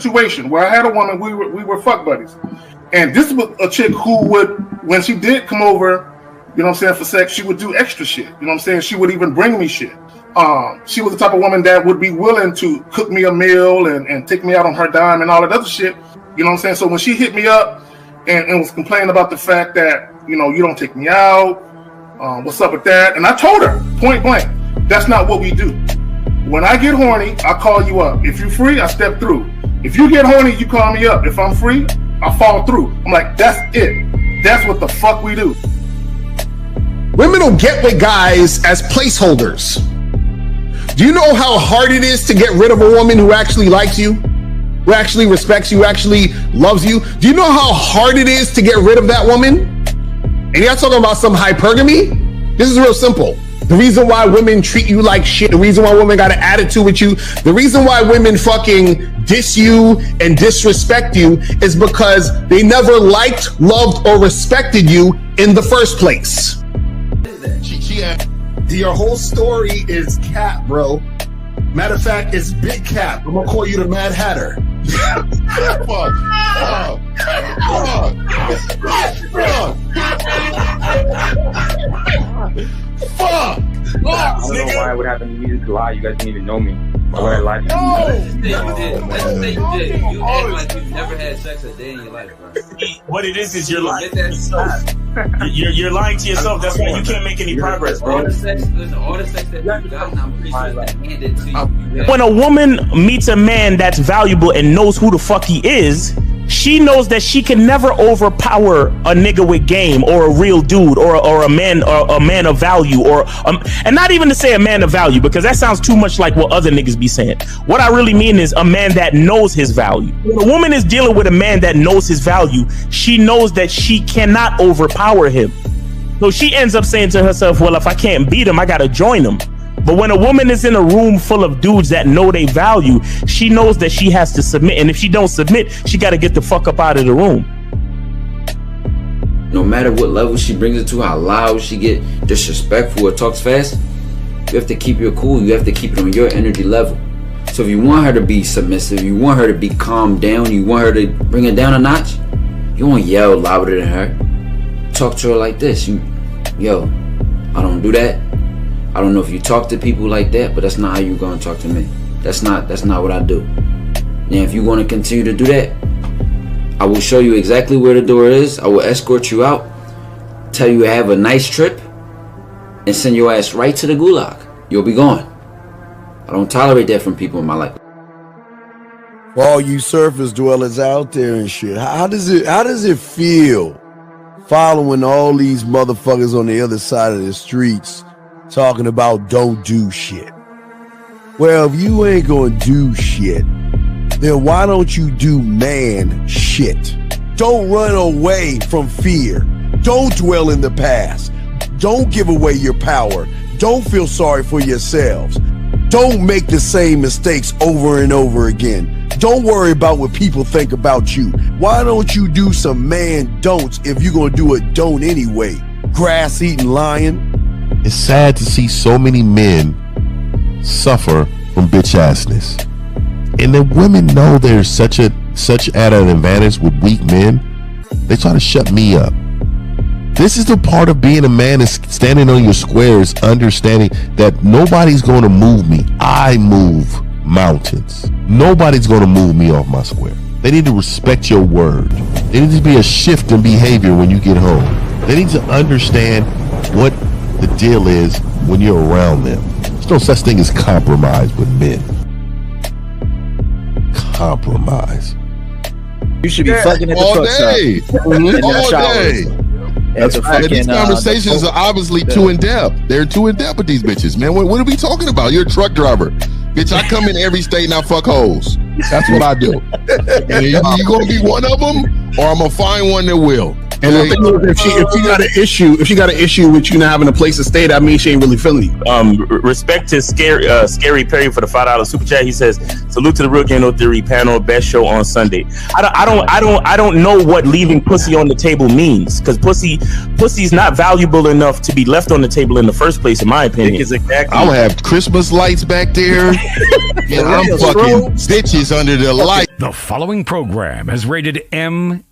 situation where I had a woman, we were fuck buddies. And this was a chick who would, when she did come over, you know what I'm saying, for sex, she would do extra shit. You know what I'm saying? She would even bring me shit. She was the type of woman that would be willing to cook me a meal and take me out on her dime and all that other shit. You know what I'm saying? So when she hit me up and was complaining about the fact that, you know, you don't take me out, what's up with that? And I told her, point blank, that's not what we do. When I get horny, I call you up. If you're free, I step through. If you get horny, you call me up. If I'm free, I fall through. I'm like, that's it. That's what the fuck we do. Women don't get with guys as placeholders. Do you know how hard it is to get rid of a woman who actually likes you, who actually respects you, who actually loves you? Do you know how hard it is to get rid of that woman? And you're not talking about some hypergamy? This is real simple. The reason why women treat you like shit, the reason why women got an attitude with you, the reason why women fucking diss you and disrespect you is because they never liked, loved, or respected you in the first place. Your whole story is cap, bro. Matter of fact, it's big cap. I'm gonna call you the Mad Hatter. Fuck! I don't know why it would happen to me to lie. You guys didn't even know me. Why would I lie to you? Let's just say you did. You act like you've never had sex a day in your life, bro. What it is you're lying to yourself. You're lying to yourself. That's why you can't make any progress, bro. All the sex that you got, I'm pretty sure it's handed to you. When a woman meets a man that's valuable and knows who the fuck he is, she knows that she can never overpower a nigga with game or a real dude or a man of value and not even to say a man of value, because that sounds too much like what other niggas be saying. What I really mean is a man that knows his value. When a woman is dealing with a man that knows his value, she knows that she cannot overpower him. So she ends up saying to herself, well, if I can't beat him, I gotta join him. But when a woman is in a room full of dudes that know they value, she knows that she has to submit. And if she don't submit, she got to get the fuck up out of the room. No matter what level she brings it to, how loud she get disrespectful or talks fast, you have to keep your cool. You have to keep it on your energy level. So if you want her to be submissive, you want her to be calmed down, you want her to bring it down a notch, you won't yell louder than her. Talk to her like this. Yo, I don't do that. I don't know if you talk to people like that, but that's not how you're gonna talk to me. That's not what I do. Now, if you want to continue to do that, I will show you exactly where the door is. I will escort you out, tell you have a nice trip, and send your ass right to the gulag. You'll be gone. I don't tolerate that from people in my life. For all you surface dwellers out there and shit, how does it feel following all these motherfuckers on the other side of the streets talking about don't do shit? Well, if you ain't gonna do shit, then why don't you do man shit? Don't run away from fear. Don't dwell in the past. Don't give away your power. Don't feel sorry for yourselves. Don't make the same mistakes over and over again. Don't worry about what people think about you. Why don't you do some man don'ts if you're gonna do a don't anyway? Grass eating lion. It's sad to see so many men suffer from bitch assness, and then women know there's such at an advantage with weak men. They try to shut me up. This is the part of being a man, is standing on your squares, understanding that nobody's going to move me. I move mountains. Nobody's going to move me off my square. They need to respect your word. There needs to be a shift in behavior when you get home. They need to understand what the deal is when you're around them. There's no such thing as compromise with men. Compromise. You should be fucking at the truck stop. All day. That's right. These conversations are obviously too in depth. They're too in depth with these bitches, man. What are we talking about? You're a truck driver. Bitch, I come in every state and I fuck hoes. That's what I do. And you gonna be one of them, or I'm gonna find one that will. And the thing is, if she got an issue with you not having a place to stay, that means she ain't really feeling you. Respect to Scary Perry for the $5 super chat. He says, salute to the Real Game No Theory panel, best show on Sunday. I don't know what leaving pussy on the table means, because pussy's not valuable enough to be left on the table in the first place, in my opinion. I'm gonna have Christmas lights back there, and I'm fucking bitches under the light. The following program is rated MAN.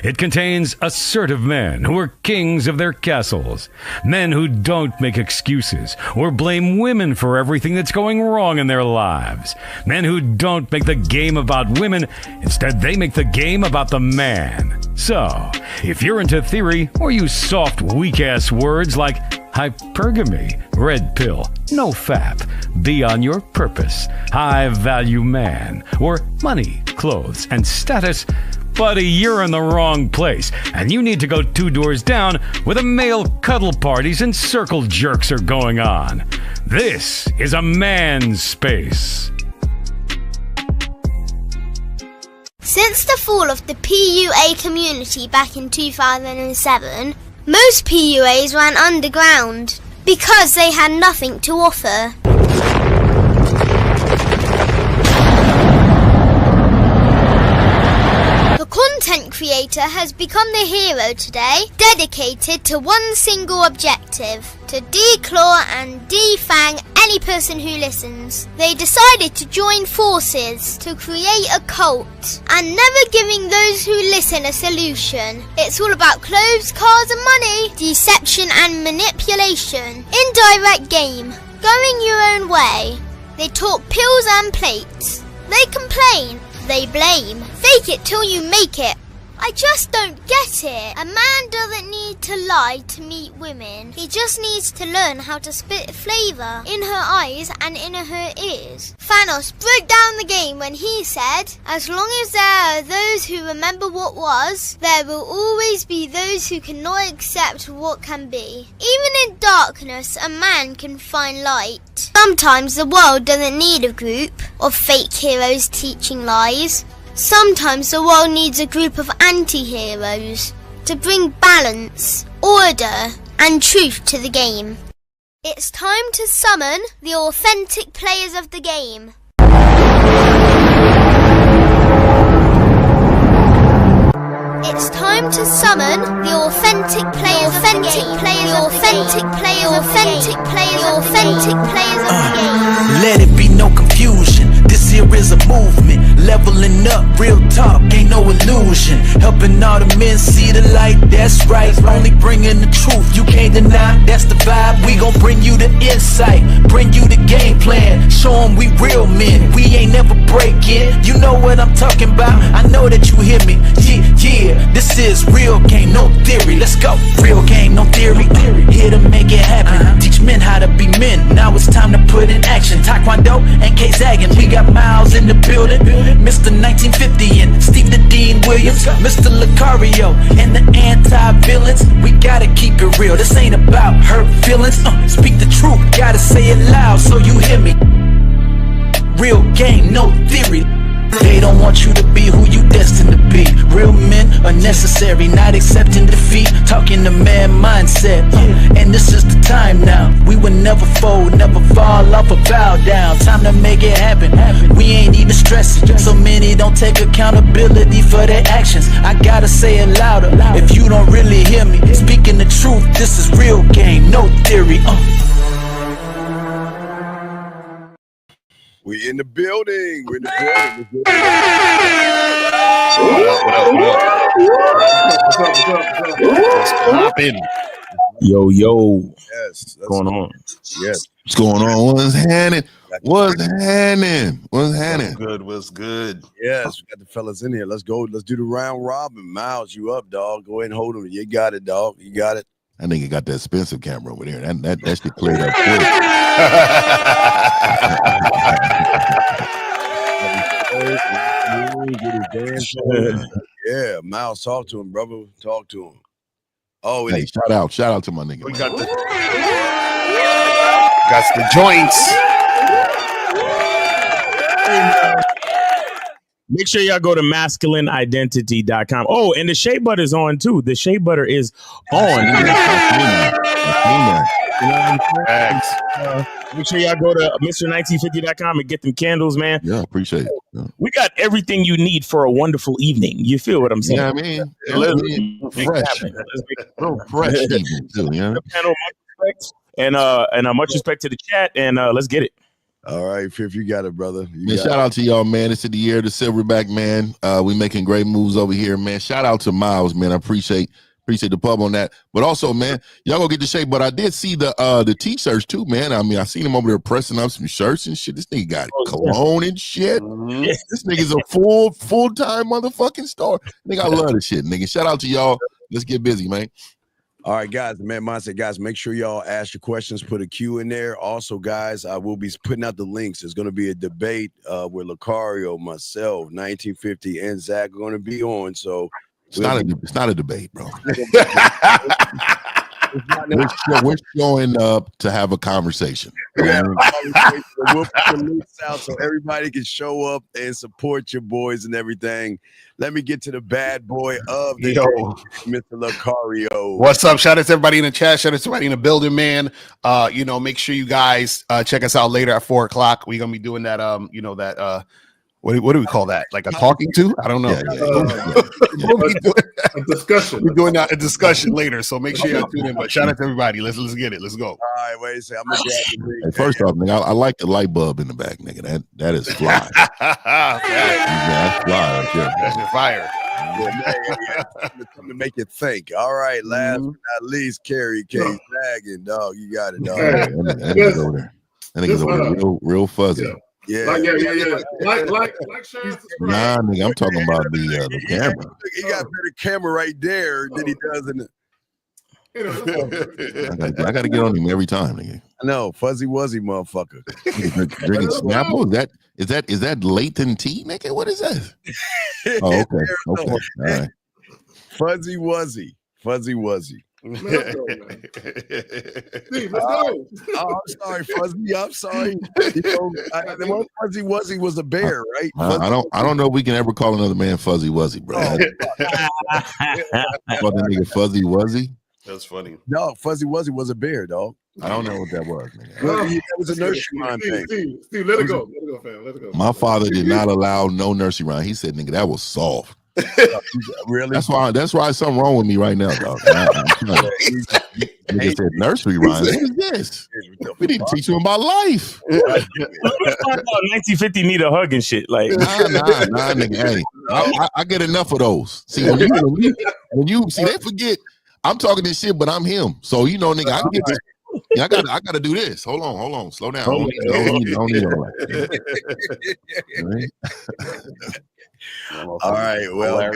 It contains assertive men who are kings of their castles, men who don't make excuses or blame women for everything that's going wrong in their lives, men who don't make the game about women, instead they make the game about the man. So, if you're into theory or use soft, weak-ass words like hypergamy, red pill, no fap, be on your purpose, high value man, or money, clothes, and status, buddy, you're in the wrong place, and you need to go 2 doors down where the male cuddle parties and circle jerks are going on. This is a man's space. Since the fall of the PUA community back in 2007, most PUAs ran underground because they had nothing to offer. The content creator has become the hero today, dedicated to one single objective: to declaw and defang any person who listens. They decided to join forces to create a cult, and never giving those who listen a solution. It's all about clothes, cars and money, deception and manipulation, indirect game, going your own way. They talk pills and plates. They complain. They blame. Fake it till you make it. I just don't get it. A man doesn't need to lie to meet women. He just needs to learn how to spit flavour in her eyes and in her ears. Thanos broke down the game when he said, as long as there are those who remember what was, there will always be those who cannot accept what can be. Even in darkness, a man can find light. Sometimes the world doesn't need a group of fake heroes teaching lies. Sometimes the world needs a group of anti-heroes to bring balance, order, and truth to the game. It's time to summon the authentic players of the game. It's time to summon the authentic players of the game. Authentic players of the game. Let it be no confusion. This here is a movement, leveling up, real talk, ain't no illusion. Helping all the men see the light, that's right. Only bringing the truth, you can't deny, that's the vibe. We gon' bring you the insight, bring you the game plan. Show them we real men, we ain't never breaking. You know what I'm talking about, I know that you hear me. Yeah, this is real game, no theory. Let's go, real game, no theory. Here to make it happen, teach men how to be men. Now it's time to put in action. Taekwondo and K-Zagging, we got Miles in the building, Mr. 1950 and Steve the Dean Williams, Mr. Lucario and the anti-villains. We gotta keep it real, this ain't about hurt feelings. Speak the truth, gotta say it loud so you hear me. Real game, no theory. They don't want you to be who you destined to be. Real men are necessary, not accepting defeat. Talking the man mindset, and this is the time now. We will never fold, never fall off or bow down. Time to make it happen. We ain't even stressing. So many don't take accountability for their actions. I gotta say it louder if you don't really hear me. Speaking the truth, this is real game, no theory. We in the building. We're in the building. What's poppin'? Yo. Yes. What's going on? Yes. What's going on? What's happening? What's good? Yes, we got the fellas in here. Let's go. Let's do the round robin. Miles, you up, dog? Go ahead and hold him. You got it, dog. You got it. I think you got that expensive camera over there. That shit cleared up quick. Yeah, Miles, talk to him, brother. Talk to him. Oh, hey, shout out to my nigga. We got the joints. Make sure y'all go to masculineidentity.com. Oh, and the shea butter is on too. The shea butter is on. Make sure y'all go to Mr1950.com and get them candles, man. Yeah, appreciate it. Yeah. We got everything you need for a wonderful evening. You feel what I'm saying? Yeah, I mean, fresh evening too, yeah. And much respect to the chat, and let's get it. All right, Fifth, you got it, brother. Man, shout out to y'all, man. It's the year of the Silverback, man. We making great moves over here, man. Shout out to Miles, man. I appreciate the pub on that. But also, man, y'all gonna get the shape. But I did see the t-shirts too, man. I mean, I seen him over there pressing up some shirts and shit. This nigga got cologne and shit. This nigga's a full-time motherfucking star. Nigga, I love this shit, nigga. Shout out to y'all. Let's get busy, man. All right, guys, man, mindset, guys, make sure y'all ask your questions, put a Q in there. Also, guys, I will be putting out the links. There's going to be a debate where Lucario, myself, 1950, and Zach are going to be on. So it's not a debate, bro. We're showing up to have a conversation. We'll put the links out so everybody can show up and support your boys and everything. Let me get to the bad boy of the day, Mr. Lucario. What's up? Shout out to everybody in the chat. Shout out to everybody in the building, man. Make sure you guys check us out later at 4:00. We're gonna be doing that. What do we call that? Like a talking to? I don't know. A discussion. We're doing a discussion later, so make sure you tune in. But shout out to everybody. Let's get it. Let's go. All right, wait a second. I'm gonna grab the ring. Hey, first off, nigga, I like the light bulb in the back, nigga. That is fly. That's fly. That's fire. Something to make you think. All right, last but not least, Carrie K. Dragon, dog. You got it, dog. That nigga's over there. That nigga's over there real fuzzy. Yeah. Like share. Nah, nigga, I'm talking about the camera. He got better camera right there than he does in the. I gotta get on him every time, nigga. I know, fuzzy wuzzy motherfucker. Drinking Snapple? Is that latent tea, nigga? What is that? Oh, okay. All right. Fuzzy wuzzy. Steve, let's go. I'm sorry, Fuzzy. I'm sorry. The one Fuzzy Wuzzy was a bear, right? I don't know if we can ever call another man Fuzzy Wuzzy, bro. Call the nigga Fuzzy Wuzzy. That's funny. No, Fuzzy Wuzzy was a bear, dog. I don't know what that was, nigga. That was a nursery rhyme thing. Steve, let it go. Fam. Let it go. My father did not allow no nursery rhyme. He said, nigga, that was soft. Really? That's why something wrong with me right now, dog. Nigga said nursery rhymes. What is this? We didn't teach him about life. 1950 need a hug and shit. Like nah, nigga. Hey, I get enough of those. See, when you see, they forget I'm talking this shit, but I'm him. So nigga, I can get this. Yeah, I gotta do this. Hold on, slow down. Don't need all that. All right, well,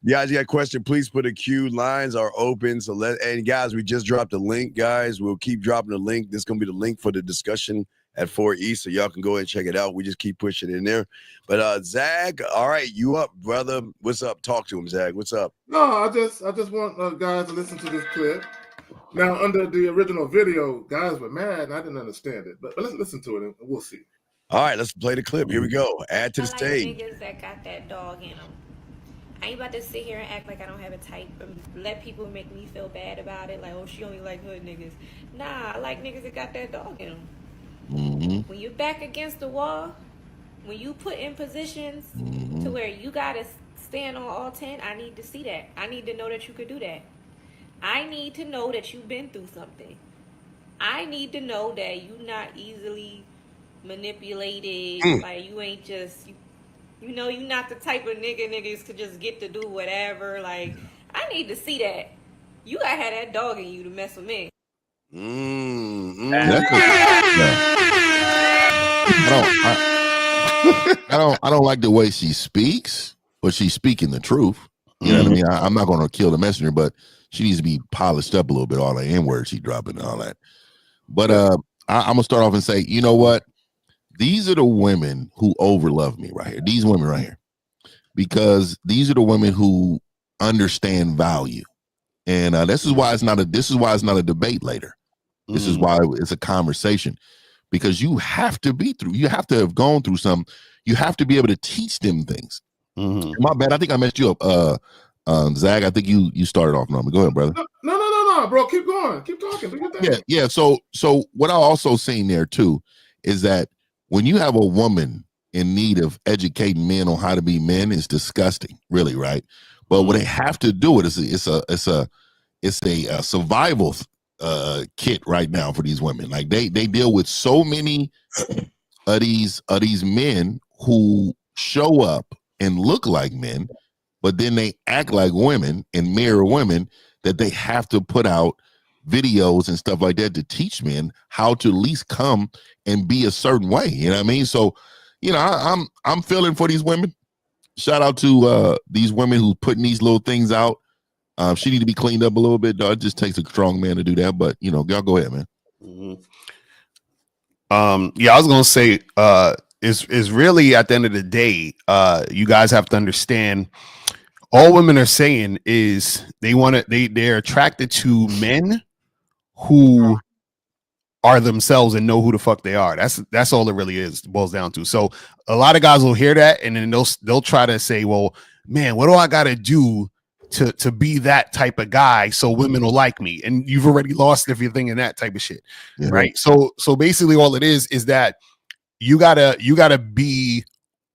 guys, you got a question, please put a Q. Lines are open. So and guys, we just dropped a link, guys. We'll keep dropping the link. This is gonna be the link for the discussion at 4 East, so y'all can go ahead and check it out. We just keep pushing in there. But Zag, all right, you up, brother? What's up? Talk to him, Zag. What's up? No, I just want guys to listen to this clip. Now, under the original video, guys were mad, and I didn't understand it. But let's listen to it, and we'll see. All right, let's play the clip. Here we go. Add to the stage. Niggas that got that dog in them. I ain't about to sit here and act like I don't have a type and let people make me feel bad about it. Like, oh, she only like hood niggas. Nah, I like niggas that got that dog in them. When you're back against the wall, when you put in positions to where you gotta stand on all 10, I need to see that. I need to know that you could do that. I need to know that you've been through something. I need to know that you're not easily manipulated. Like, you ain't just, you're not the type of niggas could just get to do whatever. Like, I need to see that. You gotta have that dog in you to mess with me. I don't like the way she speaks, but she's speaking the truth. You know what I mean? I'm not going to kill the messenger, but she needs to be polished up a little bit, all the N-words she dropping and all that. But I'm going to start off and say, you know what? These are the women who overlove me right here. These women right here. Because these are the women who understand value. And this is why it's not a debate later. This is why it's a conversation. Because you have to have gone through some, you have to be able to teach them things. My bad. I think I messed you up. Zag, I think you started off normally. Go ahead, brother. No, bro. Keep going. Keep talking. Do your thing. Yeah. So what I also seen there too is that when you have a woman in need of educating men on how to be men, it's disgusting, really, right? But what they have to do it's a survival kit right now for these women. Like they deal with so many of these men who show up and look like men, but then they act like women and mirror women, that they have to put out videos and stuff like that to teach men how to at least come and be a certain way. You know what I mean? So, you know, I'm feeling for these women. Shout out to these women who putting these little things out. She need to be cleaned up a little bit, though. It just takes a strong man to do that. But you know, y'all go ahead, man. Yeah, I was gonna say, is really at the end of the day, you guys have to understand. All women are saying is they're attracted to men who are themselves and know who the fuck they are. That's all it really is, boils down to. So a lot of guys will hear that and then they'll try to say, well, man, what do I gotta do to be that type of guy so women will like me? And you've already lost if you're thinking that type of shit. Yeah. Right. So basically all it is that you gotta be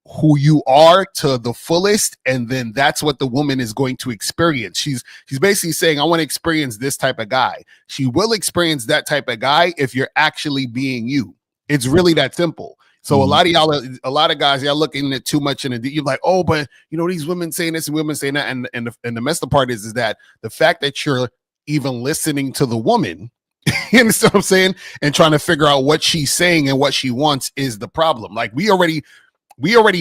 who you are to the fullest, and then that's what the woman is going to experience. She's basically saying, I want to experience this type of guy. She will experience that type of guy if you're actually being you. It's really that simple. So a lot of guys, y'all looking at too much in it. You're like, oh, but you know, these women saying this and women saying that, and the messed up part is that the fact that you're even listening to the woman, you understand what I'm saying, and trying to figure out what she's saying and what she wants is the problem. Like we already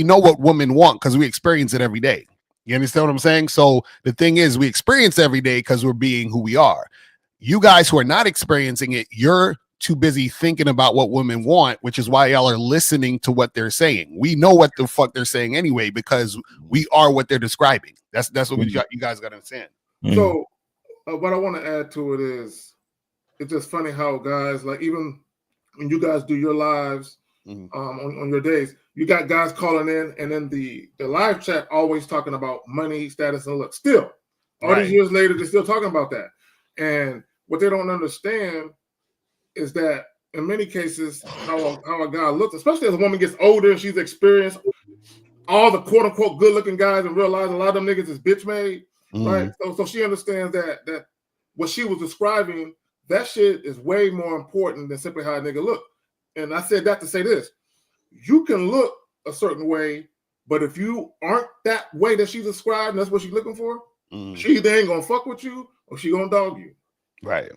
know what women want because we experience it every day. You understand what I'm saying? So the thing is, we experience every day because we're being who we are. You guys who are not experiencing it, you're too busy thinking about what women want, which is why y'all are listening to what they're saying. We know what the fuck they're saying anyway because we are what they're describing. That's what you guys got to understand. So what I want to add to it is, it's just funny how guys, like, even when you guys do your lives on your days, you got guys calling in, and then the live chat always talking about money, status, and look. Still, all these years later, they're still talking about that. And what they don't understand is that in many cases, how a guy looks, especially as a woman gets older and she's experienced all the quote unquote good looking guys and realize a lot of them niggas is bitch made, right? So she understands that what she was describing, that shit is way more important than simply how a nigga look. And I said that to say this: you can look a certain way, but if you aren't that way that she described, and that's what she's looking for, she either ain't gonna fuck with you or she gonna dog you. Right.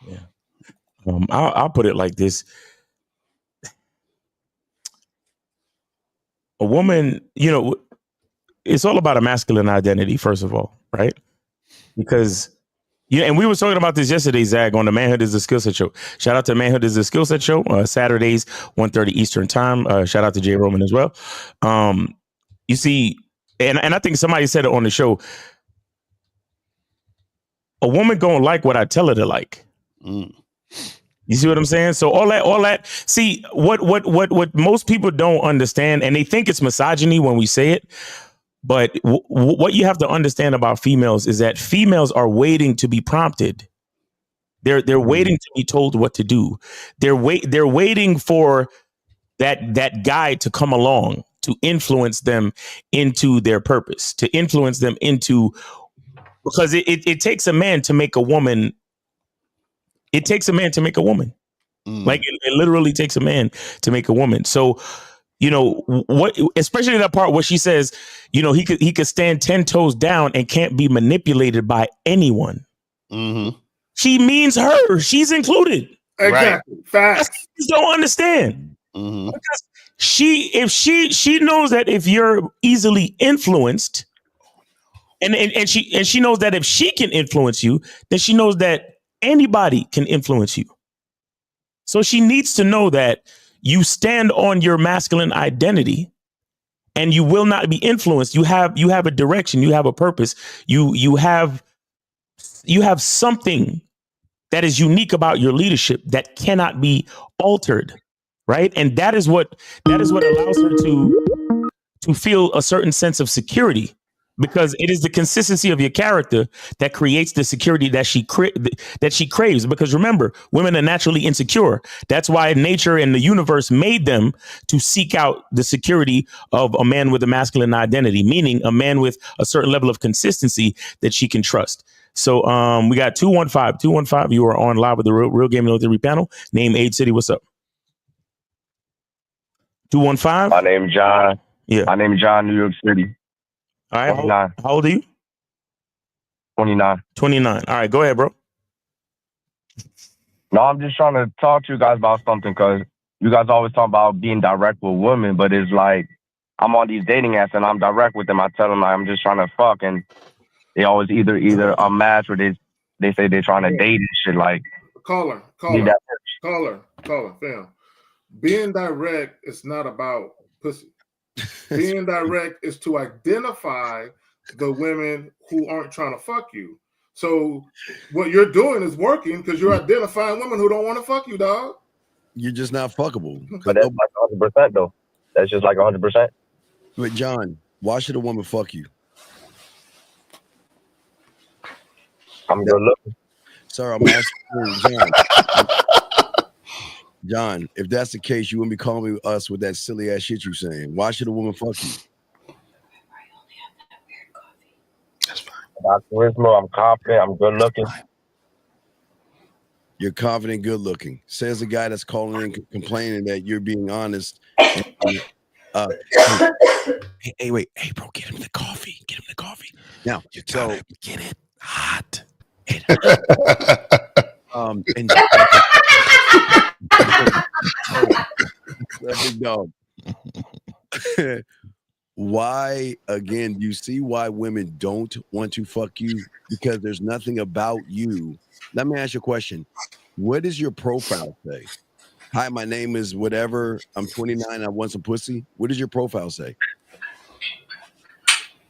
Yeah. I'll put it like this. A woman, you know, it's all about a masculine identity, first of all, right? Because, yeah, and we were talking about this yesterday, Zag, on the Manhood is a Skill Set show. Shout out to Manhood is a Skill Set show, Saturdays, 1:30 Eastern time. Shout out to Jay Roman as well. You see, and I think somebody said it on the show, a woman gonna like what I tell her to like. You see what I'm saying? So all that. See, what most people don't understand, and they think it's misogyny when we say it, but what you have to understand about females is that females are waiting to be prompted. They're waiting to be told what to do. They're waiting for that guy to come along to influence them into their purpose, to influence them into, because it takes a man to make a woman. It takes a man to make a woman. Like it literally takes a man to make a woman. So, you know, what, especially that part where she says, you know, he could stand 10 toes down and can't be manipulated by anyone. She means her. She's included. Exactly. Right. Facts. You don't understand. Because if she knows that if you're easily influenced, and she knows that if she can influence you, then she knows that anybody can influence you. So she needs to know that you stand on your masculine identity and you will not be influenced. You have a direction, you have a purpose, you have something that is unique about your leadership that cannot be altered, right? And that is what allows her to feel a certain sense of security. Because it is the consistency of your character that creates the security that she craves. Because remember, women are naturally insecure. That's why nature and the universe made them to seek out the security of a man with a masculine identity, meaning a man with a certain level of consistency that she can trust. So we got 215. 215, you are on live with the Real Game No Theory panel. Name, age, city. What's up? 215. My name John. Yeah. My name John, New York City. All right. 29. How old are you? 29. 29. All right, go ahead, bro. No, I'm just trying to talk to you guys about something because you guys always talk about being direct with women, but it's like I'm on these dating apps and I'm direct with them. I tell them like, I'm just trying to fuck, and they always either a match or they say they're trying to date and shit. Like, caller, fam. Being direct is not about pussy. Being direct is to identify the women who aren't trying to fuck you. So what you're doing is working because you're identifying women who don't want to fuck you, dog. You're just not fuckable. But that's like 100% though. That's just like 100%. But John, why should a woman fuck you? I'm good looking. Sir, I'm asking John. John, if that's the case, you wouldn't be calling us with that silly ass shit you saying. Why should a woman fuck you? That's fine. I got charisma. I'm confident. I'm good looking. You're confident, good looking. Says the guy that's calling in complaining that you're being honest. Hey, wait. Hey, bro, get him the coffee. Get him the coffee. Now, you gotta get it hot. And big dog. Why, again, you see why women don't want to fuck you? Because there's nothing about you. Let me ask you a question. What does your profile say? Hi, my name is whatever. I'm 29. I want some pussy. What does your profile say?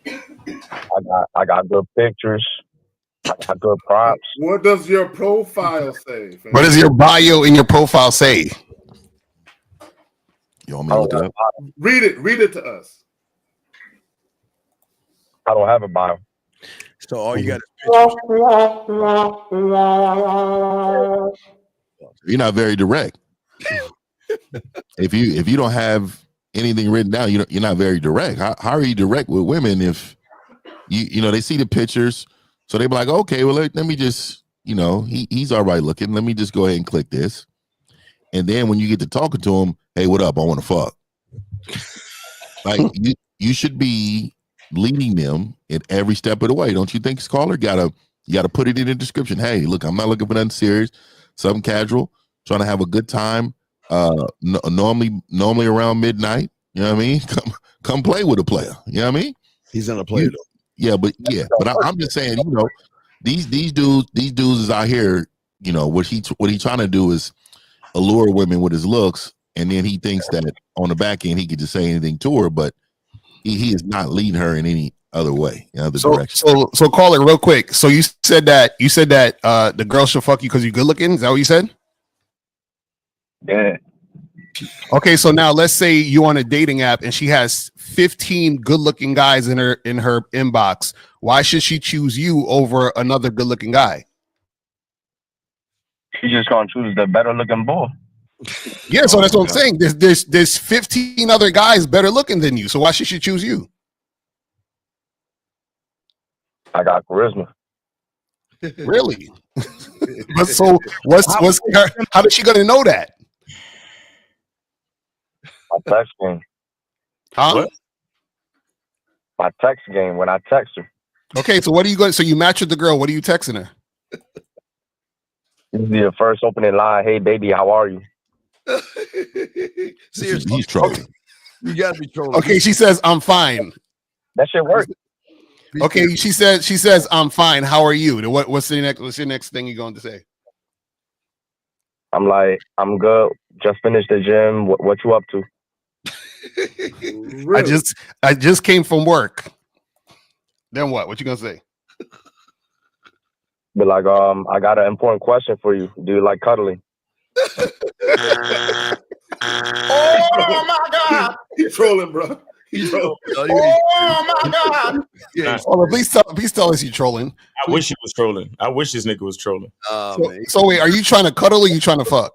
I got good pictures. I got good props. What does your profile say? Fam? What does your bio in your profile say? You want me to look it up? Read it to us. I don't have a bio. So all you got is You're not very direct. If you don't have anything written down, you're not very direct. How are you direct with women if you know they see the pictures, so they be like, okay, well let me just, he's all right looking. Let me just go ahead and click this, and then when you get to talking to him, hey, what up? I want to fuck. Like you should be leading them in every step of the way, don't you think, caller? You gotta put it in the description. Hey, look, I'm not looking for nothing serious, something casual, trying to have a good time. Normally around midnight, you know what I mean? Come play with a player, you know what I mean? He's not a player though. Yeah, but I'm just saying, these dudes is out here, what he trying to do is allure women with his looks, and then he thinks that on the back end he could just say anything to her, but he is not leading her in any other way, direction. So call it real quick. So you said that the girl should fuck you because you're good looking. Is that what you said? Yeah. Okay, so now let's say you on a dating app and she has 15 good looking guys in her inbox. Why should she choose you over another good looking guy? She's just gonna choose the better looking boy. Yeah, so that's what I'm saying. There's 15 other guys better looking than you. So why should she choose you? I got charisma. Really? But so how is she gonna know that? My text game. Huh? What? My text game when I text her. Okay, so what are you going? So you match with the girl. What are you texting her? This is your first opening line. Hey, baby, how are you? Seriously, he's trolling. You gotta be trolling. Okay, she says I'm fine. That shit works. Okay, she says I'm fine. How are you? What's your next thing you're going to say? I'm like, I'm good. Just finished the gym. What you up to? Really? I just came from work. Then what? What you gonna say? Be like, I got an important question for you. Do you like cuddling? Oh my God! He's trolling, bro. He's trolling. Oh my God! Yeah. Please tell us you're trolling. I wish he was trolling. I wish this nigga was trolling. So wait, are you trying to cuddle or are you trying to fuck?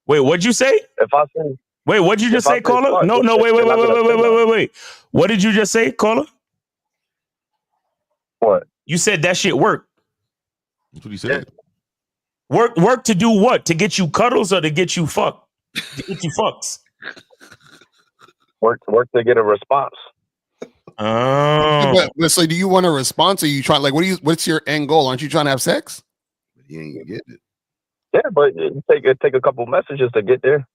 Wait, what'd you say? If I say, wait, what'd you just say, caller? No, wait. What did you just say, caller? What? You said that shit work. That's what he said. Work to do what? To get you cuddles or to get you fucked? To get you fucks. Work to get a response. Oh. But so do you want a response? Or you trying like what's your end goal? Aren't you trying to have sex? He ain't getting it. Yeah, but it take a couple messages to get there.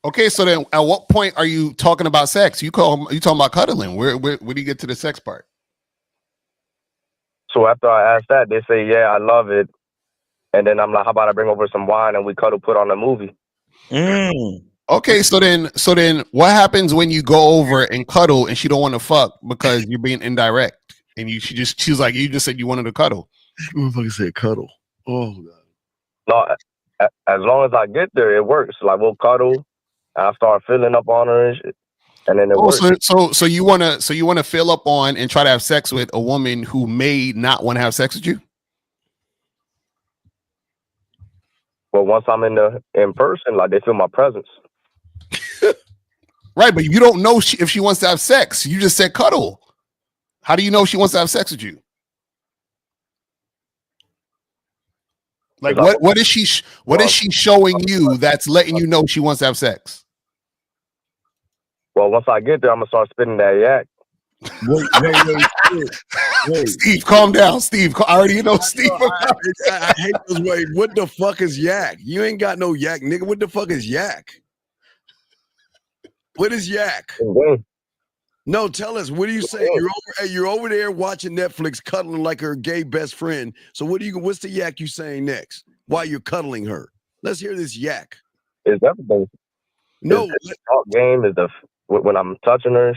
Okay, so then at what point are you talking about sex? You talking about cuddling? Where do you get to the sex part? So after I ask that, they say, yeah, I love it. And then I'm like, how about I bring over some wine and we cuddle, put on a movie? Okay, so then what happens when you go over and cuddle and she don't want to fuck because you're being indirect? And she's like, you just said you wanted to cuddle. Motherfucker said cuddle. Oh God. No, as long as I get there, it works. Like we'll cuddle, and I start filling up on her and shit, and then it works. So you wanna fill up on and try to have sex with a woman who may not want to have sex with you? But once I'm in person, like they feel my presence. Right, but you don't know if she wants to have sex. You just said cuddle. How do you know she wants to have sex with you? Like what is she showing you that's letting you know she wants to have sex? Well, once I get there, I'm gonna start spitting that yak. Wait. Steve, calm down. Steve, I already know Steve. I hate this way. What the fuck is yak? You ain't got no yak, nigga. What the fuck is yak? What is yak? No, tell us. What are you saying? You're over there watching Netflix, cuddling like her gay best friend. So what's the yak you saying next? While you're cuddling her, let's hear this yak. Is everything? No, talk game is when I'm touching her.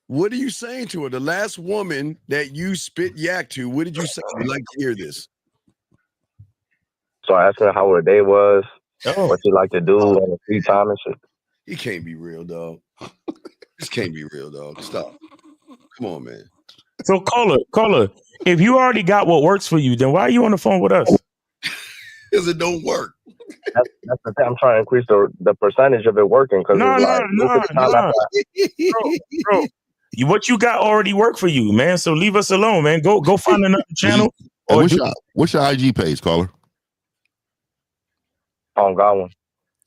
What are you saying to her? The last woman that you spit yak to, what did you say? We'd like to hear this. So I asked her how her day was, what she like to do on the free time and shit. He can't be real, dog. This can't be real, dog. Stop. Come on, man. So caller, if you already got what works for you, then why are you on the phone with us? Because it don't work. That's the thing. I'm trying to increase the percentage of it working. No. Bro. What you got already worked for you, man. So leave us alone, man. Go find another channel. What's your IG page, caller? I don't got one.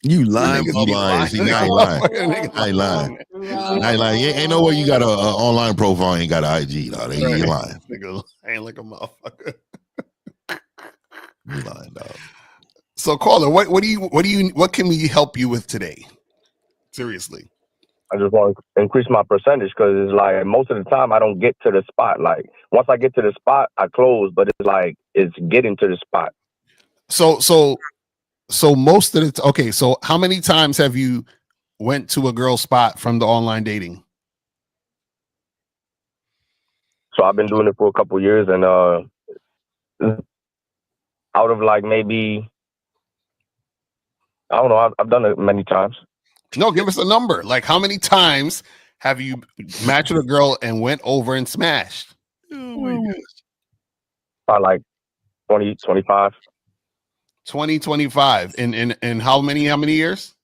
You lying? You lying? See, now you lying. I ain't lying. I ain't lying. Ain't no way you got a online profile and ain't got an IG. No, you lying. Nigga, I ain't like a motherfucker. You lying, dog. So, caller, what can we help you with today? Seriously. I just want to increase my percentage because it's like most of the time I don't get to the spot. Like once I get to the spot, I close, but it's like it's getting to the spot. So most of the okay. So how many times have you went to a girl's spot from the online dating? So I've been doing it for a couple years, and out of like maybe I don't know. I've done it many times. No, give us a number. Like how many times have you matched with a girl and went over and smashed? Oh my gosh. Probably like 20, 25. 20, 25. In how many years?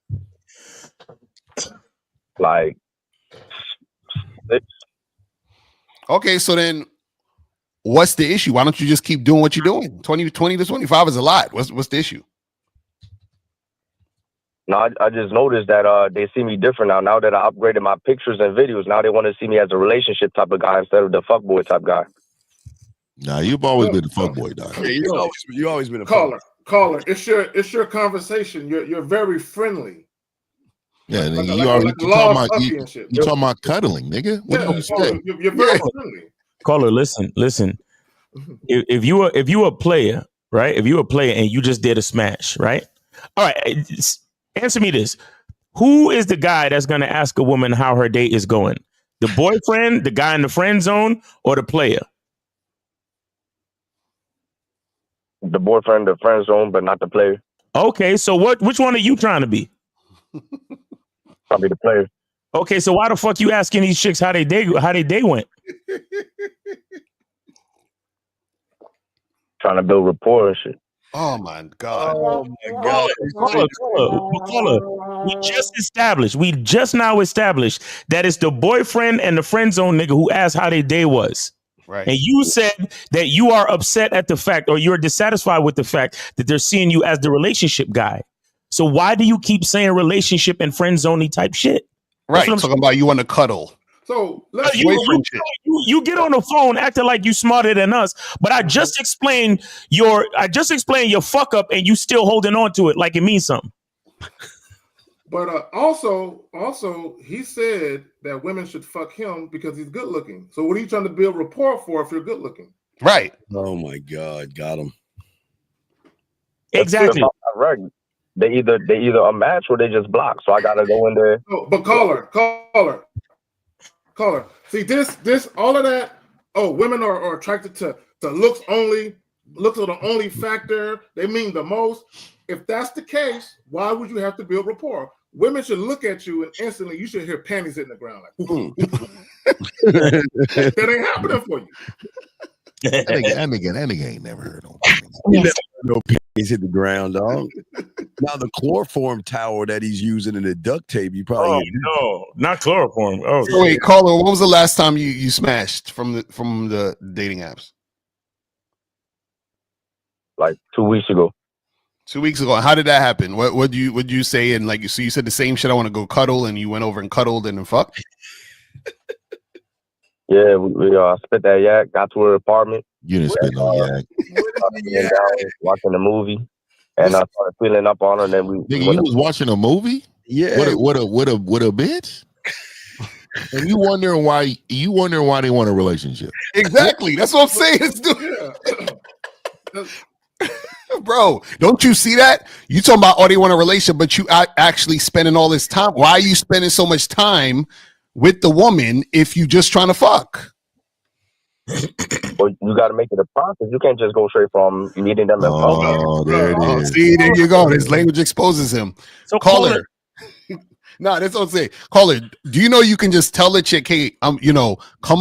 Like 6. Okay, so then what's the issue? Why don't you just keep doing what you're doing? 20 to 25 is a lot. What's the issue? No, I just noticed that they see me different now. Now that I upgraded my pictures and videos, now they want to see me as a relationship type of guy instead of the fuckboy type guy. Nah, you've always been a fuckboy, dog. Yeah, you always been a caller. It's your conversation. You're very friendly. Yeah, nigga, you talking about cuddling, nigga. What do you say? You're very friendly. Caller, listen. If you a player, right? If you a player and you just did a smash, right? All right, answer me this. Who is the guy that's going to ask a woman how her date is going? The boyfriend, the guy in the friend zone, or the player? The boyfriend, the friend zone, but not the player. Okay, so which one are you trying to be? Probably the player. Okay, so why the fuck you asking these chicks how they day went? Trying to build rapport and shit. Oh my God. Caller, we just now established that it's the boyfriend and the friend zone nigga who asked how their day was. Right. And you said that you are upset at the fact, or you're dissatisfied with the fact that they're seeing you as the relationship guy. So why do you keep saying relationship and friend zoney type shit? Right. Talking about you want to cuddle. So you get on the phone acting like you smarter than us, but I just explained your fuck up, and you still holding on to it like it means something. But also, he said that women should fuck him because he's good looking. So what are you trying to build rapport for if you're good looking? Right. Oh my God, got him. Exactly. Right. They either a match or they just block. So I gotta go in there. Oh, but caller. See this all of that. Oh, women are attracted to looks only. Looks are the only factor. They mean the most. If that's the case, why would you have to build rapport? Women should look at you and instantly you should hear panties hitting the ground. Like, that ain't happening for you. That nigga ain't never heard of no panties hit the ground, dog. Now the chloroform towel that he's using in the duct tape, you probably no, not chloroform. Oh, so wait, caller, when was the last time you smashed from the dating apps? Like 2 weeks ago. 2 weeks ago. How did that happen? What would you say? And like, so you said the same shit. I want to go cuddle, and you went over and cuddled and then fucked. Yeah, we spit that yak. Got to her apartment. You didn't spit no yak. Watching the movie, and I started feeling up on her. And then Nigga, you was watching a movie? Yeah. What a bitch. And you wondering why they want a relationship? Exactly. That's what I'm saying. Bro, don't you see that? You talking about they want a relationship, but you are actually spending all this time. Why are you spending so much time with the woman if you just trying to fuck? Well, you got to make it a process. You can't just go straight from meeting them. Oh, there it is. See, there you go. His language exposes him. So caller. No, that's what I'm saying. Caller, do you know you can just tell the chick, hey, come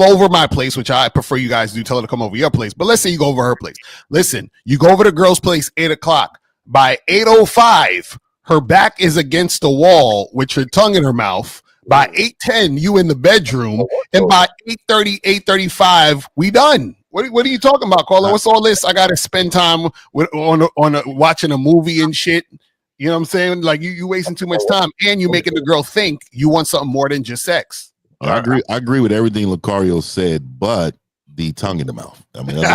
over my place, which I prefer you guys do. Tell her to come over your place. But let's say you go over her place. Listen, you go over to girl's place 8:00. By 8:05, her back is against the wall with her tongue in her mouth. By 8:10, you in the bedroom. And by 8:30, 8:35, we done. What are you talking about, caller? What's all this? I got to spend time watching a movie and shit. You know what I'm saying? Like you wasting too much time, and you making the girl think you want something more than just sex. I agree with everything Lucario said, but the tongue in the mouth. I mean, other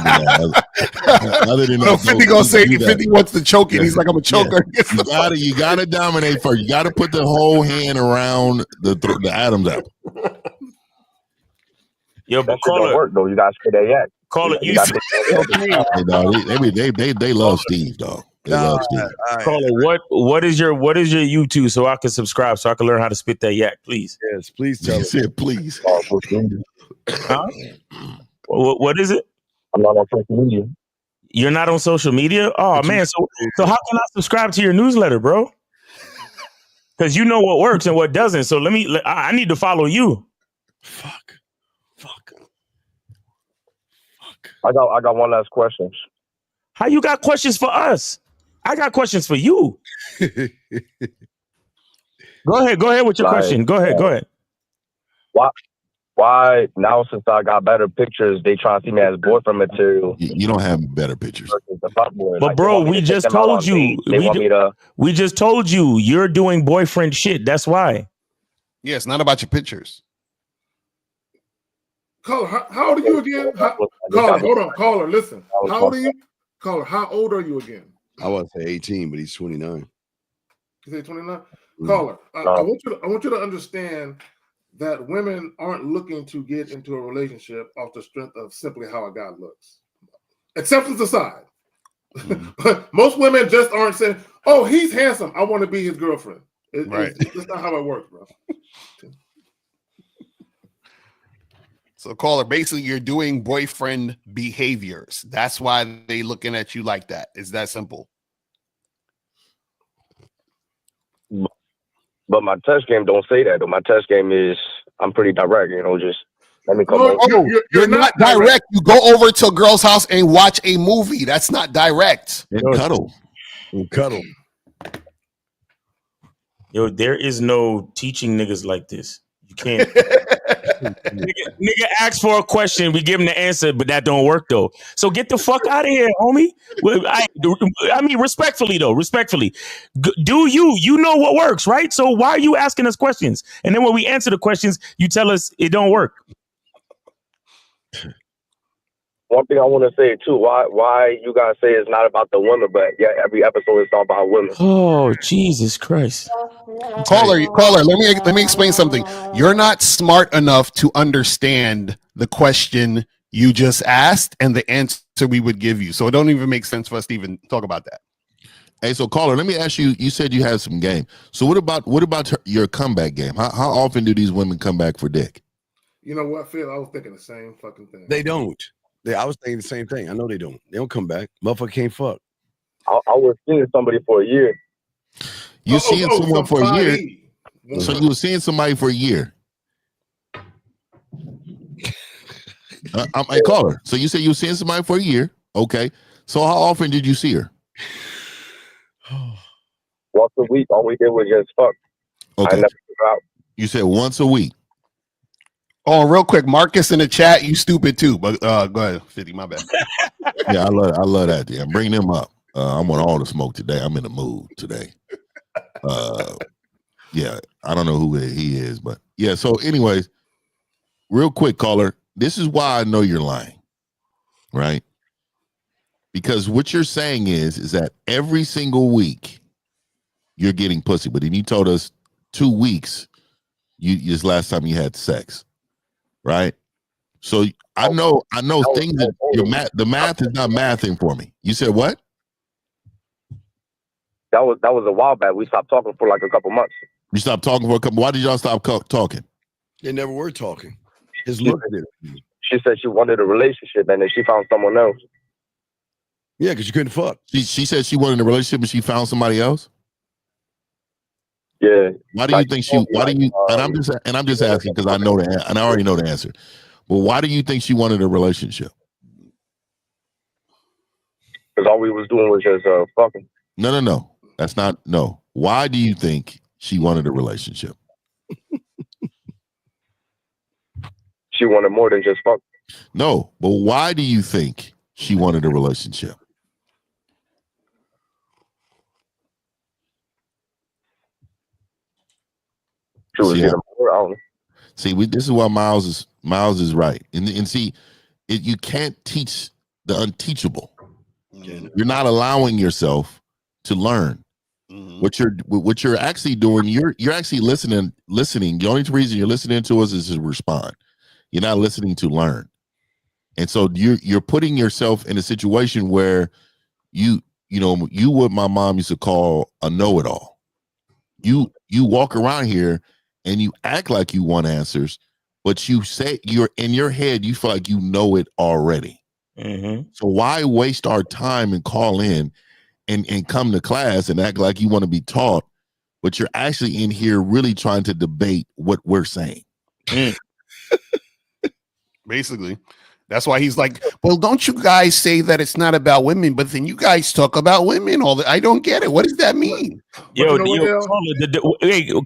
than that, 50 gonna say 50 wants to choke it. He's like, I'm a choker. Yeah. You gotta dominate first. You gotta put the whole hand around the Adam's apple. Yo, but call it work though. You gotta spit that yak. Call it. They love Steve, dog. Caller, what is your YouTube so I can subscribe so I can learn how to spit that yak, please? Yes, please tell us. Please. Huh? What is it? I'm not on social media. You're not on social media? Oh man, so how can I subscribe to your newsletter, bro? Because you know what works and what doesn't. So I need to follow you. Fuck. I got one last question. How you got questions for us? I got questions for you. Go ahead with your question. Go ahead. Why now, since I got better pictures, they try to see me as boyfriend material? You don't have better pictures. But bro, we just told you. We just told you you're doing boyfriend shit. That's why. Yeah, it's not about your pictures. Caller, how old are you again? Caller, hold on. Caller, listen. How old are you? Caller, how old are you again? I want to say 18, but he's 29. You say 29? Caller, I want you to understand that women aren't looking to get into a relationship off the strength of simply how a guy looks. Acceptance aside. But most women just aren't saying, oh, he's handsome, I want to be his girlfriend. That's not how it works, bro. So, caller, basically, you're doing boyfriend behaviors. That's why they looking at you like that. It's that simple. But my touch game don't say that, though. My touch game is, I'm pretty direct, just let me come over. You're not direct. You go over to a girl's house and watch a movie. That's not direct. And cuddle. Yo, there is no teaching niggas like this. You can't. Nigga asks for a question, we give him the answer, but that don't work though. So get the fuck out of here, homie. I mean, respectfully though, do you know what works, right? So why are you asking us questions? And then when we answer the questions, you tell us it don't work. One thing I want to say too, why you guys say it's not about the women, but yeah, every episode is all about women. Oh, Jesus Christ. Caller, let me explain something. You're not smart enough to understand the question you just asked and the answer we would give you. So it don't even make sense for us to even talk about that. Hey, so caller, let me ask you. You said you had some game. So what about your comeback game? How often do these women come back for dick? You know what, Phil? I was thinking the same fucking thing. They don't. I was thinking the same thing. I know they don't. They don't come back. Motherfucker can't fuck. I was seeing somebody for a year. You seeing someone for a year? So you were seeing somebody for a year. I call her. So you said you were seeing somebody for a year. Okay. So how often did you see her? Once a week. All we did was just fuck. Okay. I never figured out. You said once a week. Oh, real quick, Marcus in the chat, you stupid too. But go ahead, 50. My bad. Yeah, I love that. Yeah, bring them up. I want all the smoke today. I'm in the mood today. Yeah, I don't know who he is, but yeah. So, anyways, real quick, caller. This is why I know you're lying, right? Because what you're saying is that every single week you're getting pussy, but then you told us 2 weeks. This last time you had sex, right? So I know things that the math is not mathing for me. You said what? That was a while back. We stopped talking for like a couple months. You stopped talking for a couple. Why did y'all stop talking? They never were talking. His look did it. She said she wanted a relationship and then she found someone else. Yeah, because you couldn't fuck. She said she wanted a relationship and she found somebody else. Yeah. Why do you think she? Why do you? And I'm just asking because I know and I already know the answer. But why do you think she wanted a relationship? Because all we was doing was just fucking. No. That's not no. Why do you think she wanted a relationship? She wanted more than just fuck. No, but why do you think she wanted a relationship? She was getting more. I don't know. See, this is why Miles is right, and see, you can't teach the unteachable. You're not allowing yourself to learn. What you're actually doing. You're actually listening. The only reason you're listening to us is to respond. You're not listening to learn, and so you're putting yourself in a situation where you what my mom used to call a know-it-all. You walk around here and you act like you want answers, but you say you're in your head, you feel like you know it already. So why waste our time and call in and come to class and act like you want to be taught, but you're actually in here really trying to debate what we're saying. Basically. That's why he's like, well, don't you guys say that it's not about women, but then you guys talk about women all the I don't get it. What does that mean?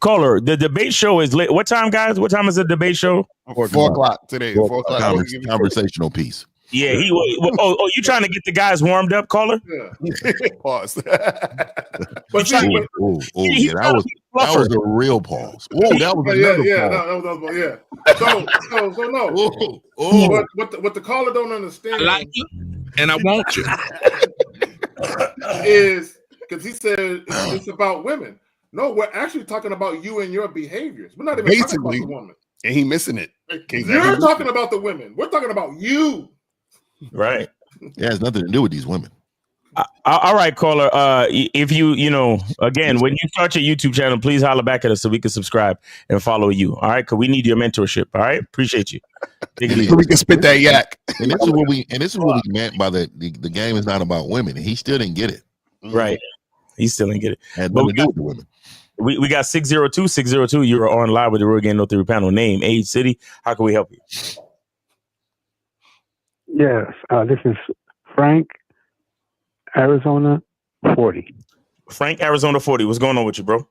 Caller, the debate show is late. What time, guys? What time is the debate show? 4 o'clock today. 4 o'clock. Conversational piece. Yeah, you trying to get the guys warmed up, caller? Yeah. Pause. That was a real pause. Oh, that was another pause. So no. What the caller don't understand, I like you, and I want you, is because he said it's about women. No, we're actually talking about you and your behaviors. We're not even talking about the woman. And he missing it. You're talking about the women. We're talking about you. Right. It has nothing to do with these women. All right, caller. If again, when you start your YouTube channel, please holler back at us so we can subscribe and follow you. All right, because we need your mentorship. All right, appreciate you. So we can spit that yak. And this is what we meant by the game is not about women. He still didn't get it. Right. He still didn't get it. Had nothing to do with the women. We got 602. You're on live with the Real Game No Theory panel. Name, age, city. How can we help you? Yes, this is Frank, Arizona 40. Frank, Arizona 40. What's going on with you, bro?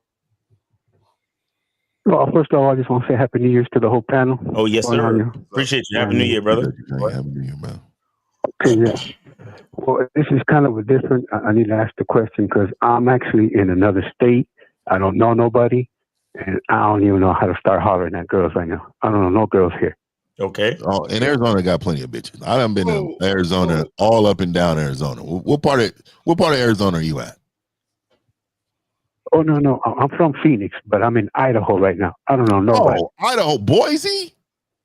Well, first of all, I just want to say Happy New Year's to the whole panel. Oh, yes, sir. Appreciate you. Happy New Year, brother. Happy New Year, man. Okay, yeah. Well, this is kind of a different. I need to ask the question because I'm actually in another state. I don't know nobody, and I don't even know how to start hollering at girls right now. I don't know no girls here. Okay. Oh, and Arizona got plenty of bitches. I done been to Arizona, all up and down Arizona. What part of Arizona are you at? Oh no, I'm from Phoenix, but I'm in Idaho right now. I don't know nobody. Oh, Idaho, Boise.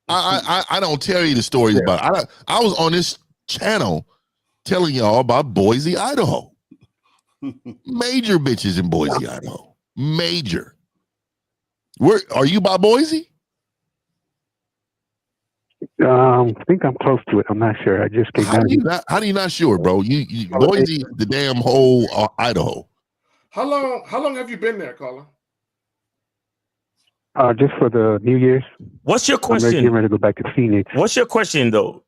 I don't tell you the stories about it. I was on this channel telling y'all about Boise, Idaho. Major bitches in Boise, Idaho. Major. Where are you by Boise? I think I'm close to it. I'm not sure. I just came down. How do you not sure, bro? You Boise, the damn whole Idaho. How long have you been there, caller? Just for the New Year's. What's your question? I'm getting ready to go back to Phoenix. What's your question, though?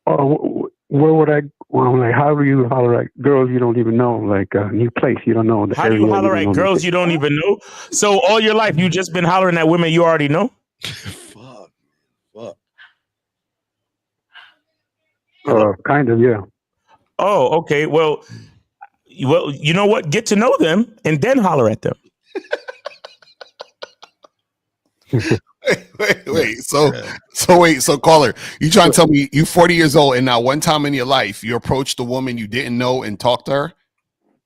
Oh, where would I? Well, like, how do you holler at girls you don't even know? Like a new place you don't know. How do you holler at girls you don't even know? So all your life you just been hollering at women you already know? Fuck. Kind of, yeah. Oh, okay. Well, you know what? Get to know them and then holler at them. Wait. So caller, you trying to tell me you 40 years old and not one time in your life you approached a woman you didn't know and talked to her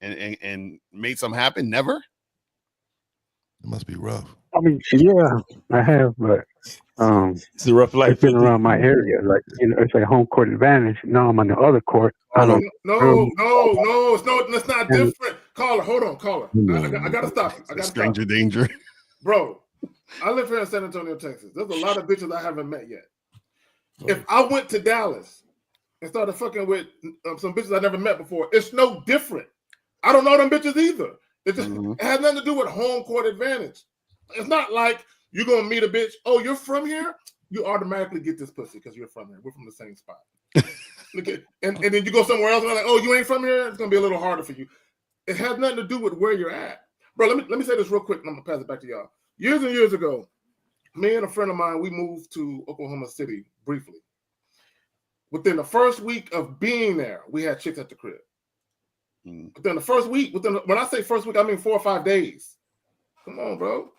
and made something happen? Never? It must be rough. I mean, yeah, I have, but it's a rough life. It's been around my area, like it's like home court advantage. Now I'm on the other court. No, it's not different. Caller, hold on, caller. I gotta stop. Stranger danger, bro. I live here in San Antonio, Texas. There's a lot of bitches I haven't met yet. If I went to Dallas and started fucking with some bitches I never met before, it's no different. I don't know them bitches either. It just it has nothing to do with home court advantage. It's not like you're gonna meet a bitch. Oh, you're from here? You automatically get this pussy because you're from here. We're from the same spot. Look at and then you go somewhere else and they're like, oh, you ain't from here? It's gonna be a little harder for you. It has nothing to do with where you're at. Bro, let me say this real quick and I'm gonna pass it back to y'all. Years and years ago, me and a friend of mine, we moved to Oklahoma City briefly. Within the first week of being there, we had chicks at the crib. Within the first week, when I say first week, I mean 4 or 5 days. Come on, bro.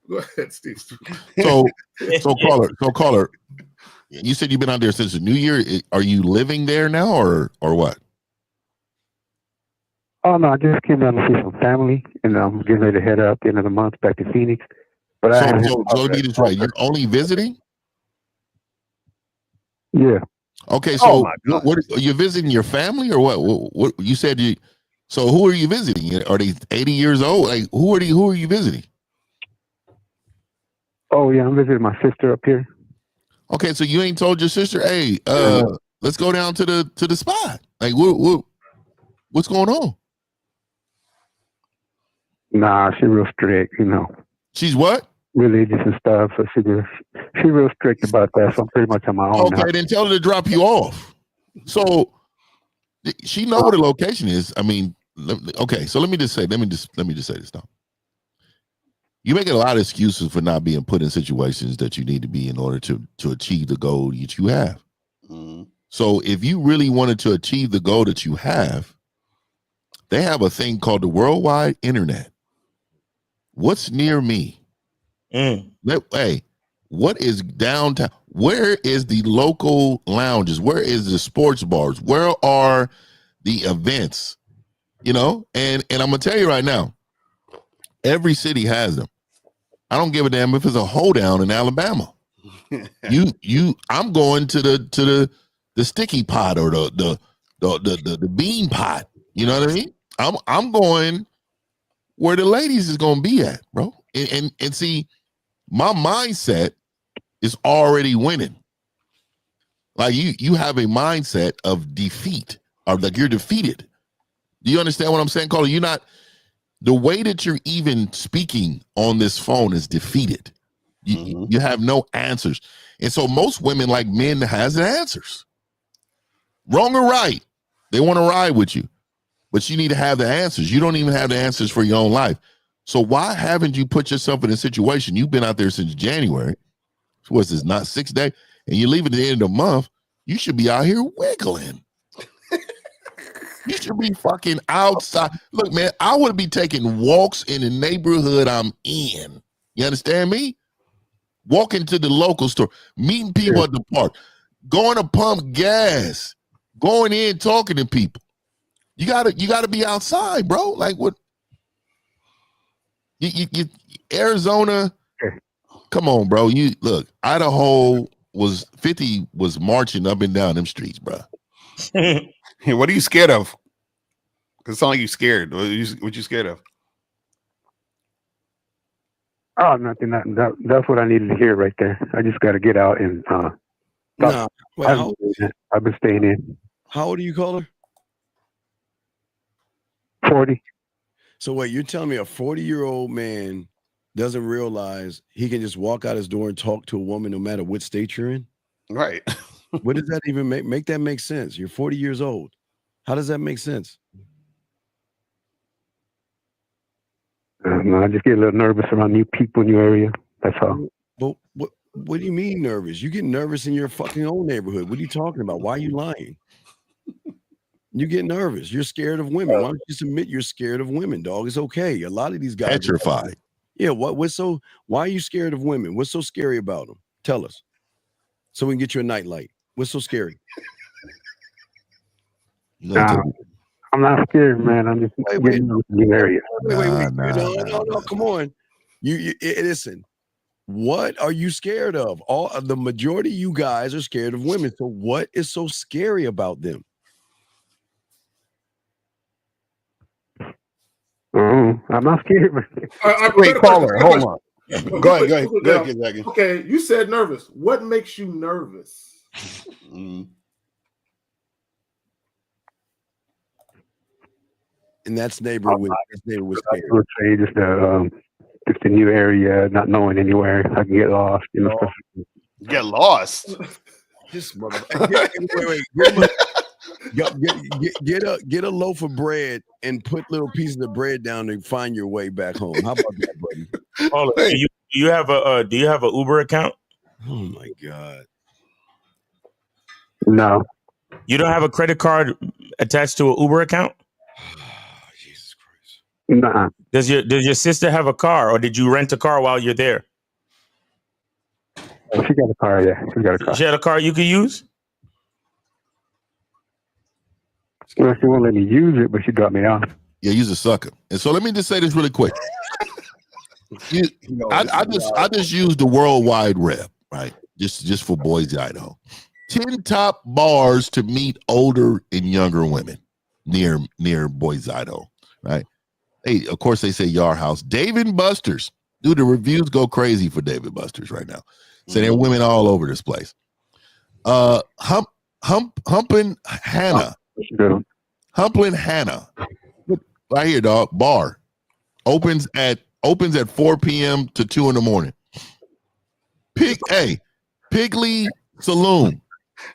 Go ahead, Steve. So caller, you said you've been out there since the New Year. Are you living there now or what? Oh no, I just came down to see some family, and I'm getting ready to head up at the end of the month back to Phoenix. But so let me get this right. You're only visiting? Yeah. Okay, so what are you visiting your family or what you said you? So who are you visiting? Are they 80 years old? Like who are you visiting? Oh yeah, I'm visiting my sister up here. Okay, so you ain't told your sister, hey, let's go down to the spot. Like what's going on? Nah, she's real strict, She's what? Religious and stuff. So she's real strict about that. So I'm pretty much on my own. Okay, then tell her to drop you off. So she know where the location is. I mean, okay. So let me just say this now. You make a lot of excuses for not being put in situations that you need to be in order to achieve the goal that you have. So if you really wanted to achieve the goal that you have, they have a thing called the worldwide internet. What's near me? Hey, what is downtown? Where is the local lounges? Where is the sports bars? Where are the events? And I'm gonna tell you right now, every city has them. I don't give a damn if it's a hoedown in Alabama. I'm going to the sticky pot or the bean pot. You know what I mean? I'm going where the ladies is gonna be at, bro. And see, my mindset is already winning. Like you have a mindset of defeat, or like you're defeated. Do you understand what I'm saying, Carla? You're not. The way that you're even speaking on this phone is defeated. You have no answers. And so most women, like men, has the answers. Wrong or right, they want to ride with you. But you need to have the answers. You don't even have the answers for your own life. So why haven't you put yourself in a situation? You've been out there since January. So what's this, not 6 days? And you leave at the end of the month, you should be out here wiggling. You should be fucking outside. Look, man, I would be taking walks in the neighborhood I'm in. You understand me? Walking to the local store, meeting people at the park, going to pump gas, going in, talking to people. You gotta be outside, bro. Like what? You Arizona. Come on, bro. You look, Idaho was 50 was marching up and down them streets, bro. What are you scared of? Because it's not like you scared. What you scared of? Oh, nothing. That's what I needed to hear right there. I just got to get out and. No, wait, I've been staying in. How old are you, caller? 40. So wait, you're telling me a 40-year-old man doesn't realize he can just walk out his door and talk to a woman no matter what state you're in? Right. What does that even make that make sense? You're 40 years old. How does that make sense? No, I just get a little nervous around new people in your area. That's all. But what do you mean nervous? You get nervous in your fucking own neighborhood. What are you talking about? Why are you lying? You get nervous. You're scared of women. Why don't you just admit you're scared of women, dog? It's okay. A lot of these guys petrified. Yeah. Why are you scared of women? What's so scary about them? Tell us. So we can get you a nightlight. What's so scary? I'm not scared, man. I'm just getting in the area. Wait. No. Come on. You listen. What are you scared of? The majority of you guys are scared of women. So what is so scary about them? I'm not scared. Wait, caller, hold on. Go ahead. Okay, you said nervous. What makes you nervous? And that's neighborhood. I would say just the new area, not knowing anywhere. I can get lost. Get lost. Just get a loaf of bread and put little pieces of bread down and find your way back home. How about that, buddy? Hold on. Do you have a Uber account? Oh my God. No. You don't have a credit card attached to an Uber account? Jesus Christ. Nah. Does your sister have a car, or did you rent a car while you're there? She got a car, yeah. She got a car. She had a car you could use? Well, she won't let me use it, but she dropped me off. Yeah, you's a sucker. And so let me just say this really quick. I just used the World Wide Web, right? Just for Boise, Idaho. 10 top bars to meet older and younger women near Boise, Idaho, right? Of course, they say Yard House. Dave & Buster's. Dude, the reviews go crazy for Dave & Buster's right now. So there are women all over this place. Humpin' Hannah. Humplin' Hannah. Right here, dog. Bar. Opens at 4 p.m. to 2 in the morning. Piggly Saloon.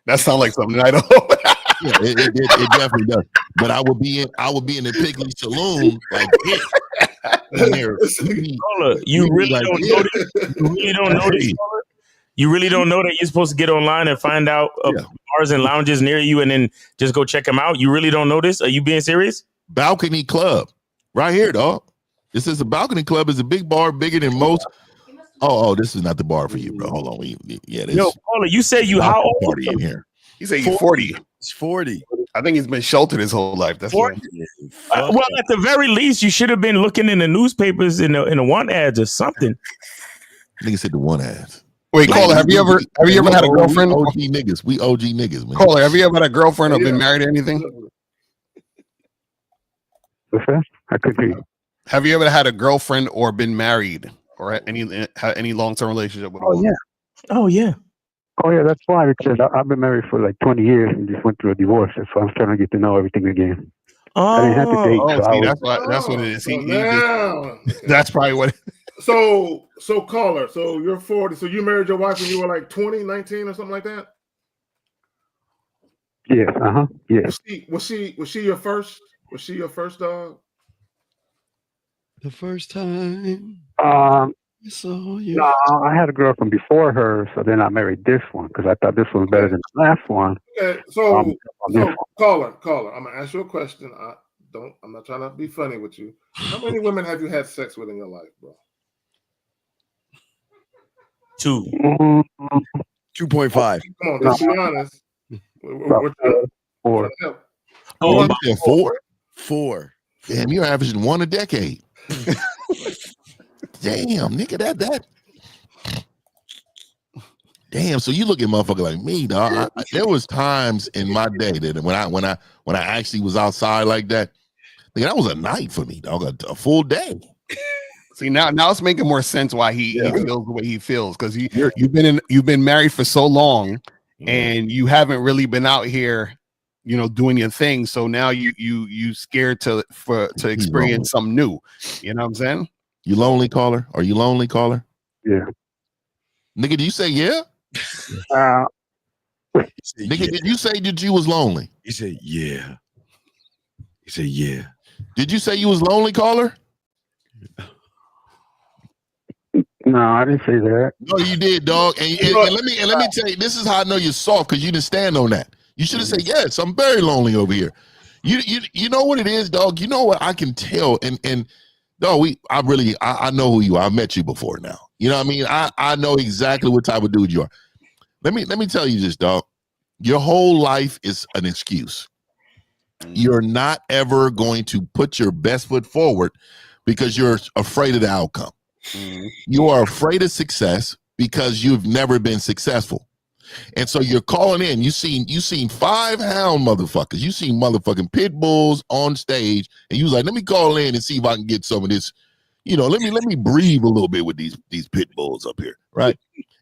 That sounds like something I don't. Yeah, it definitely does. But I would be in the Piggly Saloon like this. You really don't notice. You really don't know that you're supposed to get online and find out bars and lounges near you and then just go check them out? You really don't know this? Are you being serious? Balcony Club. Right here, dog. This is a balcony club. Is a big bar, bigger than most. Oh, this is not the bar for you, bro. Hold on. Yo, Paula, you say you how old? Party in here. He said you're 40. He's 40. I think he's been sheltered his whole life. That's why. Well, at the very least, you should have been looking in the newspapers in the want ads or something. Nigga said the want ads. Wait, Caller, have you ever had a girlfriend? We OG niggas, man. Caller, have you ever had a girlfriend or been married or anything? What's that? I could be. Have you ever had a girlfriend or been married or any long-term relationship with a woman? Oh yeah. Oh yeah, that's why, because I've been married for like 20 years and just went through a divorce. So I'm starting to get to know everything again. I didn't have to date. That's what it is. That's probably what. So Caller, so you're 40. So you married your wife when you were like 20, 19 or something like that? Yes. Yes. Was she your first? Was she your first dog? The first time. No, I had a girl from before her, so then I married this one because I thought this one was better than the last one. Okay, so caller, I'm gonna ask you a question. I'm not trying to be funny with you. How many women have you had sex with in your life, bro? 2. 2.5. Come on, just be honest. We're trying to help. Oh, you said 4? 4. Damn, you're averaging 1 a decade. Damn, nigga, that. Damn, so you look at motherfucker like me, dog. There was times in my day that when I actually was outside like that, nigga, that was a night for me, dog. A full day. See, now it's making more sense why he feels the way he feels, because you've been married for so long and you haven't really been out here, doing your thing. So now you scared to experience something new. You know what I'm saying? You lonely, caller? Are you lonely, caller? Yeah. Nigga, did you say yeah? Nigga, did you say that you was lonely? He said yeah. He said yeah. Did you say you was lonely, caller? No, I didn't say that. No, you did, dog. And let me tell you, this is how I know you're soft, because you didn't stand on that. You should have said, yes, I'm very lonely over here. You know what it is, dog? You know what I can tell, and dog, I know who you are. I've met you before now. You know what I mean? I know exactly what type of dude you are. Let me tell you this, dog. Your whole life is an excuse. You're not ever going to put your best foot forward because you're afraid of the outcome. You are afraid of success because you've never been successful. And so you're calling in. You seen 5 hound motherfuckers. You seen motherfucking pit bulls on stage, and you was like, let me call in and see if I can get some of this. Let me breathe a little bit with these pit bulls up here, right?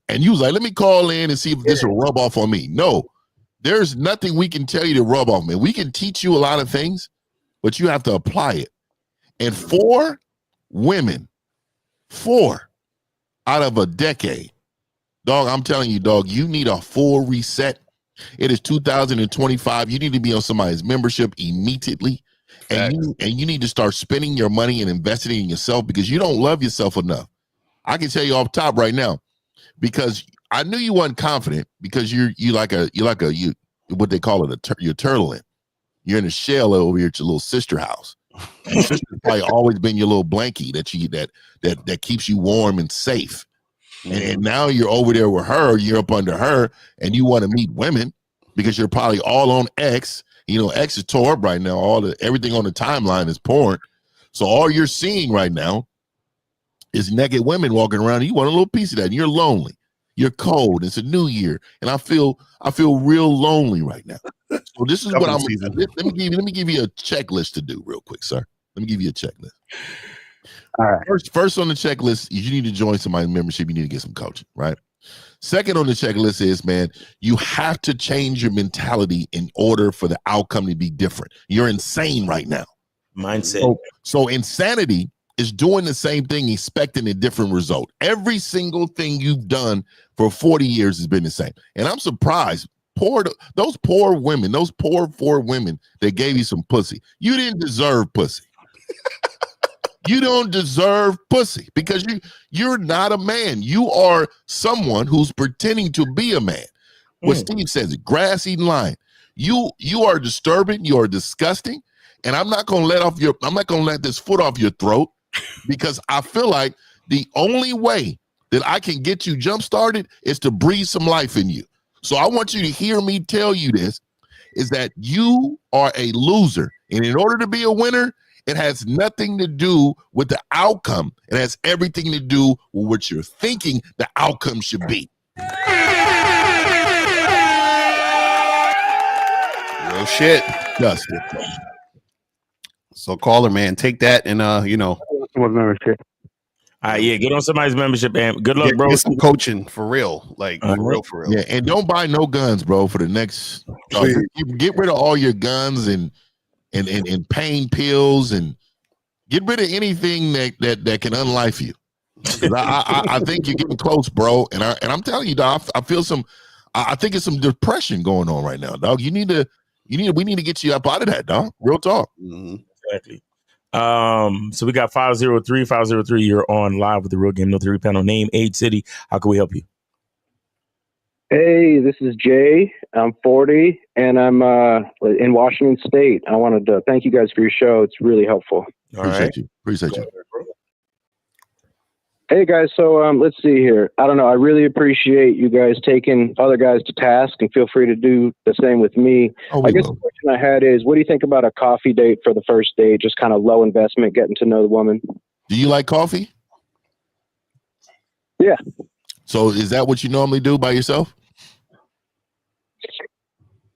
And you was like, let me call in and see if this will rub off on me. No, there's nothing we can tell you to rub off, man. We can teach you a lot of things, but you have to apply it. And 4 women, 4 out of a decade, dog, I'm telling you, dog, you need a full reset. It is 2025. You need to be on somebody's membership immediately. And you need to start spending your money and investing in yourself, because you don't love yourself enough. I can tell you off top right now, because I knew you weren't confident, because you're like what they call it, you're turtling. You're in a shell over here at your little sister house. Your sister's probably always been your little blankie that keeps you warm and safe. And now you're over there with her, you're up under her, and you want to meet women because you're probably all on X. X is tore up right now. Everything on the timeline is porn. So all you're seeing right now is naked women walking around. And you want a little piece of that. And you're lonely. You're cold. It's a new year, and I feel real lonely right now. So this is what I'm. Let me give you a checklist to do real quick, sir. Let me give you a checklist. All right. First on the checklist, you need to join somebody's membership. You need to get some coaching, right? Second on the checklist is, man, you have to change your mentality in order for the outcome to be different. You're insane right now. Mindset. So insanity is doing the same thing, expecting a different result. Every single thing you've done for 40 years has been the same. And I'm surprised. Those poor 4 women that gave you some pussy. You didn't deserve pussy. You don't deserve pussy, because you're not a man. You are someone who's pretending to be a man. What Steve says, grass eating lion. You are disturbing. You are disgusting. And I'm not gonna let this foot off your throat, because I feel like the only way that I can get you jump started is to breathe some life in you. So I want you to hear me tell you this, is that you are a loser. And in order to be a winner, it has nothing to do with the outcome. It has everything to do with what you're thinking the outcome should be. Real shit. Justin. So caller, man, take that and membership. All right, yeah, get on somebody's membership, and good luck, bro. Get some coaching for real, for real. Yeah, and don't buy no guns, bro. For the next, get rid of all your guns and pain pills, and get rid of anything that can unlife you. I think you're getting close, bro. And I'm telling you, dog, I feel I think it's some depression going on right now, dog. We need to get you up out of that, dog. Real talk. Exactly. So we got 503. 503, you're on live with the Real Game No Theory panel. Name, age, city. How can we help you? Hey, this is Jay. I'm 40, and I'm in Washington State. I wanted to thank you guys for your show. It's really helpful. Appreciate you. Hey, guys. So let's see here. I don't know. I really appreciate you guys taking other guys to task, and feel free to do the same with me. I guess the question I had is, what do you think about a coffee date for the first date? Just kind of low investment, getting to know the woman. Do you like coffee? Yeah. So is that what you normally do by yourself?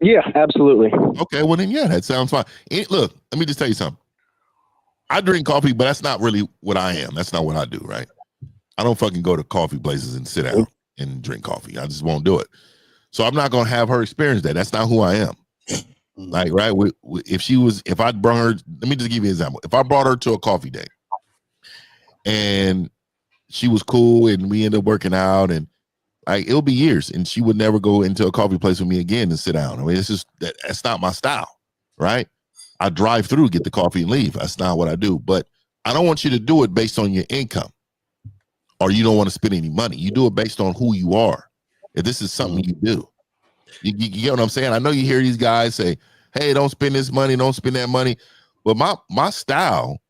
Yeah, absolutely. Okay, well then, yeah, that sounds fine. Look, let me just tell you something. I drink coffee, but that's not really what I am. That's not what I do, right? I don't fucking go to coffee places and sit down and drink coffee. I just won't do it. So I'm not going to have her experience that. That's not who I am. Like, right? If I brought her, let me just give you an example. If I brought her to a coffee date and she was cool and we ended up working out, and like, it'll be years and she would never go into a coffee place with me again and sit down. I mean, it's just that's not my style, right? I drive through, get the coffee and leave. That's not what I do. But I don't want you to do it based on your income or you don't want to spend any money. You do it based on who you are. If this is something you do, you get what I'm saying? I know you hear these guys say, hey, don't spend this money, don't spend that money. But my style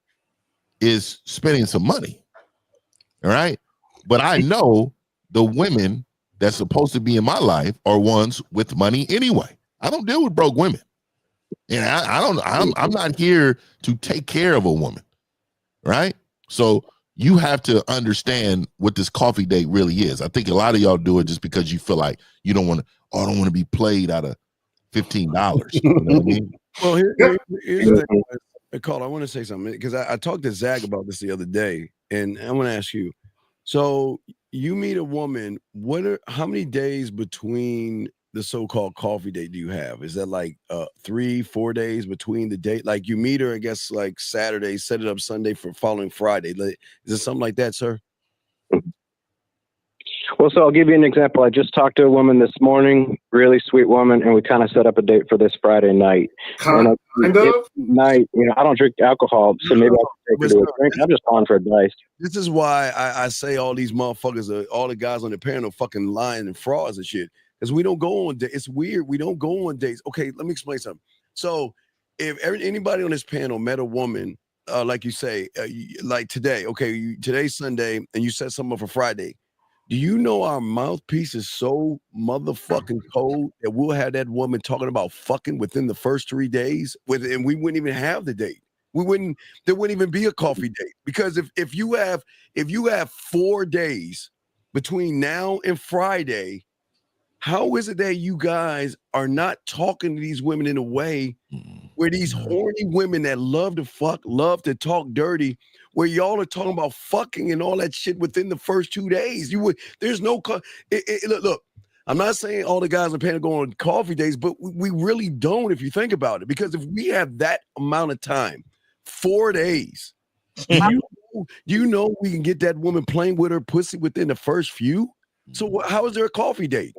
is spending some money, all right? But I know the women that's supposed to be in my life are ones with money anyway. I don't deal with broke women. And I'm not here to take care of a woman, right? So you have to understand what this coffee date really is. I think a lot of y'all do it just because you feel like you don't want to, I don't want to be played out of $15. You know what I mean? Well, here's the thing. Carl, I want to say something because I talked to Zach about this the other day, and I want to ask you. So you meet a woman, how many days between the so-called coffee date do you have? Is that like 3-4 days between the date? Like you meet her, I guess, like Saturday, set it up Sunday for following Friday. Is it something like that, sir? Well, so I'll give you an example. I just talked to a woman this morning, really sweet woman, and we kind of set up a date for this Friday night. Night, I don't drink alcohol, so maybe I'll take her to a drink. I'm just calling for advice. This is why I say all these motherfuckers, all the guys on the panel, fucking lying and frauds and shit. Because we don't go on dates. It's weird. We don't go on dates. Okay, let me explain something. So if anybody on this panel met a woman, like you say, like today, okay, today's Sunday, and you set something up for Friday. Do you know our mouthpiece is so motherfucking cold that we'll have that woman talking about fucking within the first 3 days, and we wouldn't even have the date. There wouldn't even be a coffee date, because if you have 4 days between now and Friday, how is it that you guys are not talking to these women in a way where these horny women that love to fuck, love to talk dirty, where y'all are talking about fucking and all that shit within the first 2 days? There's no, look, I'm not saying all the guys on the panel go on coffee dates, but we really don't if you think about it. Because if we have that amount of time, 4 days, you know we can get that woman playing with her pussy within the first few? So how is there a coffee date?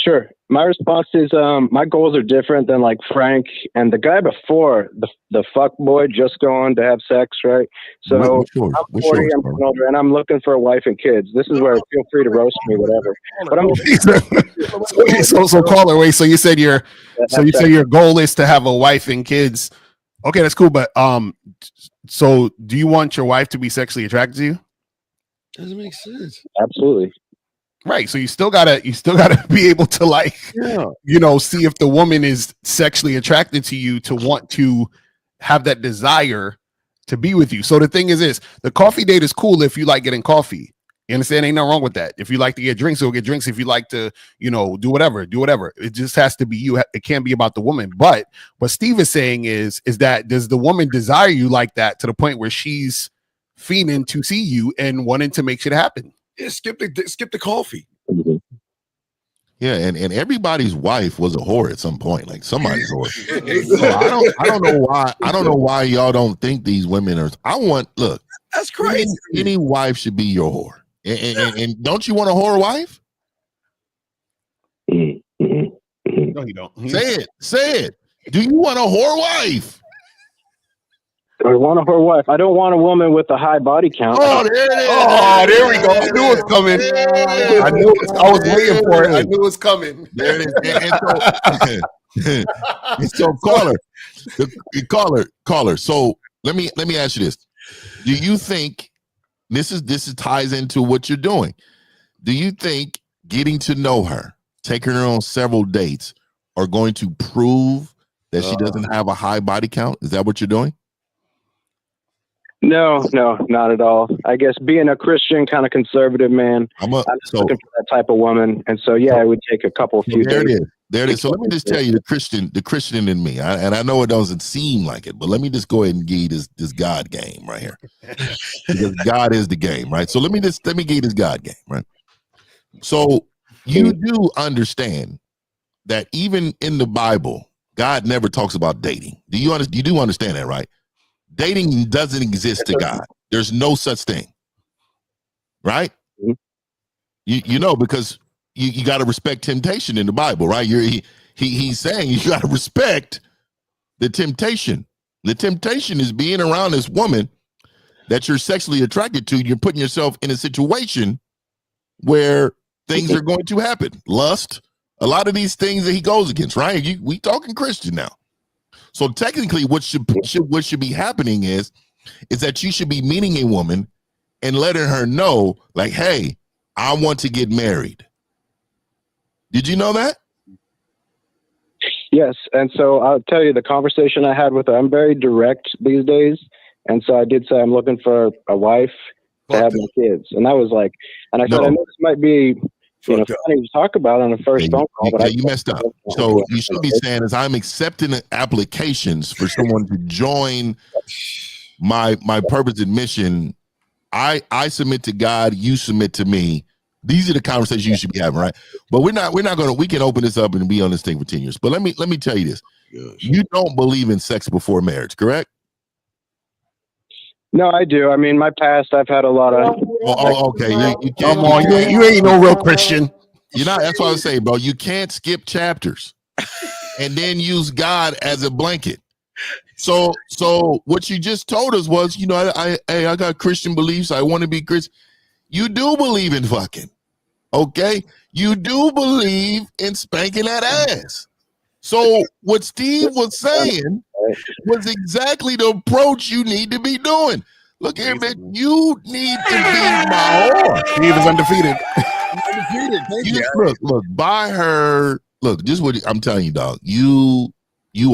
Sure. My response is my goals are different than like Frank and the guy before, the fuck boy just going to have sex, right? So I'm 40, I'm getting older, and I'm looking for a wife and kids. This is where feel free to roast me, whatever. But I'm so caller, wait. So you said your goal is to have a wife and kids. Okay, that's cool. But so do you want your wife to be sexually attracted to you? Doesn't make sense. Absolutely. Right. So you still gotta be able to see if the woman is sexually attracted to you to want to have that desire to be with you. So the thing is this, the coffee date is cool if you like getting coffee. You understand? Ain't nothing wrong with that. If you like to get drinks, you'll get drinks. If you like to, do whatever. It just has to be you. It can't be about the woman. But what Steve is saying is that does the woman desire you like that to the point where she's fiending to see you and wanting to make shit happen? Yeah, skip the coffee. Yeah, and everybody's wife was a whore at some point. Like somebody's whore. So I don't know why y'all don't think these women are. Look, that's crazy. Any wife should be your whore. And don't you want a whore wife? No, you don't. Say it. Do you want a whore wife? I want her wife. I don't want a woman with a high body count. Oh, there it is. Oh, there we go. I knew it was coming. I was waiting for it. I knew it was coming. There it is. And so caller. So let me ask you this: do you think this ties into what you're doing? Do you think getting to know her, taking her on several dates, are going to prove that she doesn't have a high body count? Is that what you're doing? No, not at all. I guess being a Christian, kind of conservative man, I'm just looking for that type of woman, and so it would take a few there days. There it is. So let me just tell you the Christian in me, and I know it doesn't seem like it, but let me just go ahead and give you this God game right here, because God is the game, right? So let me give you this God game, right? So you do understand that even in the Bible, God never talks about dating. You do understand that, right? Dating doesn't exist to God. There's no such thing, right? You know, because you got to respect temptation in the Bible, right? He's saying you got to respect the temptation. The temptation is being around this woman that you're sexually attracted to. You're putting yourself in a situation where things are going to happen. Lust, a lot of these things that he goes against, right? We talking Christian now. So technically what should be happening is that you should be meeting a woman and letting her know, like, hey, I want to get married. Did you know that? Yes, and so I'll tell you the conversation I had with her. I'm very direct these days, and so I did say I'm looking for a wife to have my kids, and that was like, and I said I know this might be funny to talk about on the first phone call, but you messed up. So you should be saying is I'm accepting applications for someone to join my purpose and mission. I submit to God, you submit to me. These are the conversations you should be having, right? But we can open this up and be on this thing for 10 years. But let me tell you this. You don't believe in sex before marriage, correct? No, I do. I mean, my past, I've had a lot of. Okay. You can't, come on, you ain't no real Christian. You're not. That's what I say, bro. You can't skip chapters and then use God as a blanket. So what you just told us was, you know, I got Christian beliefs. I want to be Christian. You do believe in fucking, okay? You do believe in spanking that ass. So what Steve was saying was exactly the approach you need to be doing. Look here, man. You need to be my whore. Steve is undefeated. Look, buy her. Look, just what I'm telling you, dog. You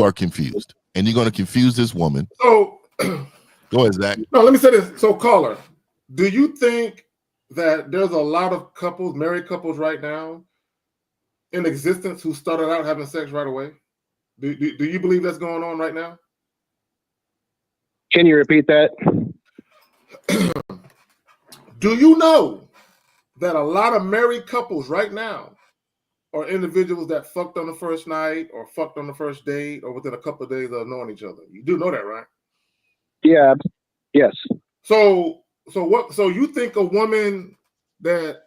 are confused, and you're going to confuse this woman. So, go ahead, Zach. No, let me say this. So, caller, do you think that there's a lot of couples, married couples right now in existence who started out having sex right away? Do you believe that's going on right now? Can you repeat that? Do you know that a lot of married couples right now are individuals that fucked on the first night or fucked on the first date or within a couple of days of knowing each other? You do know that, right? Yeah. Yes. So you think a woman that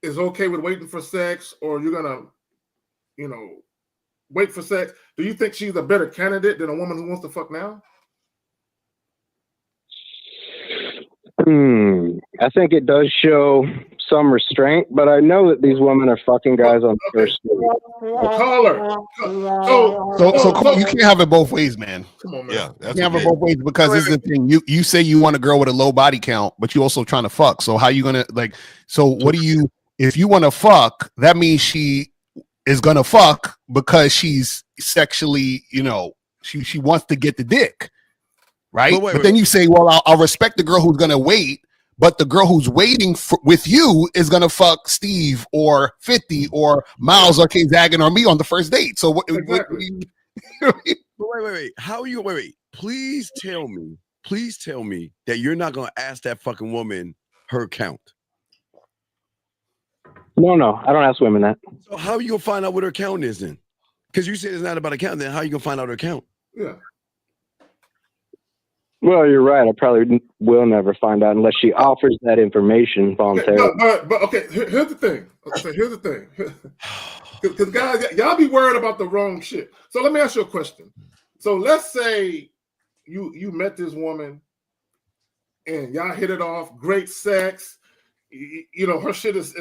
is okay with waiting for sex, or you're gonna, wait for sex, do you think she's a better candidate than a woman who wants to fuck now? I think it does show some restraint, but I know that these women are fucking guys on the first date. Caller. So you can't have it both ways, man. Come on, man. Yeah, you can't have it both ways, because this is the thing. You say you want a girl with a low body count, but you also trying to fuck. So how you gonna if you want to fuck, that means she is gonna fuck because she's sexually, she wants to get the dick. Right. But then you say, well, I'll respect the girl who's going to wait, but the girl who's waiting with you is going to fuck Steve or 50 or Miles or King Zagan or me on the first date. So what? Exactly. Wait. How are you? Wait. Please tell me that you're not going to ask that fucking woman her count. No. I don't ask women that. So how are you going to find out what her count is then? Because you said it's not about a count. Then how are you going to find out her count? Yeah. Well, you're right. I probably will never find out unless she offers that information voluntarily. But okay, here's the thing. Because guys, y'all be worried about the wrong shit. So let me ask you a question. So let's say you met this woman and y'all hit it off, great sex. You know, her shit is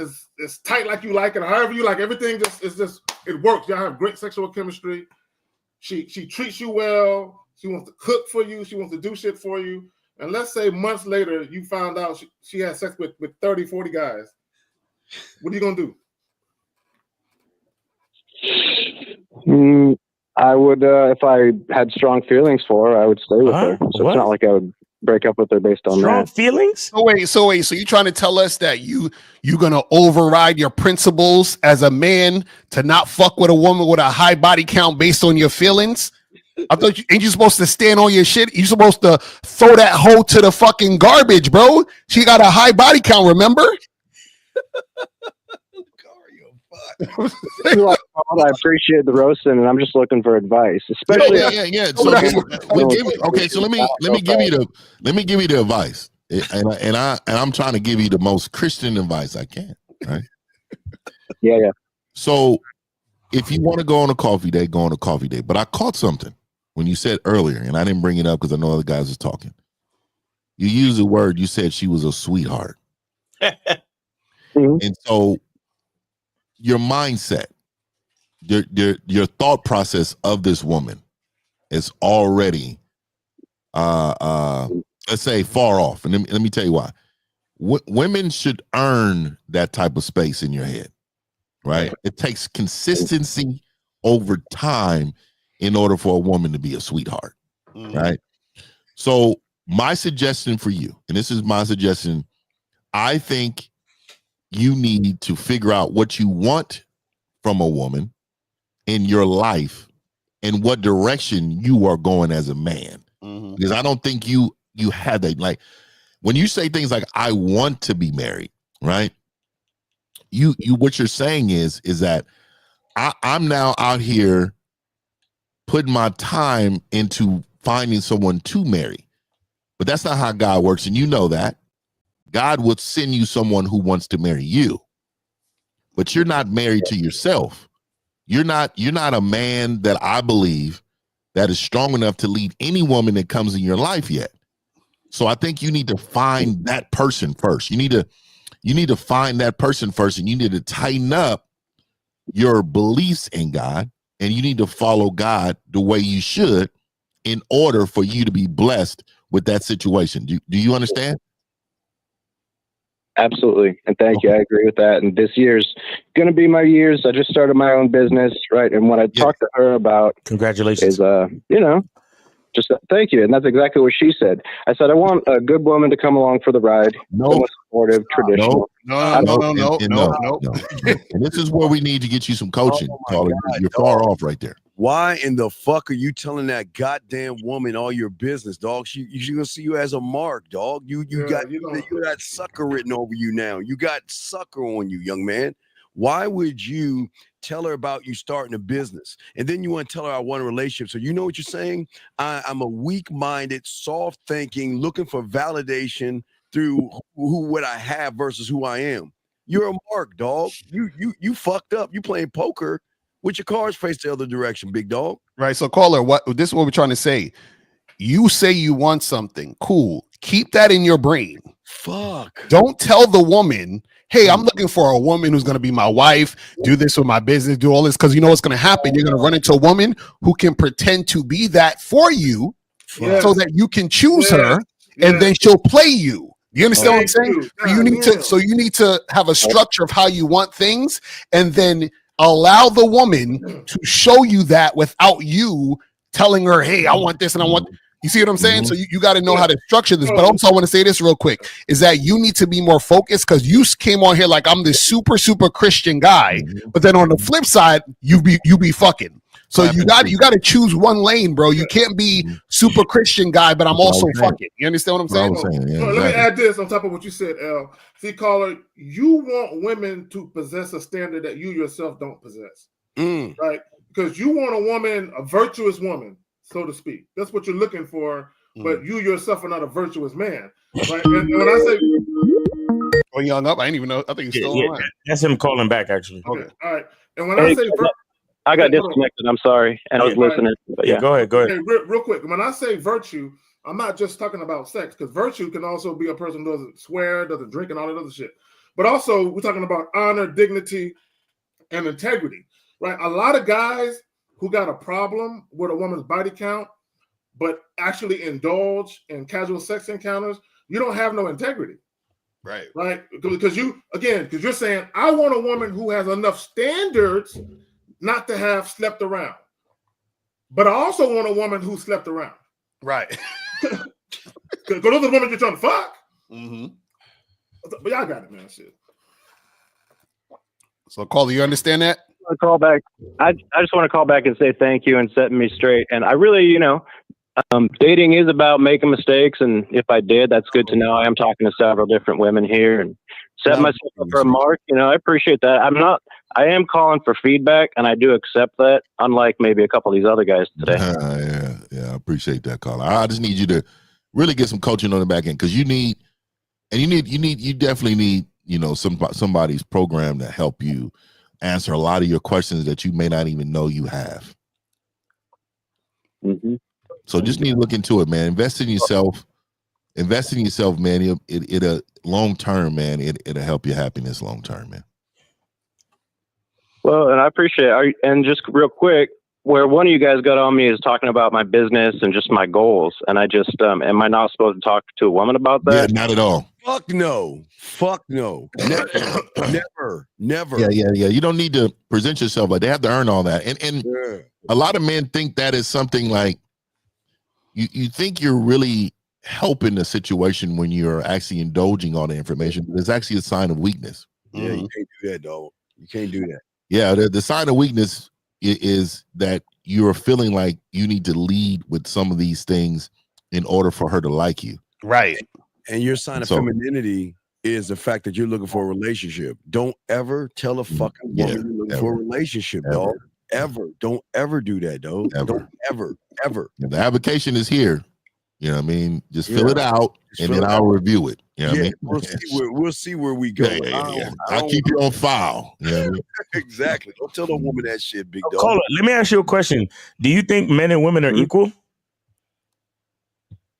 tight like you like it, however you like. Everything it works. Y'all have great sexual chemistry. She treats you well. She wants to cook for you. She wants to do shit for you. And let's say months later, you found out she had sex with 30, 40 guys. What are you gonna do? I would, if I had strong feelings for her, I would stay with her. So it's not like I would break up with her based on strong that. feelings. So you trying to tell us that you gonna override your principles as a man to not fuck with a woman with a high body count based on your feelings? I thought ain't you supposed to stand on your shit? You supposed to throw that hoe to the fucking garbage, bro. She got a high body count, remember? I appreciate the roasting, and I'm just looking for advice, especially. Yeah. So let me give you the advice, and I'm trying to give you the most Christian advice I can, right? Yeah. So if you want to go on a coffee date, go on a coffee date. But I caught something when you said earlier, and I didn't bring it up because I know other guys was talking. You used a word. You said she was a sweetheart, and so your mindset, your thought process of this woman is already let's say far off. And let me tell you why. Women should earn that type of space in your head, right? It takes consistency over time in order for a woman to be a sweetheart, right? So my suggestion for you, and this is my suggestion, I think you need to figure out what you want from a woman in your life and what direction you are going as a man. Because I don't think you have that. Like when you say things like I want to be married, right? You what you're saying is that I'm now out here putting my time into finding someone to marry. But that's not how God works, and you know that. God would send you someone who wants to marry you. But you're not married to yourself. You're not a man that I believe that is strong enough to lead any woman that comes in your life yet. So I think you need to find that person first. You need to find that person first, and you need to tighten up your beliefs in God, and you need to follow God the way you should in order for you to be blessed with that situation. Do you understand? Absolutely. And thank you. I agree with that. And this year's going to be my years. I just started my own business, right? And what I talked to her about, congratulations, is, just thank you. And that's exactly what she said. I said, I want a good woman to come along for the ride. No, supportive, traditional. No. And this is where we need to get you some coaching. Caller. You're far off right there. Why in the fuck are you telling that goddamn woman all your business, dog? She's gonna see you as a mark, dog. You got sucker written over you now. You got sucker on you, young man. Why would you tell her about you starting a business and then you want to tell her I want a relationship? So you know what you're saying? I'm a weak-minded, soft-thinking, looking for validation through what I have versus who I am. You're a mark, dog. You fucked up. You playing poker with your cards faced the other direction, big dog. Right. So caller, this is what we're trying to say. You say you want something. Cool. Keep that in your brain. Fuck. Don't tell the woman, hey, I'm looking for a woman who's going to be my wife, do this with my business, do all this. Because you know what's going to happen? You're going to run into a woman who can pretend to be that for you so that you can choose her and then she'll play you. You understand what I'm saying? You need to have a structure of how you want things and then allow the woman to show you that without you telling her, hey, I want this and I want. You see what I'm saying? So you got to know how to structure this. But also I want to say this real quick, is that you need to be more focused because you came on here like I'm this super, super Christian guy. But then on the flip side, you be fucking. So you got to choose one lane, bro. You can't be super Christian guy, but I'm also fucking. You understand what I'm saying? Let me add this on top of what you said, L. See, caller, you want women to possess a standard that you yourself don't possess, right? Because you want a woman, a virtuous woman, so to speak. That's what you're looking for, but you yourself are not a virtuous man, right? And when I say, oh, you hung up? I didn't even know. I think he's still on. That's him calling back, actually. Okay, all right. And when I say I got disconnected. I'm sorry, and I was listening. But yeah, go ahead. Okay, real quick. When I say virtue, I'm not just talking about sex, because virtue can also be a person who doesn't swear, doesn't drink, and all that other shit. But also, we're talking about honor, dignity, and integrity, right? A lot of guys who got a problem with a woman's body count, but actually indulge in casual sex encounters, you don't have no integrity. Right. Because you're saying, I want a woman who has enough standards not to have slept around. But I also want a woman who slept around. Right. Because those are the women you're trying to fuck. Mm-hmm. But y'all got it, man. Shit. So, Caller, you understand that? I call back. I just want to call back and say thank you and setting me straight. And I really, dating is about making mistakes. And if I did, that's good to know. I am talking to several different women here and set myself up for a mark. I appreciate that. I am calling for feedback, and I do accept that, unlike maybe a couple of these other guys today. Yeah, I appreciate that, caller. I just need you to really get some coaching on the back end, because you definitely need, somebody's program to help you answer a lot of your questions that you may not even know you have. Mm-hmm. So just need to look into it, man. Invest in yourself, man. It'll long term, man. It'll help your happiness long term, man. Well, and I appreciate it. And just real quick, where one of you guys got on me is talking about my business and just my goals. And I just, am I not supposed to talk to a woman about that? Yeah, not at all. Fuck no. Never. Yeah. You don't need to present yourself, but they have to earn all that. And a lot of men think that is something like, you think you're really helping the situation when you're actually indulging all the information, but it's actually a sign of weakness. Yeah, you can't do that, dog. You can't do that. Yeah, the sign of weakness is that you're feeling like you need to lead with some of these things in order for her to like you. Right. And your sign of femininity is the fact that you're looking for a relationship. Don't ever tell a fucking woman you're looking for a relationship, dog. Ever. Don't ever do that, dog. Don't ever. The application is here. You know what I mean? Just fill it out, and then I'll review it. You know what I mean? We'll see where we go. Yeah. I'll keep you on file. You know what I mean? Exactly. Don't tell the woman that shit, big dog. Caller, let me ask you a question. Do you think men and women are equal?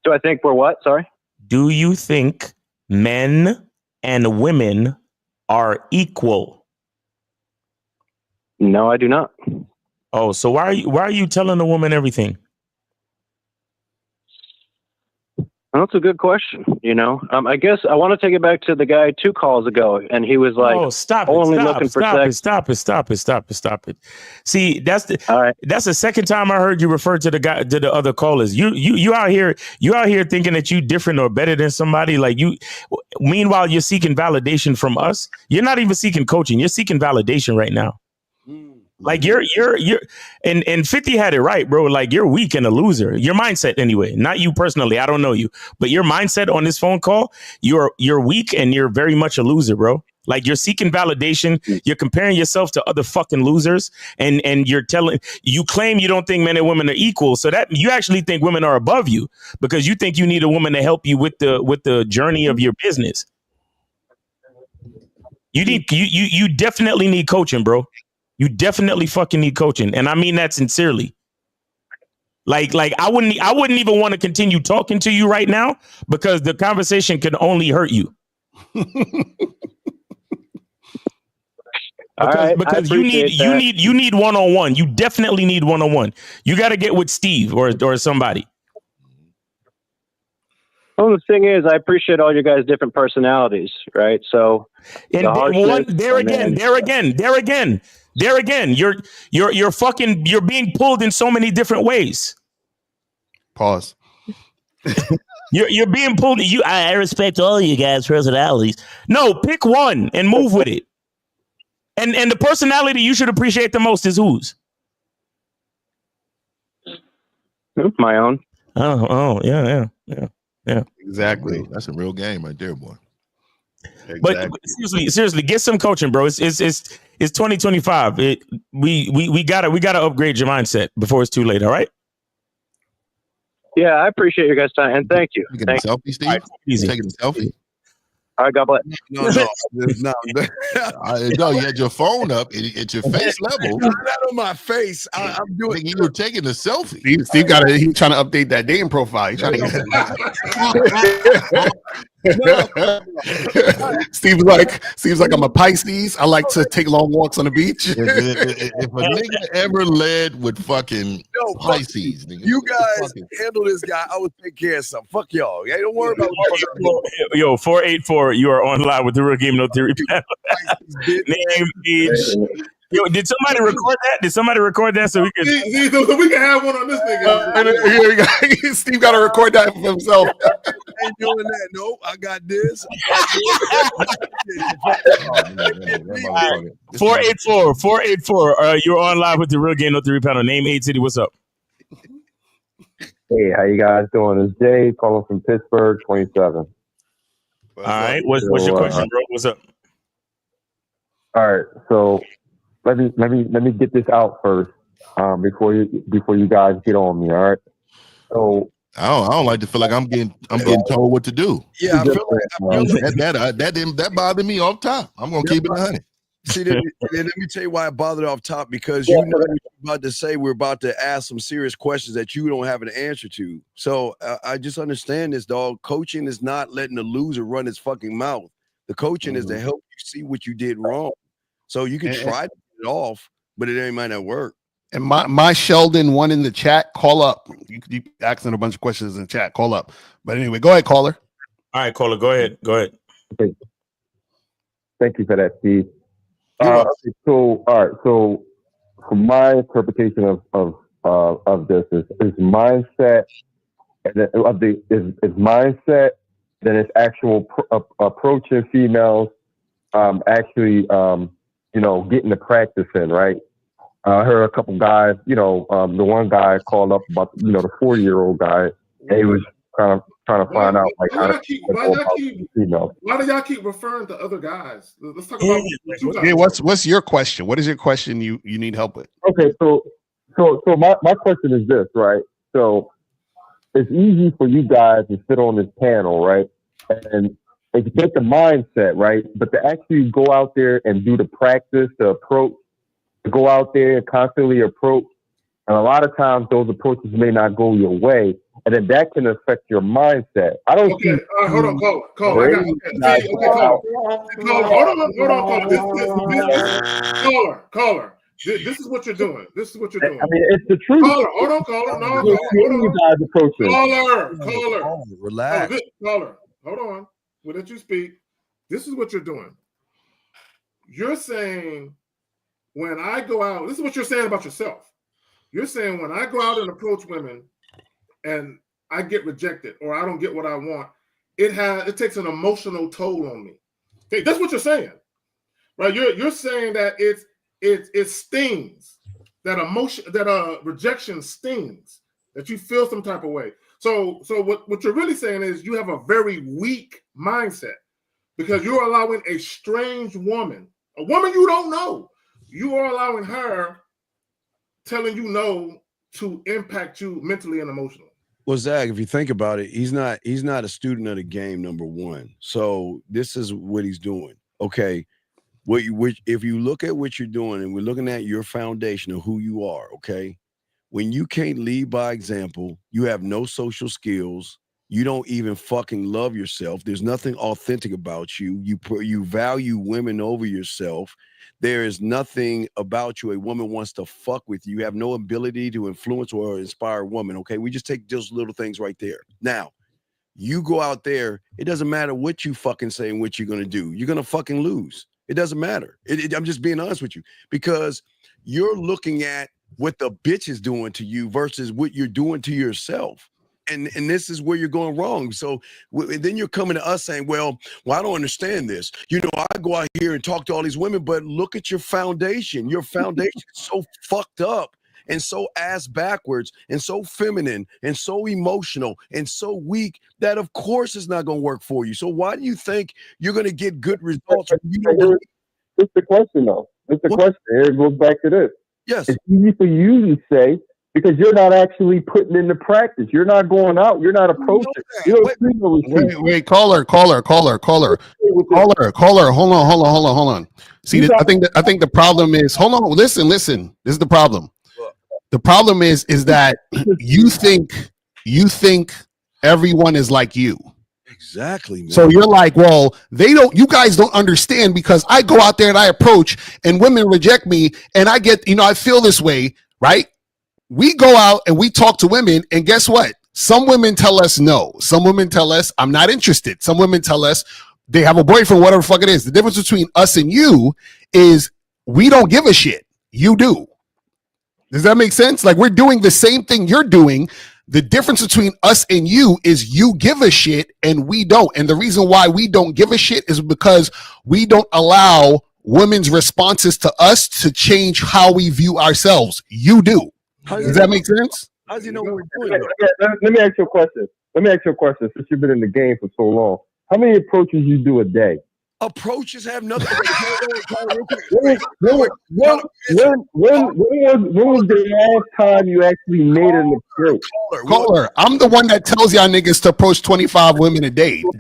Do I think we're what? Sorry? Do you think men and women are equal? No, I do not. Oh, so why are you telling a woman everything? That's a good question. I guess I want to take it back to the guy 2 calls ago, and he was like, "Oh, stop it! Stop it! See, that's the second time I heard you refer to the other callers. You out here thinking that you different or better than somebody. Like you. Meanwhile, you're seeking validation from us. You're not even seeking coaching. You're seeking validation right now. Like you're and 50 had it right, bro. Like you're weak and a loser. Your mindset anyway, not you personally. I don't know you, but your mindset on this phone call, you're weak and you're very much a loser, bro. Like you're seeking validation. You're comparing yourself to other fucking losers, and you claim you don't think men and women are equal. So that you actually think women are above you because you think you need a woman to help you with the journey of your business. You definitely need coaching, bro. You definitely fucking need coaching. And I mean that sincerely. Like I wouldn't even want to continue talking to you right now because the conversation can only hurt you. Because you need one-on-one. You definitely need one-on-one. You got to get with Steve or somebody. Well, the thing is, I appreciate all your guys' different personalities, right? So, there again, you're being pulled in so many different ways. Pause. You're being pulled. I respect all you guys' personalities. No, pick one and move with it. And the personality you should appreciate the most is whose? My own. Oh, yeah. Exactly. That's a real game right there, boy. Exactly. But seriously, get some coaching, bro. It's 2025. We gotta upgrade your mindset before it's too late. All right. Yeah, I appreciate your guys' time and thank you. Taking a selfie, Steve. Easy. Taking a selfie. All right, God bless. No, No, you had your phone up at your face level. Not on my face. I'm doing. You were taking a selfie. Steve he's trying to update that dating profile. He's trying to Steve's like, I'm a Pisces. I like to take long walks on the beach. If a nigga ever led with fucking Pisces, nigga, you guys handle this guy. I will take care of something. Fuck y'all. Hey, don't worry about it. Yo, 484, you are on live with the Real Game No Theory panel. Name, age. Yo, did somebody record that? Did somebody record that so we can so we can have one on this nigga? Steve got to record that for himself. I ain't doing that. No, I got this. 484, you're on live with the Real Game No Theory panel. Name, age, city. What's up? Hey, how you guys doing? It's Jay calling from Pittsburgh, 27. All right, what's your question, bro? What's up? All right, so let me get this out first before you guys get on me. All right, so I don't like to feel like I'm getting told what to do. Yeah, I feel like that bothered me off top. I'm gonna keep it 100. See, let me tell you why I bothered off top, because you know what you're about to say. We're about to ask some serious questions that you don't have an answer to. So I just understand this, dog. Coaching is not letting the loser run his fucking mouth. The coaching is to help you see what you did wrong. So you can try to get it off, but it might not work. And my Sheldon one in the chat, call up. You asking a bunch of questions in the chat, call up. But anyway, go ahead, caller. All right, caller, go ahead. Okay. Thank you for that, Steve. So from my interpretation of this is mindset, is mindset, then it's actual approaching females, actually, getting the practice in, right? I heard a couple guys, the one guy called up about, the 40-year-old guy, and he was kind of trying to find out, like, why do y'all keep referring to other guys? Let's talk about two guys. Yeah, what's your question? What is your question you need help with? Okay, so my question is this, right? So it's easy for you guys to sit on this panel, right? And get the mindset, right? But to actually go out there and do the practice, the approach, to go out there and constantly approach, and a lot of times those approaches may not go your way, and then that can affect your mindset. I don't. Okay, hold on, caller. Caller. This is what you're doing. I mean, it's the truth. Caller. Relax. Caller, hold on. We'll let you speak. This is what you're doing. You're saying when I go out, this is what you're saying about yourself. You're saying when I go out and approach women and I get rejected or I don't get what I want, it takes an emotional toll on me. Okay, that's what you're saying, right? You're saying that it stings, that rejection stings, that you feel some type of way. So what you're really saying is you have a very weak mindset because you're allowing a strange woman, a woman you don't know, you are allowing her telling you no to impact you mentally and emotionally. Well, Zach, if you think about it, he's not a student of the game, number one. So this is what he's doing. Okay. If you look at what you're doing and we're looking at your foundation of who you are, okay, when you can't lead by example, you have no social skills, you don't even fucking love yourself, there's nothing authentic about you, you value women over yourself, there is nothing about you a woman wants to fuck with you, you have no ability to influence or inspire a woman, okay? We just take those little things right there. Now, you go out there, it doesn't matter what you fucking say and what you're going to do, you're going to fucking lose. It doesn't matter. I'm just being honest with you, because you're looking at what the bitch is doing to you versus what you're doing to yourself. And this is where you're going wrong. So then you're coming to us saying, well, I don't understand this. I go out here and talk to all these women, but look at your foundation. Your foundation is so fucked up and so ass backwards and so feminine and so emotional and so weak that of course it's not going to work for you. So why do you think you're going to get good results? It's the question though. It's the question. Here it goes back to this. Yes. It's easy for you to say Because you're not actually putting into practice. You're not going out. You're not approaching. You don't see no receipts. Wait, caller. Hold on. See, I think the problem is. Hold on, listen. This is the problem. The problem is that you think everyone is like you. Exactly, man. So you're like, well, you guys don't understand because I go out there and I approach and women reject me and I get, I feel this way, right? We go out and we talk to women and guess what? Some women tell us no. Some women tell us I'm not interested. Some women tell us they have a boyfriend, whatever the fuck it is. The difference between us and you is we don't give a shit. You do. Does that make sense? Like we're doing the same thing you're doing. The difference between us and you is you give a shit and we don't. And the reason why we don't give a shit is because we don't allow women's responses to us to change how we view ourselves. You do. Does that make sense? How does he know what we're doing? Let me ask you a question. Since you've been in the game for so long, how many approaches you do a day? Approaches have nothing. When was the last time you actually made an approach? Caller, I'm the one that tells y'all niggas to approach 25 women a day. You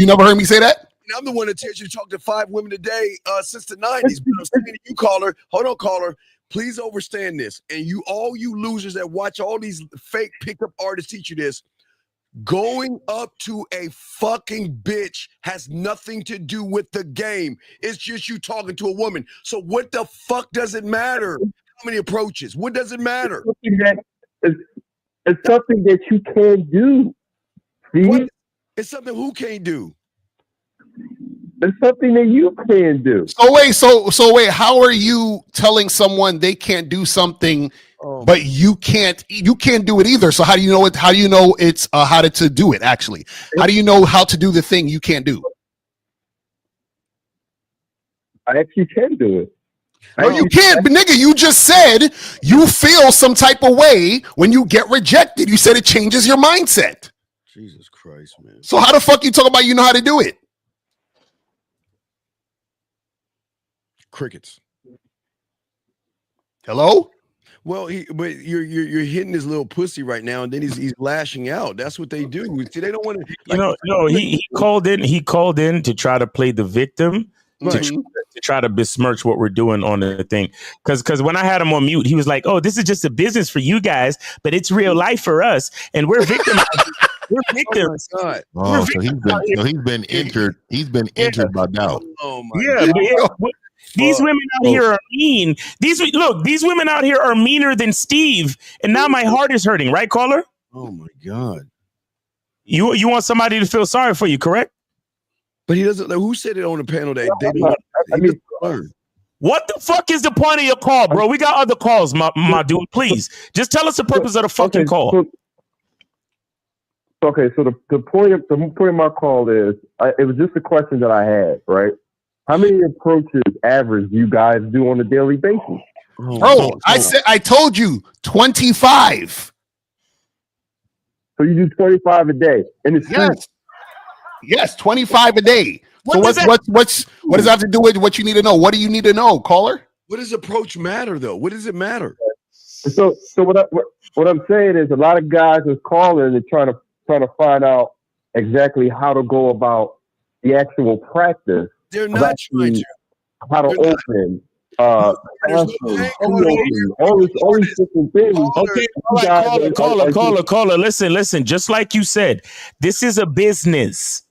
never heard me say that? I'm the one that tells you to talk to 5 women a day since the 90s. But I'm saying to you, caller, hold on, caller. Please understand this. And all you losers that watch all these fake pickup artists teach you this. Going up to a fucking bitch has nothing to do with the game. It's just you talking to a woman. So what the fuck does it matter? How many approaches? What does it matter? It's something that you can do. See? It's something who can't do. It's something that you can do. So wait, how are you telling someone they can't do something, but you can't do it either? So how do you know it? How do you know it's how to do it actually? How do you know how to do the thing you can't do? I actually can do it. No, you can't, but nigga, you just said you feel some type of way when you get rejected. You said it changes your mindset. Jesus Christ, man. So how the fuck you talk about you know how to do it? Crickets. Hello? Well, but you're hitting his little pussy right now, and then he's lashing out. That's what they do. See, they don't want to. He called in. He called in to try to play the victim, to try to besmirch what we're doing on the thing. Because when I had him on mute, he was like, "Oh, this is just a business for you guys, but it's real life for us, and we're victims." We're victims. Oh, so he's been injured. He's been injured by doubt. Oh my God. These women out here are mean. These women out here are meaner than Steve, and now my heart is hurting. Right, caller? Oh my God! You want somebody to feel sorry for you, correct? But he doesn't. Who said it on the panel that they don't learn? What the fuck is the point of your call, bro? We got other calls, my dude. Please, just tell us the purpose of the fucking call. So the point of my call is, it was just a question that I had, right? How many approaches average you guys do on a daily basis? Bro, I told you 25. So you do 25 a day, and it's yes, 25 a day. So what does that have to do with what you need to know? What do you need to know, caller? What does approach matter though? What does it matter? So what I'm saying is, a lot of guys is calling and trying to find out exactly how to go about the actual practice. They're not trying to. How to open, all these different things. Okay, caller. Listen. Just like you said, this is a business.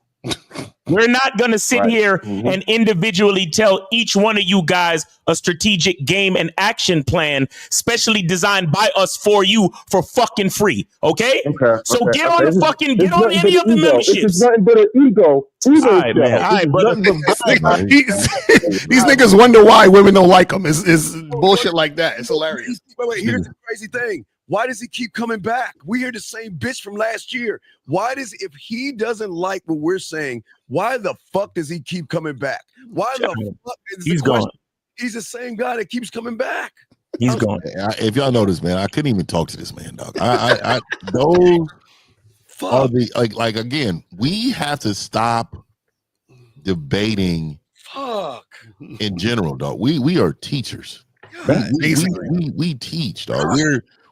We're not going to sit here and individually tell each one of you guys a strategic game and action plan, specially designed by us for you for fucking free. Okay? So get on the fucking, get on any of the memberships. It's nothing but an ego. All right, man. All right, brother. These niggas wonder why women don't like them. Is bullshit like that. It's hilarious. Wait, here's the crazy thing. Why does he keep coming back? We hear the same bitch from last year. If he doesn't like what we're saying, why the fuck does he keep coming back? Why the fuck is he's gone? He's the same guy that keeps coming back. He's gone. If y'all notice, man, I couldn't even talk to this man, dog. Those are the like again, we have to stop debating in general, dog. We are teachers. We teach, dog.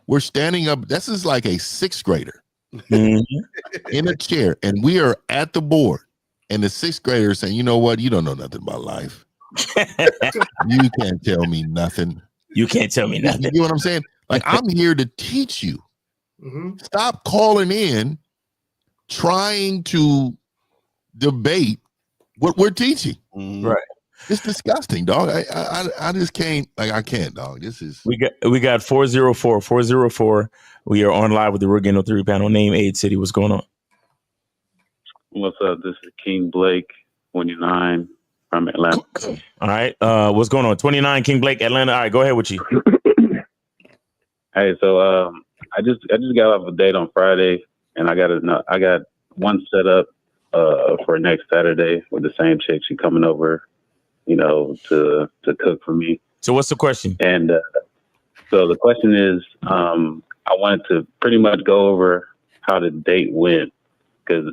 we're standing up. This is like a sixth grader in a chair, and we are at the board. And the sixth grader is saying, you know what? You don't know nothing about life. You can't tell me nothing. You can't tell me nothing. You know what I'm saying? Like, I'm here to teach you. Stop calling in trying to debate what we're teaching. Right. It's disgusting, dog. I just can't. Like, I can't, dog. This is. We got 404. We are on live with the Rugano 3 panel. Name, age, city. What's going on? What's up? This is King Blake, 29 from Atlanta. All right. What's going on? 29 King Blake, Atlanta. All right, go ahead with you. Hey, so I just got off a date on Friday, and I got one set up for next Saturday with the same chick. She coming over, to cook for me. So what's the question? And so the question is, I wanted to pretty much go over how the date went, because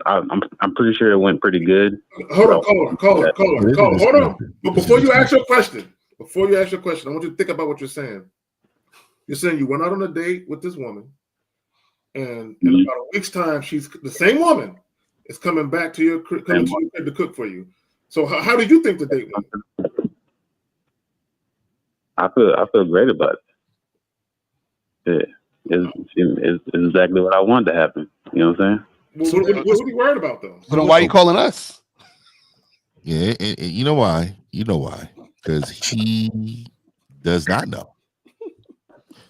I'm pretty sure it went pretty good. Hold on. Hold on. But before you ask your question, I want you to think about what you're saying. You're saying you went out on a date with this woman, and in about a week's time, she's the same woman is coming back to your crib to cook for you. So how did you think the date went? I feel great about it. It's exactly what I wanted to happen. You know what I'm saying? Well, what are you worried about, though? So then why are you calling us? Yeah, and you know why? Because he does not know.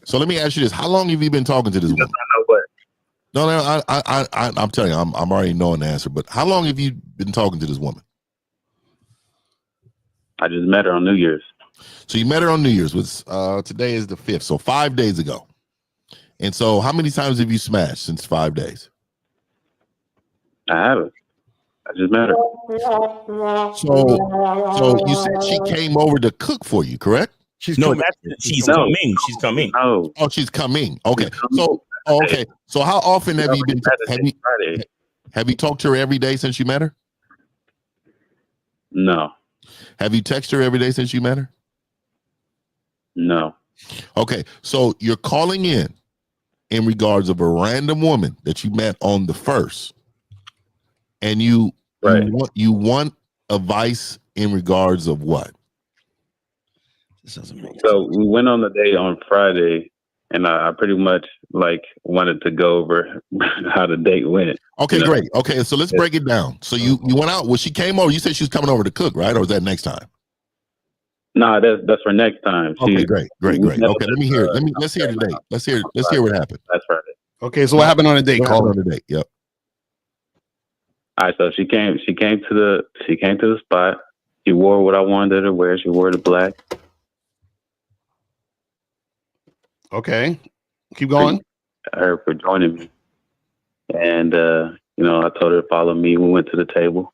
So let me ask you this: how long have you been talking to this woman? No, I'm telling you, I'm already knowing the answer. But how long have you been talking to this woman? I just met her on New Year's. So you met her on New Year's. Today is the 5th, so 5 days ago. And so, how many times have you smashed since 5 days? I haven't. I just met her. So you said she came over to cook for you, correct? She's coming. She's coming. No. Oh, she's coming. Okay. So how often have you been? Have you talked to her every day since you met her? No. Have you texted her every day since you met her? No. Okay. So you're calling in regards of a random woman that you met on the 1st, and you want advice in regards of what? So we went on the date on Friday, and I pretty much wanted to go over how the date went. Okay, great. Okay, so let's break it down. So you went out. Well, she came over. You said she was coming over to cook, right? Or was that next time? No, that's for next time. Okay, great. Okay, let me hear it. Let's hear the date. Let's hear what happened. That's Friday. Okay, so what happened on the date? Call on the date. Yep. All right, so she came to the spot. She wore what I wanted her to wear. She wore the black. Okay, keep going. Her for joining me, and I told her to follow me. We went to the table,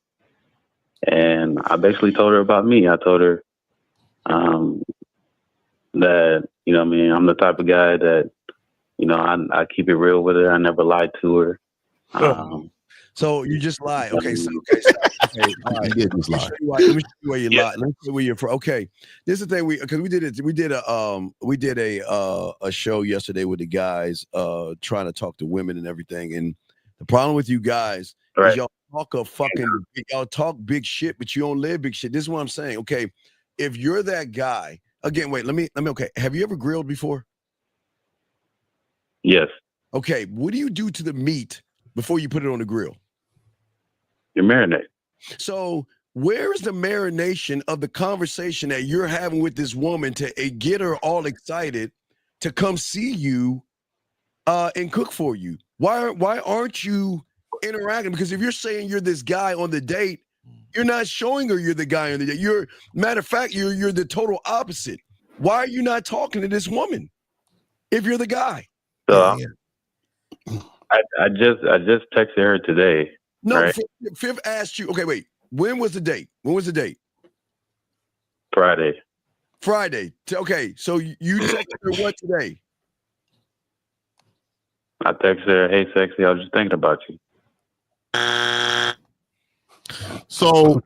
and I basically told her about me. I told her that I'm the type of guy that I keep it real with her. I never lied to her. So you just lie. Okay. All right. You did just lie. Let me show you where you lie. Let me see where you're from. Okay. This is the thing because we did a show yesterday with the guys trying to talk to women and everything. And the problem with you guys is y'all talk big shit, but you don't live big shit. This is what I'm saying. Okay. If you're that guy, again, wait, let me okay. Have you ever grilled before? Yes. Okay. What do you do to the meat before you put it on the grill? You marinate. So where is the marination of the conversation that you're having with this woman to get her all excited to come see you and cook for you? Why aren't you interacting? Because if you're saying you're this guy on the date, you're not showing her you're the guy on the date. Matter of fact, you're the total opposite. Why are you not talking to this woman if you're the guy? So I just texted her today. No, right? Fifth asked you. Okay, wait. When was the date? Friday. Okay, so you texted her what today? I texted her, "Hey, sexy, I was just thinking about you." So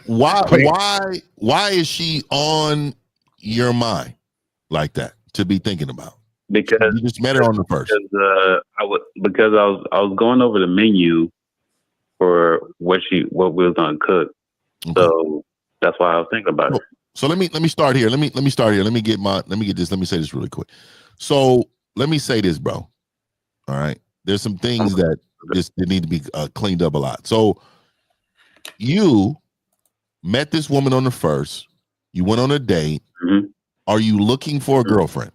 why is she on your mind like that to be thinking about? Because you just met her on the first. Because I was going over the menu for what we was gonna cook. Okay. So that's why I was thinking about it. So let me start here. Let me start here. Let me get this. Let me say this really quick. So let me say this, bro. All right. There's some things that need to be cleaned up a lot. So you met this woman on the first. You went on a date. Mm-hmm. Are you looking for a girlfriend?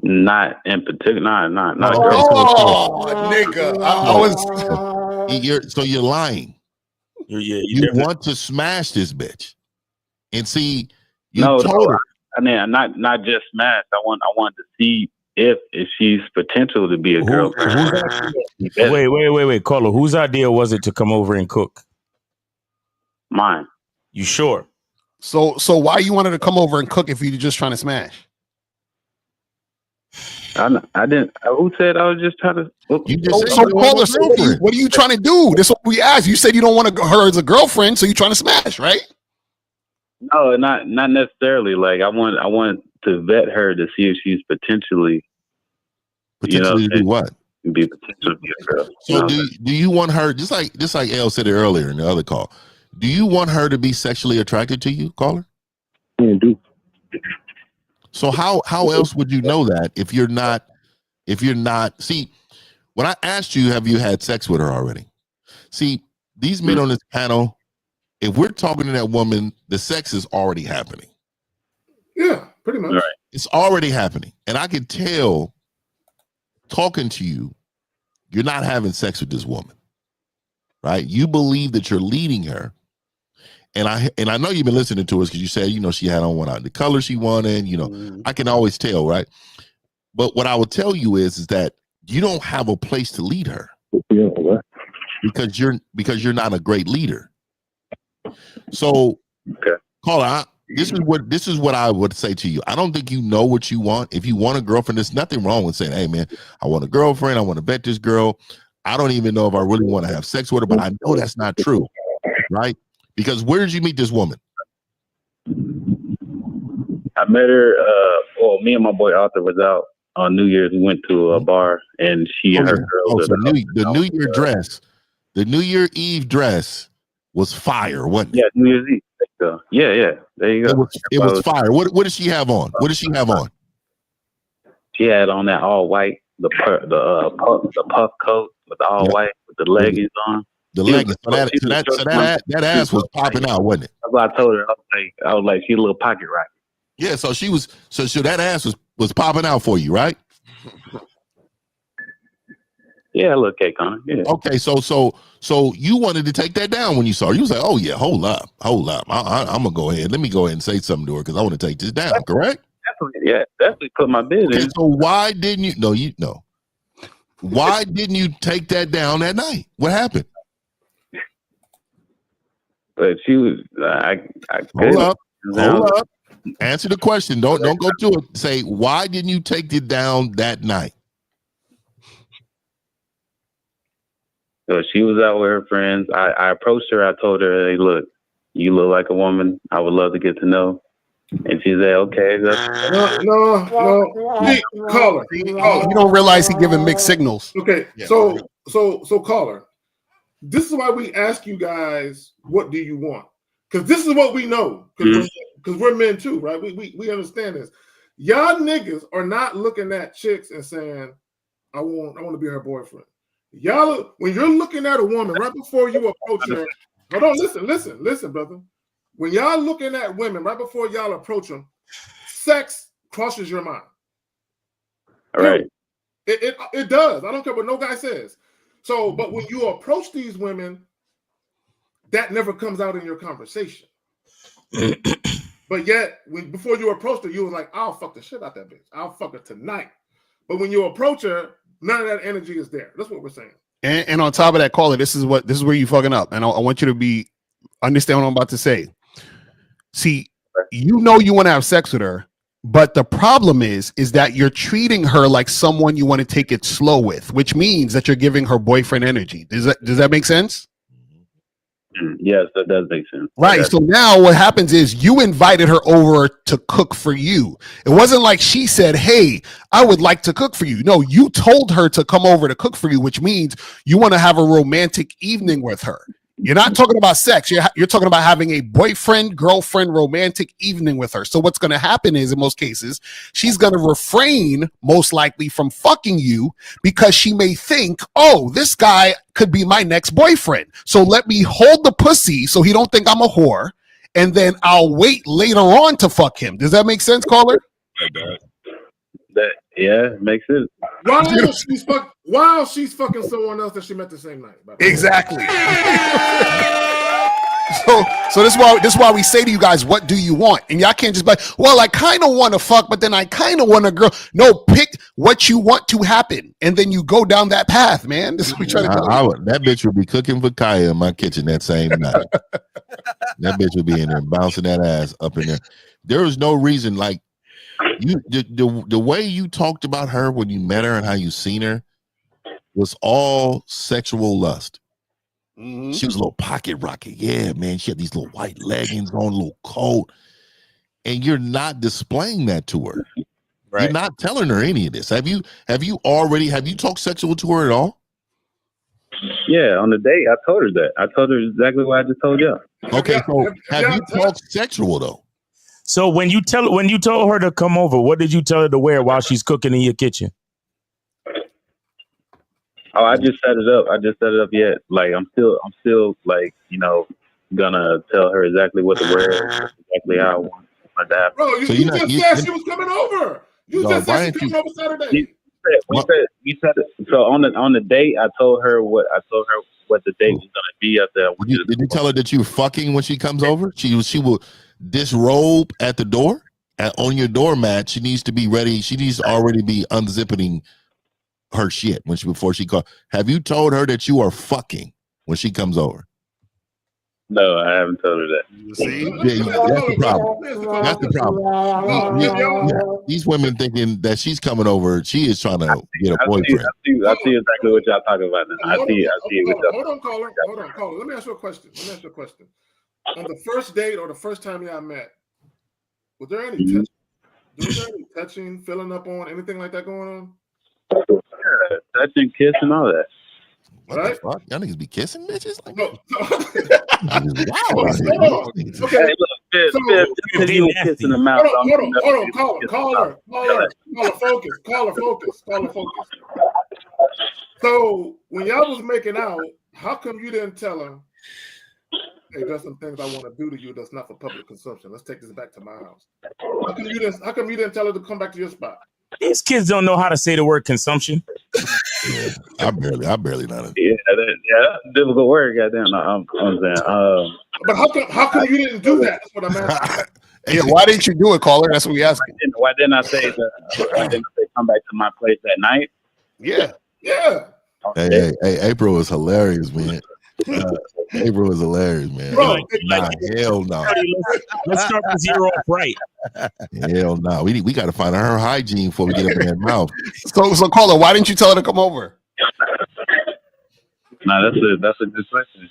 Not in particular. Not. Nigga, I was. You're lying. You want to smash this bitch, and see, you told her. I mean, not just smash. I want to see if she's potential to be a girlfriend. Wait, caller. Whose idea was it to come over and cook? Mine. You sure? So why you wanted to come over and cook if you're just trying to smash? I didn't. Who said I was just trying to? You just so caller, what are you trying to do? This is what we asked. You said you don't want her as a girlfriend, so you're trying to smash, right? No, not necessarily. Like I want to vet her to see if she's potentially to do what? Be potential to be a girl. So do you want her just like El said it earlier in the other call? Do you want her to be sexually attracted to you, caller? I do. So how else would you know that if you're not see, when I asked you, have you had sex with her already? See, these men on this panel, if we're talking to that woman, the sex is already happening. Yeah, pretty much. Right. It's already happening. And I can tell talking to you, you're not having sex with this woman. Right? You believe that you're leading her. And I know you've been listening to us because you said, she had on the color she wanted, I can always tell, right? But what I will tell you is that you don't have a place to lead her. Because you're not a great leader. So caller, this is what I would say to you. I don't think you know what you want. If you want a girlfriend, there's nothing wrong with saying, hey man, I want a girlfriend, I want to vet this girl. I don't even know if I really want to have sex with her, but I know that's not true. Right? Because where did you meet this woman? I met her. Me and my boy Arthur was out on New Year's. We went to a bar, and she and her girls. So the New Year dress, the New Year Eve dress was fire, wasn't it? Yeah, New Year's Eve. Yeah. There you go. It was fire. What did she have on? What did she have on? She had on that all white, the puff coat with the all white with the leggings on. The leggings. So that ass was popping out, wasn't it? That's what I told her. I was like, she's a little pocket rocket. Yeah, so she was. So that ass was popping out for you, right? Yeah, a little cake on it. Yeah. Okay, so you wanted to take that down when you saw her. You was like, oh yeah, hold up. I'm gonna go ahead. Let me go ahead and say something to her because I want to take this down. Correct? Definitely put my business. Okay, so why didn't you? No. Why didn't you take that down that night? What happened? But she was. Hold up. Answer the question. Don't go to it. Say, why didn't you take it down that night? So she was out with her friends. I approached her. I told her, hey, look, you look like a woman. I would love to get to know. And she said, okay. No. Caller. You don't realize he giving mixed signals. Okay, yeah. So caller, this is why we ask you guys, what do you want? Because this is what we know. Because we're men too, right? We understand this. Y'all niggas are not looking at chicks and saying, I want to be her boyfriend. Y'all, when you're looking at a woman right before you approach her, hold on, listen, brother. When y'all looking at women right before y'all approach them, sex crosses your mind. All right. It does. I don't care what no guy says. So, but when you approach these women, that never comes out in your conversation. But yet, before you approached her, you was like, I'll fuck the shit out that bitch. I'll fuck her tonight. But when you approach her, none of that energy is there. That's what we're saying. And on top of that, caller, this is where you fucking up. And I want you to understand what I'm about to say. See, you want to have sex with her, but the problem is that you're treating her like someone you want to take it slow with, which means that you're giving her boyfriend energy. Does that make sense? Yes, that does make sense. Right. So now what happens is you invited her over to cook for you. It wasn't like she said, hey, I would like to cook for you. No, you told her to come over to cook for you, which means you want to have a romantic evening with her. You're not talking about sex. You're talking about having a boyfriend, girlfriend, romantic evening with her. So what's going to happen is, in most cases, she's going to refrain, most likely, from fucking you because she may think, oh, this guy could be my next boyfriend. So let me hold the pussy so he don't think I'm a whore, and then I'll wait later on to fuck him. Does that make sense, caller? That makes sense. While she's fucking someone else that she met the same night. Exactly. So this is why we say to you guys, what do you want? And y'all can't just be like, well, I kind of want to fuck, but then I kind of want a girl. No, pick what you want to happen, and then you go down that path, man. This is what we try to tell you. That bitch would be cooking for Kaya in my kitchen that same night. That bitch would be in there bouncing that ass up in there. There was no reason, like, the way you talked about her when you met her and how you seen her was all sexual lust. Mm-hmm. She was a little pocket rocket. Yeah, man. She had these little white leggings on, a little coat. And you're not displaying that to her. Right. You're not telling her any of this. Have you talked sexual to her at all? Yeah, on the date, I told her that. I told her exactly what I just told y'all. Okay, so have you talked sexual though? So when you told her to come over, what did you tell her to wear while she's cooking in your kitchen? Oh, I just set it up. Yet. Like I'm still like, gonna tell her exactly what to wear, exactly how I want my dad. Bro, you just said she was coming over. You just said she was coming over Saturday. We said it. So on the date, I told her what the date was gonna be up there. Did you tell her that you're fucking when she comes over? She will disrobe at the door on your doormat. She needs to be ready. She needs to already be unzipping her shit before she calls. Have you told her that you are fucking when she comes over? No, I haven't told her that. See, that's the problem. That's the problem. These women thinking that she's coming over. She is trying to get a boyfriend. I see exactly what y'all talking about now. I see. Hold on, caller. Let me ask you a question. On the first date or the first time y'all met, was there any touching? Was there any touching, filling up on, anything like that going on? Yeah, touching, kissing, all that. What the fuck? Y'all niggas be kissing bitches? Like, no. Okay, look, you kissing the mouth. Hold on, caller, focus. So when y'all was making out, how come you didn't tell her, hey, there's some things I want to do to you that's not for public consumption. Let's take this back to my house. How come you didn't tell her to come back to your spot? These kids don't know how to say the word consumption. Yeah, I barely know it. Yeah, that's a difficult word, goddamn. No, I'm saying. But how come you didn't do that? That's what I'm asking. Hey, why didn't you do it, caller? That's what we asking. Why didn't I say come back to my place that night? Yeah. Hey, April is hilarious, man. April is hilarious, man. Bro, hell no. Let's start with zero up right. Hell no. We got to find her hygiene before we get up in that mouth. So caller, why didn't you tell her to come over? No, that's a good question.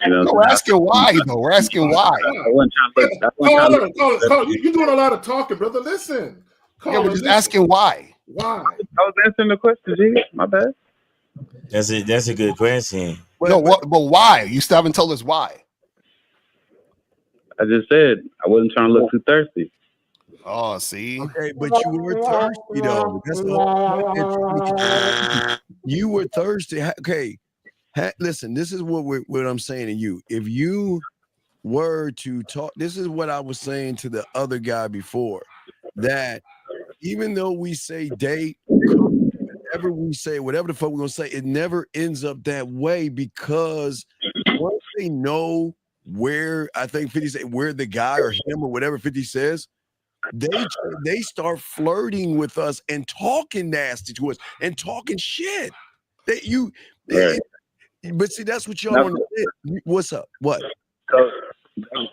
We're asking why, though. We're asking why. I wasn't trying to look. Caller, you're doing a lot of talking, brother. Listen. Caller, we're just asking why. Why? I was answering the question, G. My bad. That's a good question. But why? You still haven't told us why. I just said I wasn't trying to look too thirsty. Oh, see? Okay, but you were thirsty, though. That's all. You were thirsty. Okay. Listen, this is what I'm saying to you. If you were to talk, this is what I was saying to the other guy before, that even though we say date, whatever we say, whatever the fuck we're gonna say, it never ends up that way, because once they know where, I think 50 said, where the guy or him or whatever 50 says, they start flirting with us and talking nasty to us and talking shit. But see, that's what y'all understand. What's up? What? So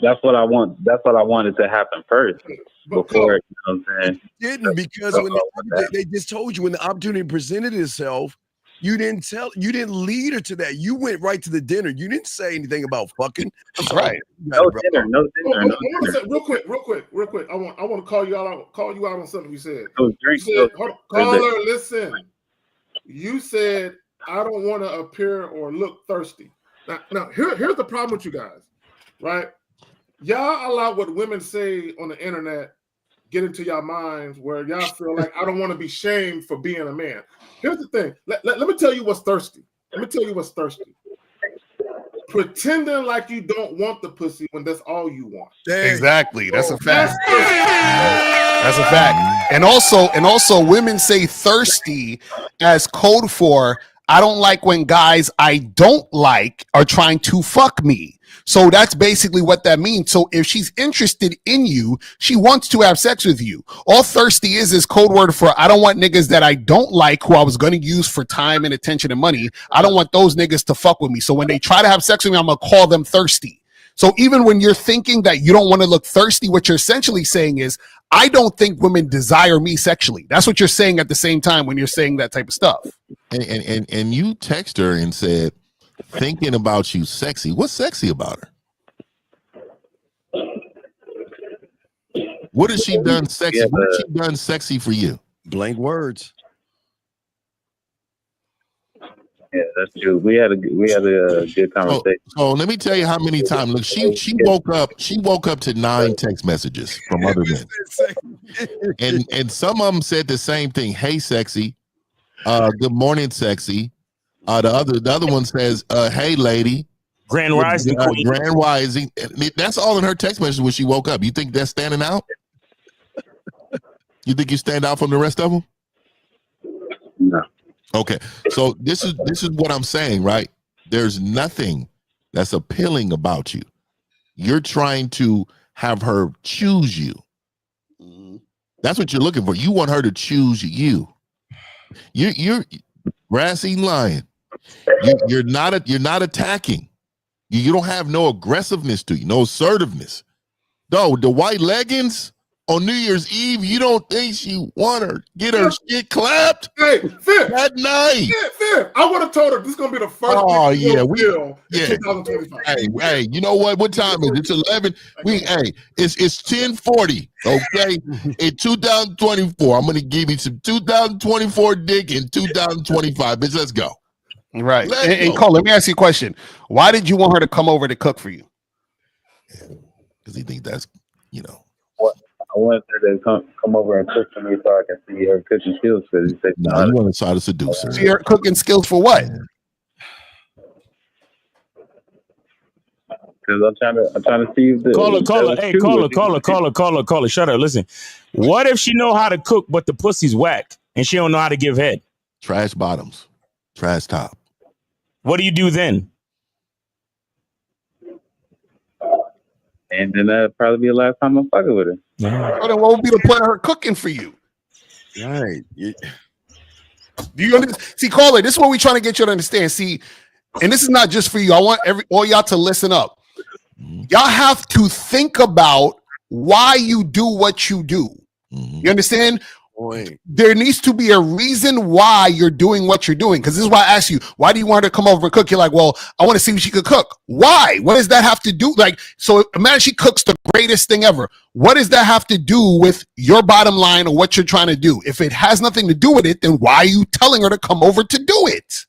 that's what I want. That's what I wanted to happen first before. You know what I'm saying? Didn't, because when they just told you, when the opportunity presented itself, You didn't lead her to that. You went right to the dinner. You didn't say anything about fucking. Right. No dinner. Real quick. I want to call you out on something you said. Caller, listen. You said I don't want to appear or look thirsty. Now here's the problem with you guys, right? Y'all allow what women say on the internet get into your minds where y'all feel like I don't want to be shamed for being a man. Here's the thing. Let me tell you what's thirsty. Pretending like you don't want the pussy when that's all you want. Exactly. That's a fact. That's a fact. And also women say thirsty as code for I don't like when guys I don't like are trying to fuck me. So that's basically what that means. So if she's interested in you, she wants to have sex with you. All thirsty is code word for I don't want niggas that I don't like who I was going to use for time and attention and money. I don't want those niggas to fuck with me. So when they try to have sex with me, I'm going to call them thirsty. So even when you're thinking that you don't want to look thirsty, what you're essentially saying is, I don't think women desire me sexually. That's what you're saying at the same time when you're saying that type of stuff. And you text her and said, thinking about you sexy. What's sexy about her? What has she done sexy? What has she done sexy for you? Blank words. Yeah, that's true. We had a good conversation. So let me tell you how many times. Look, she woke up to 9 text messages from other men, and some of them said the same thing. Hey, sexy. Good morning, sexy. The other one says, hey, lady. Grand Rising Queen. Grand Rising. That's all in her text message when she woke up. You think that's standing out? You think you stand out from the rest of them? No. Okay. So this is what I'm saying, right? There's nothing that's appealing about you. You're trying to have her choose you. That's what you're looking for. You want her to choose you. You're grass-eating lion. You're not attacking. You don't have no aggressiveness to you, no assertiveness. No, the white leggings on New Year's Eve, you don't think she want her get her shit clapped? Hey, Fifth. That night. Fifth. I would have told her this is gonna be the first. Oh yeah, in 2025. Hey, you know what? What time is it? It's 11. It's 10:40. Okay, in 2024, I'm gonna give you some 2024 dick in 2025. Bitch, let's go. Right. And Cole, let me ask you a question. Why did you want her to come over to cook for you? Because he thinks that's, I wanted her to come over and cook for me so I can see her cooking skills. No, you want to try to seduce her. See her cooking skills for what? Because I'm trying to see if the caller. Shut up. Listen. What if she know how to cook, but the pussy's whack and she don't know how to give head? Trash bottoms, trash top. What do you do then? And then that'd probably be the last time I'm fucking with her. Well, then what would be the point of her cooking for you? Right. Do you understand? See, caller, this is what we're trying to get you to understand. See, and this is not just for you. I want all y'all to listen up. Y'all have to think about why you do what you do. You understand? Boy. There needs to be a reason why you're doing what you're doing. Because this is why I asked you, why do you want her to come over and cook? You're like, well, I want to see if she could cook. Why? What does that have to do? Like, so imagine she cooks the greatest thing ever. What does that have to do with your bottom line or what you're trying to do? If it has nothing to do with it, then why are you telling her to come over to do it?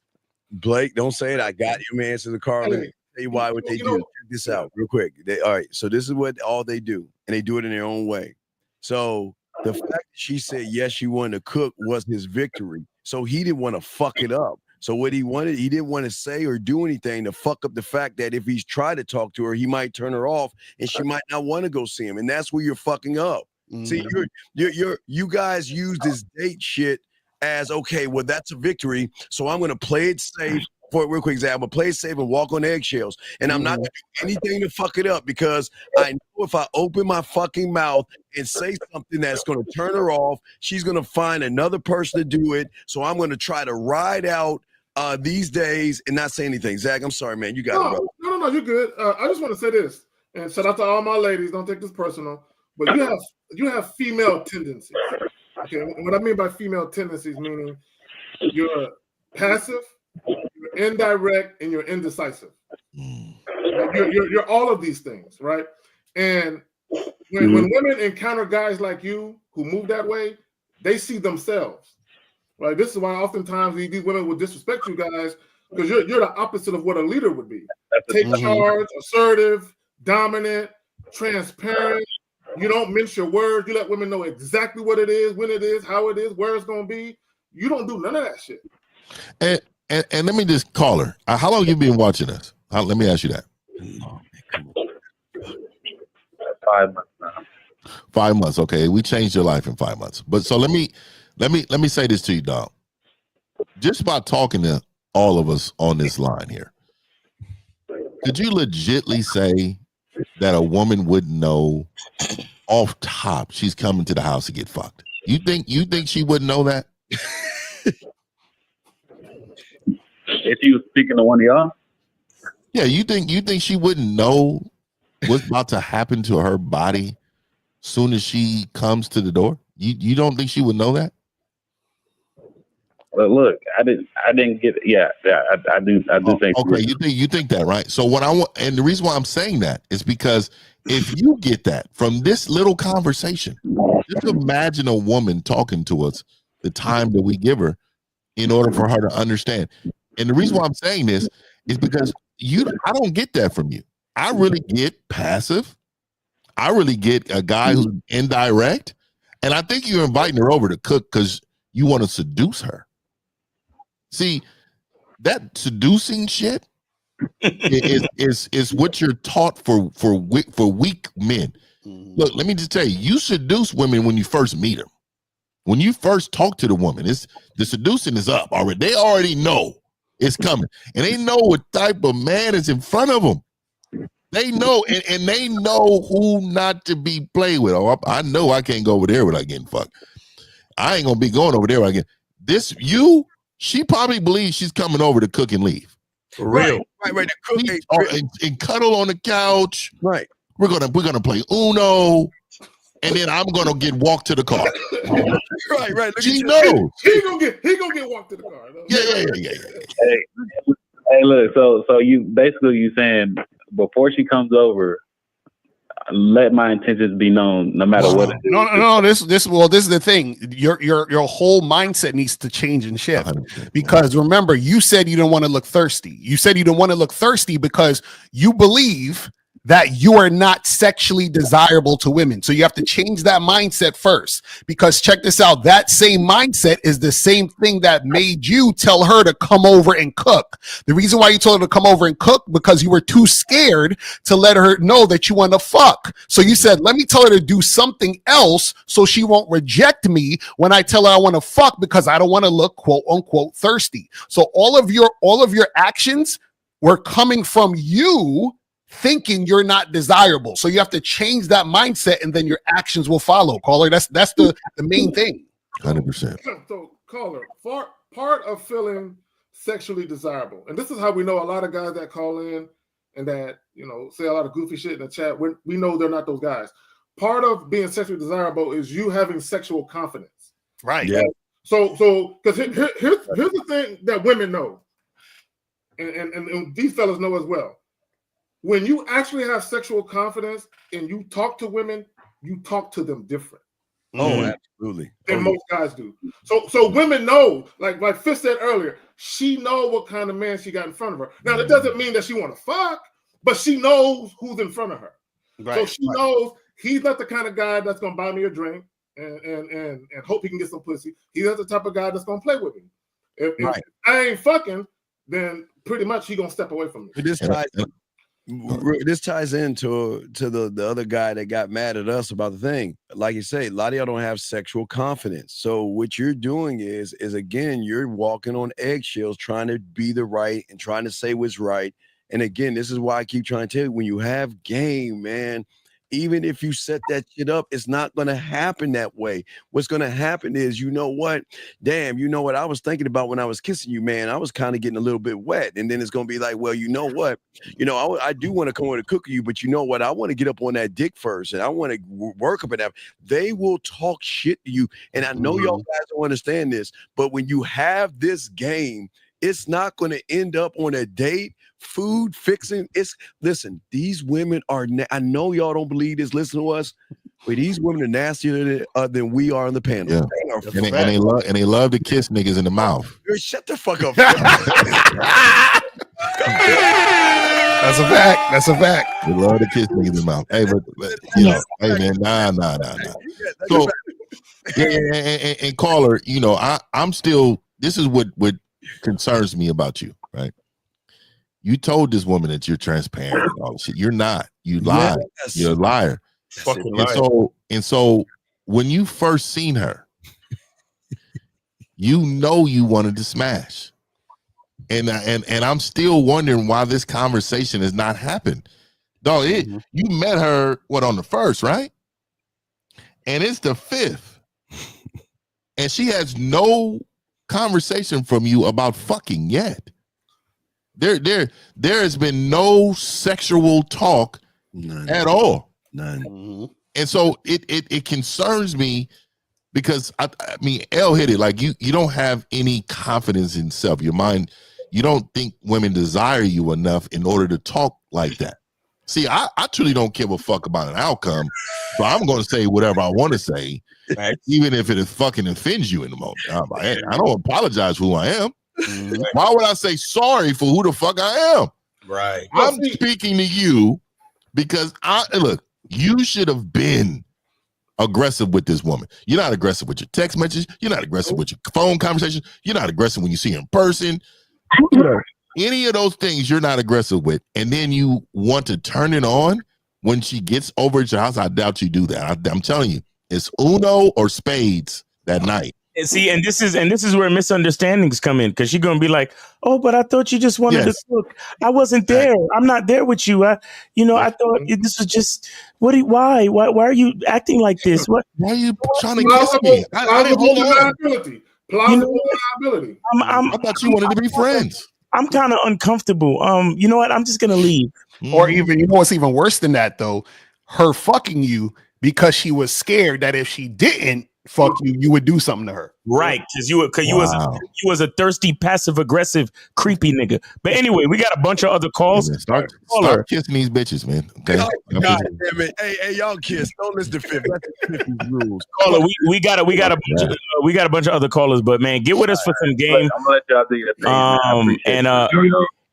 Blake, don't say it. I got you, man. So the car, let me tell you why what they do. Check this out real quick. All right. So this is what all they do, and they do it in their own way. So the fact that she said yes, she wanted to cook was his victory. So he didn't want to fuck it up. So what he wanted, he didn't want to say or do anything to fuck up the fact that if he's tried to talk to her, he might turn her off and she might not want to go see him. And that's where you're fucking up. See, you guys use this date shit as, okay, well, that's a victory. So I'm going to play it safe. For a real quick example, I'm going to play it safe and walk on eggshells. And I'm not going to do anything to fuck it up because I know if I open my fucking mouth and say something that's going to turn her off, she's going to find another person to do it. So I'm going to try to ride out these days and not say anything. Zach, I'm sorry, man. You got it, bro. No, you're good. I just want to say this, and shout out to all my ladies. Don't take this personal, but you have female tendencies. Okay, what I mean by female tendencies, meaning you're passive, you're indirect, and you're indecisive. You're all of these things, right? And when women encounter guys like you who move that way, they see themselves. Right. This is why oftentimes these women will disrespect you guys, because you're the opposite of what a leader would be. Take charge, assertive, dominant, transparent. You don't mince your words. You let women know exactly what it is, when it is, how it is, where it's going to be. You don't do none of that shit. And let me just call her. How long you been watching us? Let me ask you that. 5 months now. 5 months. Okay, we changed your life in 5 months. But so let me say this to you, dog. Just by talking to all of us on this line here, could you legitly say that a woman wouldn't know off top she's coming to the house to get fucked? You think she wouldn't know that? If you speaking to one of y'all? Yeah, you think she wouldn't know what's about to happen to her body soon as she comes to the door? You don't think she would know that? But look, I didn't get it. Yeah, I do think. Okay, you think that, right? So what I want, and the reason why I'm saying that is because if you get that from this little conversation, just imagine a woman talking to us the time that we give her in order for her to understand. And the reason why I'm saying this is because I don't get that from you. I really get passive. I really get a guy who's indirect. And I think you're inviting her over to cook because you want to seduce her. See, that seducing shit is what you're taught for weak men. Look, let me just tell you, you seduce women when you first meet them. When you first talk to the woman, the seducing is up already. They already know it's coming. And they know what type of man is in front of them. They know, and they know who not to be played with. Oh, I know I can't go over there without getting fucked. I ain't gonna be going over there without getting she probably believes she's coming over to cook and leave. For real. Right. And cuddle on the couch. Right. We're gonna play Uno. And then I'm gonna get walked to the car. right. She knows. He gonna get walked to the car. Yeah. Hey, look. So you saying before she comes over, let my intentions be known, no matter what it is. No. This is the thing. Your whole mindset needs to change and shift. 100%. Because remember, you said you didn't want to look thirsty. You said you didn't want to look thirsty because you believe that you are not sexually desirable to women. So you have to change that mindset first, because check this out. That same mindset is the same thing that made you tell her to come over and cook. The reason why you told her to come over and cook, because you were too scared to let her know that you want to fuck. So you said, let me tell her to do something else so she won't reject me when I tell her I want to fuck, because I don't want to look quote unquote thirsty. So all of your actions were coming from you thinking you're not desirable. So you have to change that mindset, and then your actions will follow. Caller, that's the main thing. 100%. So caller, part of feeling sexually desirable, and this is how we know a lot of guys that call in and that say a lot of goofy shit in the chat. We know they're not those guys. Part of being sexually desirable is you having sexual confidence. Right. Yeah. So because here's the thing that women know, and these fellas know as well. When you actually have sexual confidence and you talk to women, you talk to them different. Oh, absolutely. Than most guys do. So women know, like Fitz said earlier, she know what kind of man she got in front of her. Now, that doesn't mean that she want to fuck, but she knows who's in front of her. Right, so she knows he's not the kind of guy that's going to buy me a drink and hope he can get some pussy. He's not the type of guy that's going to play with me. If I ain't fucking, then pretty much he going to step away from me. This ties into the other guy that got mad at us about the thing. Like you say, a lot of y'all don't have sexual confidence. So what you're doing is again, you're walking on eggshells, trying to be the right and trying to say what's right. And again, this is why I keep trying to tell you, when you have game, man, even if you set that shit up, it's not going to happen that way. What's going to happen is, you know what? Damn, you know what I was thinking about when I was kissing you, man? I was kind of getting a little bit wet. And then it's going to be like, well, you know what? I do want to come over to cook you, but you know what? I want to get up on that dick first, and I want to work up at that. They will talk shit to you. And I know y'all guys don't understand this, but when you have this game, It's not going to end up on a date. Food fixing. Listen, these women are. I know y'all don't believe this. Listen to us. But these women are nastier than we are on the panel. Yeah. And they love to kiss niggas in the mouth. Shut the fuck up. That's a fact. That's a fact. They love to kiss niggas in the mouth. Hey, but you know, hey man, nah. So and caller, you know, I'm still. This is what concerns me about you, right? You told this woman that you're transparent and all this shit. You're not. You lied. Yes. You're a liar. Fucking And so when you first seen her, you know you wanted to smash. And I'm still wondering why this conversation has not happened. Dog, you met her on the 1st, right? And it's the 5th. And she has no conversation from you about fucking yet. There has been no sexual talk at all. None. And so it concerns me because I mean, L hit it. Like you don't have any confidence in self. Your mind, you don't think women desire you enough in order to talk like that. See, I truly don't give a fuck about an outcome, so I'm going to say whatever I want to say, even if it fucking offends you in the moment. I don't apologize for who I am. Why would I say sorry for who the fuck I am? Right. I'm speaking to you because look, you should have been aggressive with this woman. You're not aggressive with your text messages. You're not aggressive with your phone conversations. You're not aggressive when you see her in person. You know, any of those things you're not aggressive with, and then you want to turn it on when she gets over at your house. I doubt you do that. I'm telling you, it's Uno or spades that night. And see, and this is where misunderstandings come in, because she's gonna be like, "Oh, but I thought you just wanted to cook. I wasn't there. I'm not there with you. I thought this was just. Why are you acting like this? Why are you trying to kiss me? I didn't hold on. Plausible deniability. I thought you wanted to be friends. I'm kind of uncomfortable. You know what? I'm just gonna leave. Or even, you know what's even worse than that though? Her fucking you because she was scared that if she didn't fuck you, you would do something to her. Right, because you was a thirsty, passive aggressive, creepy nigga. But anyway, we got a bunch of other calls. Yeah, start kissing these bitches, man. Okay. God damn it. Hey, y'all kiss. Don't listen to 50. That's 50's rules. Caller, we got a bunch of other callers, but man, get with us for some game. I'm gonna let y'all do your thing.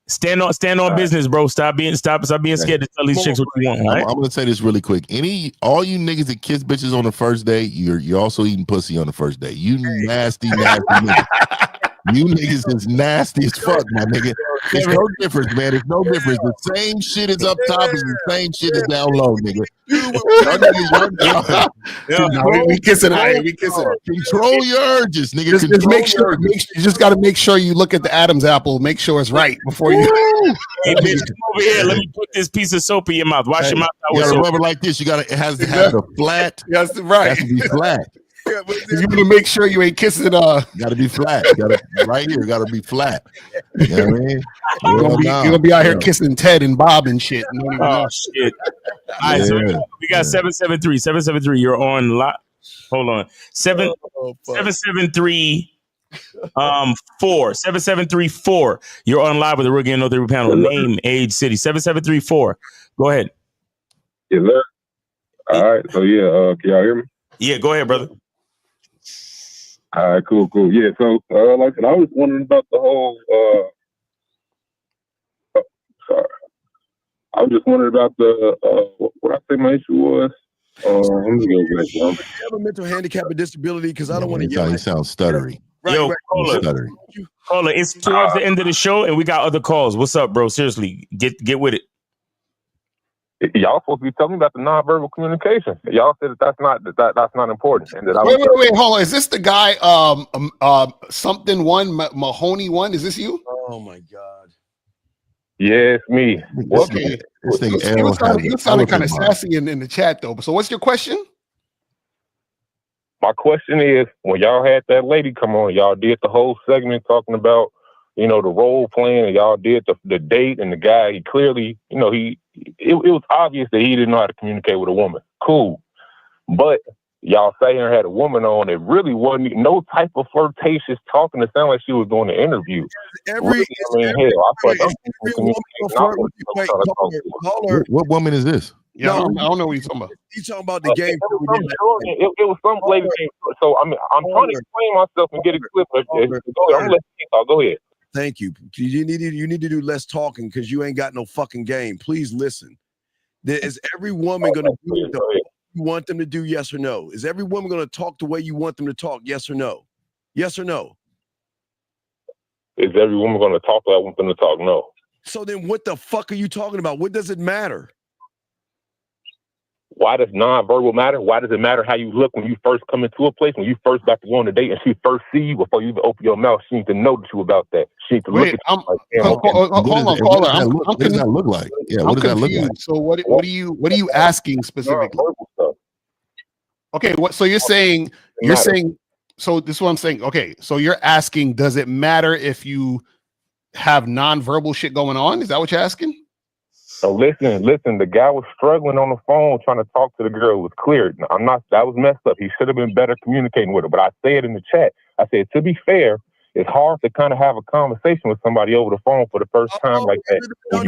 Stand on business, bro. Stop being scared to tell these chicks what you want. Right? I'm gonna say this really quick. All you niggas that kiss bitches on the first day, you're also eating pussy on the first day. You nasty niggas. You niggas is nasty as fuck, my nigga. There's no difference, man. There's no difference. The same shit is up top as the same shit is down low, nigga. We kissing out here. We kissing. Control your urges, nigga. Just make sure. You just got to make sure you look at the Adam's apple. Make sure it's right before you. Hey, bitch, come over here. Let me put this piece of soap in your mouth. Wash your mouth out. You gotta rub it like this. It has to have a flat. That's right. It has to be flat. You gotta make sure you ain't kissing. Gotta be flat. Right here. Gotta be flat. You know what I mean? You're gonna be out here kissing Ted and Bob and shit. Oh shit! All right, so we got 773. You're on lot. Hold on. 773. 4734. You're on live with the Rookie and No 3 panel. Name, age, city. 7734. Go ahead. Yes, sir. All right. So can y'all hear me? Yeah, go ahead, brother. All right, cool. Yeah, so like I said, I was wondering about the whole I was just wondering about the what I think my issue was. Let me go back. You have a mental handicap or disability? Because I don't want to yell. He sounds stuttery. Yo, caller, it's towards the end of the show, and we got other calls. What's up, bro? Seriously, get with it. Y'all supposed to be telling me about the nonverbal communication. Y'all said that's not important. And that wait, hold on. Is this the guy? Something one Mahoney one. Is this you? Oh my god. Yeah, it's me. Okay. You sounded kind of sassy in the chat though. So what's your question? My question is, when y'all had that lady come on, y'all did the whole segment talking about, the role playing, and y'all did the date, and the guy, he clearly, it was obvious that he didn't know how to communicate with a woman. Cool. But y'all sat here and had a woman on. It really wasn't no type of flirtatious talking. It sounded like she was doing an interview. Really, I mean, hell, I feel like I'm communicating. What woman is this? Yeah, I don't know what you're talking about. He's talking about the game. It was some lady. So I mean, I'm trying to explain myself and get a clip. I'm gonna let you talk. Go ahead. Thank you. You need to do less talking because you ain't got no fucking game. Please listen. Is every woman gonna do the way you want them to do? Yes or no? Is every woman gonna talk the way you want them to talk? Yes or no? Yes or no? Is every woman gonna talk the way I want them to talk? No. So then, what the fuck are you talking about? What does it matter? Why does nonverbal matter? Why does it matter how you look when you first come into a place, when you first about to go on a date and she first see you before you even open your mouth? She needs to know that you about that. She needs to look at you like, hold on, caller. What does that look like? Yeah, what does that look like? So what are you asking specifically? Okay, so you're saying so this is what I'm saying. Okay, so you're asking, does it matter if you have nonverbal shit going on? Is that what you're asking? So listen, the guy was struggling on the phone trying to talk to the girl. It was clear. That was messed up. He should have been better communicating with her. But I said in the chat, I said, to be fair, it's hard to kind of have a conversation with somebody over the phone for the first time like that. No. I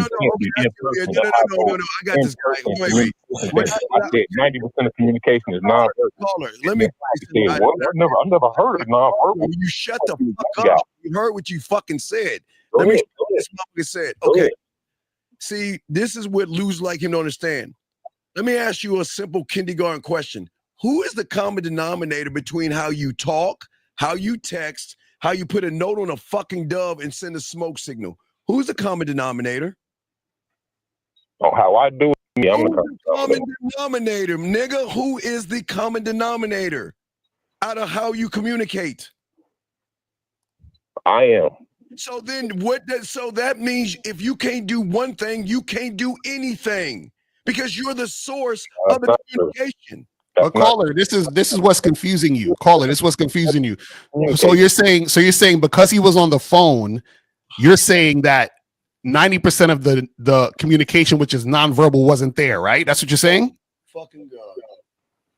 got this. Wait. I said 90% of communication is nonverbal. Let me. I never heard of nonverbal. You shut the fuck up. You heard what you fucking said. Let me. This motherfucker said. Okay. See, this is what losers like him don't understand. Let me ask you a simple kindergarten question. Who is the common denominator between how you talk, how you text, how you put a note on a fucking dove and send a smoke signal? Who's the common denominator? Oh, how I do it. I'm the common denominator, nigga. Who is the common denominator out of how you communicate? I am. So then so that means if you can't do one thing, you can't do anything because you're the source of the communication. But caller, this is what's confusing you. Caller, this is what's confusing you. So you're saying because he was on the phone, you're saying that 90% of the communication, which is nonverbal, wasn't there, right? That's what you're saying? Fucking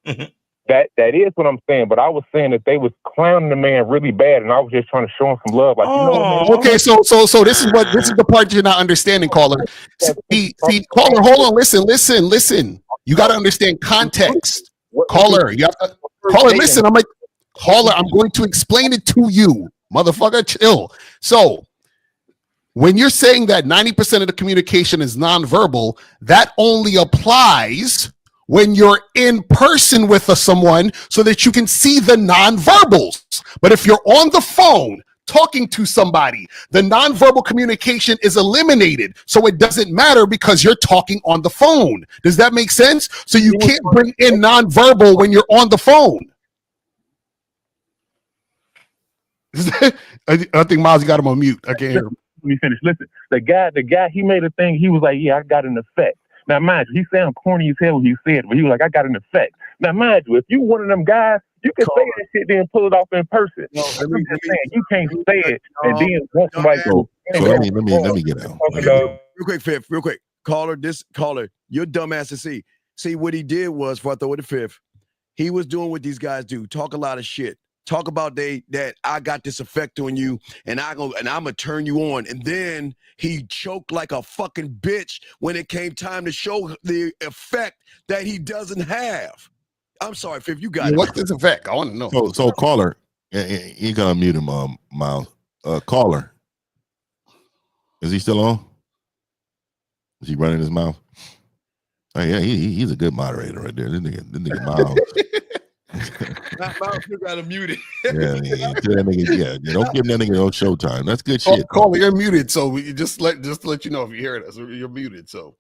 God. That is what I'm saying, but I was saying that they was clowning the man really bad, and I was just trying to show him some love. Like, okay, so this is the part you're not understanding, caller. See, caller, hold on, listen. You got to understand context, caller. You have to, caller, listen. I'm like, caller, I'm going to explain it to you, motherfucker. Chill. So, when you're saying that 90% of the communication is nonverbal, that only applies when you're in person with someone so that you can see the nonverbals. But if you're on the phone talking to somebody, the nonverbal communication is eliminated. So it doesn't matter because you're talking on the phone. Does that make sense? So you can't bring in nonverbal when you're on the phone. I think Miles got him on mute. I can't hear him. Let me finish. Listen, the guy, he made a thing. He was like, yeah, I got an effect. Now, mind you, he sound corny as hell when he said it, but he was like, I got an effect. Now, mind you, if you one of them guys, you can say that shit, then pull it off in person. No, I'm just saying, you can't say it and then want somebody to. Let me get out. Real quick, Fifth. Real quick. Caller, your dumbass to see. See, what he did was, before I throw it to Fifth, he was doing what these guys do. Talk a lot of shit. Talk about that I got this effect on you, and I'm gonna turn you on. And then he choked like a fucking bitch when it came time to show the effect that he doesn't have. I'm sorry, Fifth, you got it. What's this effect? I want to know. So caller, you gotta mute him, Miles. Caller, is he still on? Is he running his mouth? Oh, yeah, he's a good moderator right there. This nigga Miles. Miles got him muted. Don't give that nigga no showtime. That's good shit. Caller, you're muted, so we just let you know if you're hearing us. You're muted, so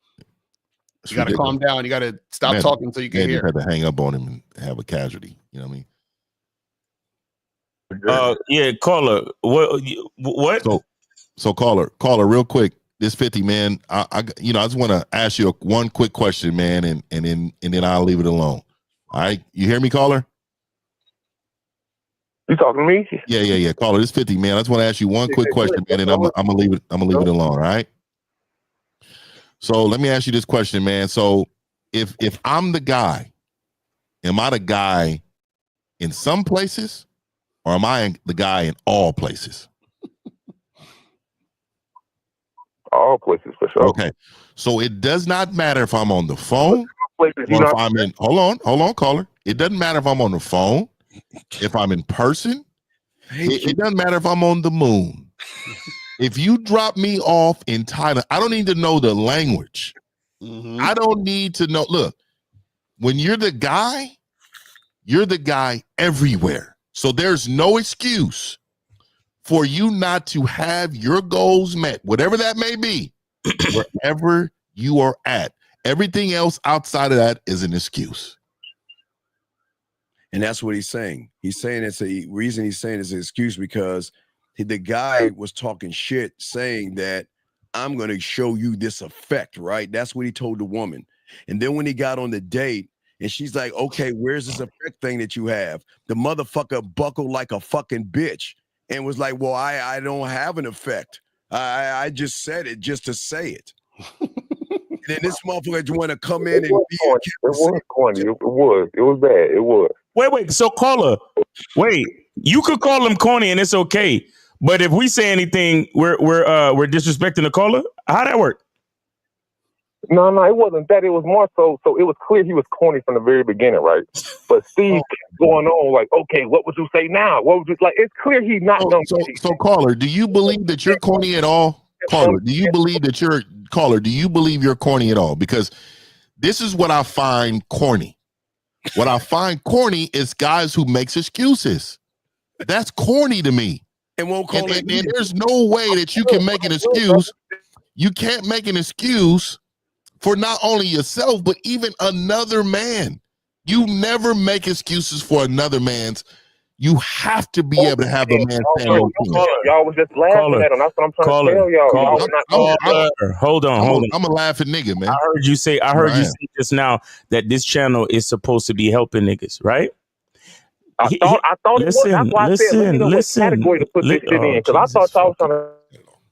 you got to calm down. You got to stop talking so you can hear. Had to hang up on him and have a casualty. You know what I mean? Yeah, caller. What? So caller, real quick. This 50, man. I just want to ask you one quick question, man, and then I'll leave it alone. All right, you hear me, caller? You talking to me? Yeah. Caller, this 50, man. I just want to ask you one quick question, man, and I'm gonna leave it alone. All right. So let me ask you this question, man. So if I'm the guy, am I the guy in some places, or am I the guy in all places? All places for sure. Okay. So it does not matter if I'm on the phone or if I'm in, hold on, caller. It doesn't matter if I'm on the phone, if I'm in person. It doesn't matter if I'm on the moon. If you drop me off in Thailand, I don't need to know the language. I don't need to know. Look, when you're the guy everywhere. So there's no excuse for you not to have your goals met, whatever that may be, wherever you are at. Everything else outside of that is an excuse. And that's what he's saying. He's saying it's a reason he's saying it's an excuse because the guy was talking shit saying that I'm going to show you this effect, right? That's what he told the woman. And then when he got on the date and she's like, okay, where's this effect thing that you have? The motherfucker buckled like a fucking bitch and was like, well, I don't have an effect. I just said it just to say it. And then this motherfucker want to come in and be it was corny. It was bad. It was. Wait. So caller, wait. You could call him corny and it's okay. But if we say anything, we're disrespecting the caller. How'd that work? No, it wasn't that. It was more so it was clear he was corny from the very beginning, right? But Steve kept going on like, okay, what would you say now? What would you like? It's clear he's not done. So caller, do you believe that you're corny at all? Caller, do you believe you're corny at all? Because this is what I find corny. What I find corny is guys who makes excuses. That's corny to me. And won't call it. And there's no way that you can make an excuse. You can't make an excuse for not only yourself, but even another man. You never make excuses for another man's. You have to be able to have a man stand on you. Y'all was just laughing at him. That's what I'm trying to tell y'all. Hold on. I'm a laughing nigga, man. I heard you say just now that this channel is supposed to be helping niggas, right? I thought it was. That's why I said, let me know what category to put this shit in. Because I thought y'all was trying to.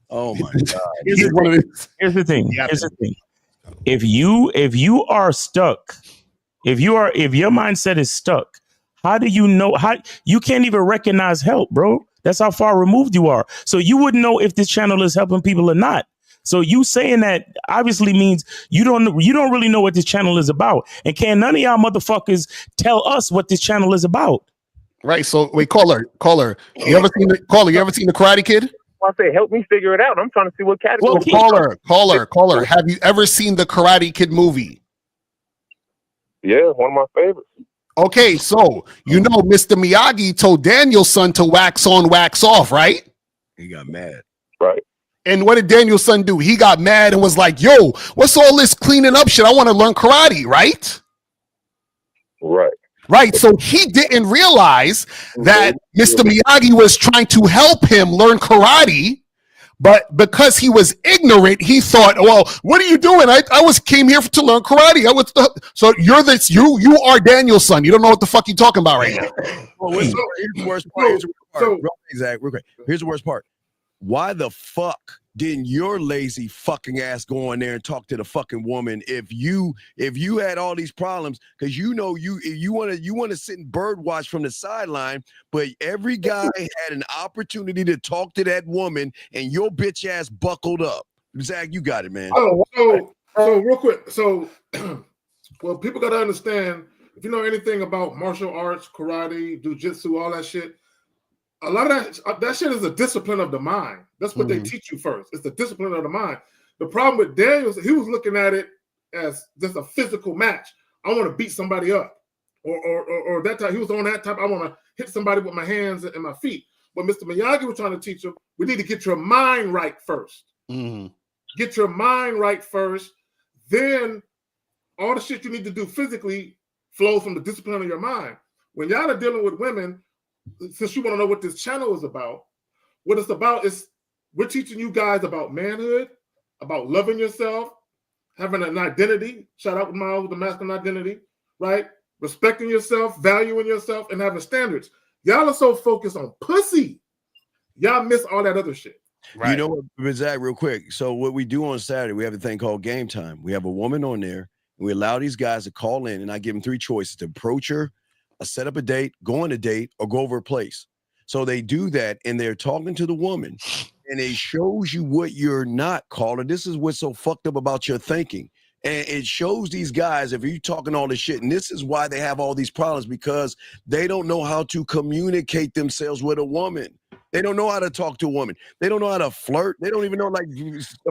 Oh my God. Here's the thing. If you are stuck, if your mindset is stuck, how do you know? How you can't even recognize help, bro? That's how far removed you are. So you wouldn't know if this channel is helping people or not. So you saying that obviously means you don't really know what this channel is about. And can none of y'all motherfuckers tell us what this channel is about? Right. So wait, caller. You ever seen the Karate Kid? I say, help me figure it out. I'm trying to see what category. Well, caller. Have you ever seen the Karate Kid movie? Yeah, one of my favorites. Okay, so you know Mr. Miyagi told Daniel's son to wax on, wax off, right? He got mad. Right. And what did Daniel's son do? He got mad and was like, yo, what's all this cleaning up shit? I want to learn karate, right? Right. So he didn't realize that Mr. Miyagi was trying to help him learn karate. But because he was ignorant, he thought, well, what are you doing? I came here to learn karate. So you are Daniel's son. You don't know what the fuck you're talking about right now. Here's the worst part. Here's the worst part. Why the fuck didn't your lazy fucking ass go in there and talk to the fucking woman if you had all these problems? Because you want to sit and bird watch from the sideline, but every guy had an opportunity to talk to that woman, and your bitch ass buckled up. Zach, you got it, man. So real quick. So, well, people got to understand, if you know anything about martial arts, karate, jujitsu, all that shit, a lot of that shit is a discipline of the mind. That's what they teach you first. It's the discipline of the mind. The problem with Daniel is he was looking at it as just a physical match. I want to beat somebody up, or that type. He was on that type. I want to hit somebody with my hands and my feet. But Mr. Miyagi was trying to teach him, we need to get your mind right first. Get your mind right first. Then all the shit you need to do physically flows from the discipline of your mind. When y'all are dealing with women, since you want to know what this channel is about, what it's about is we're teaching you guys about manhood, about loving yourself, having an identity. Shout out to Miles with the masculine identity, right? Respecting yourself, valuing yourself, and having standards. Y'all are so focused on pussy. Y'all miss all that other shit. Right. You know what, Zach, real quick. So what we do on Saturday, we have a thing called Game Time. We have a woman on there, and we allow these guys to call in, and I give them 3 choices: to approach her, set up a date, go on a date, or go over a place. So they do that, and they're talking to the woman, and it shows you what you're not, Caller. This is what's so fucked up about your thinking. And it shows these guys, if you're talking all this shit, and this is why they have all these problems, because they don't know how to communicate themselves with a woman. They don't know how to talk to a woman. They don't know how to flirt. They don't even know, like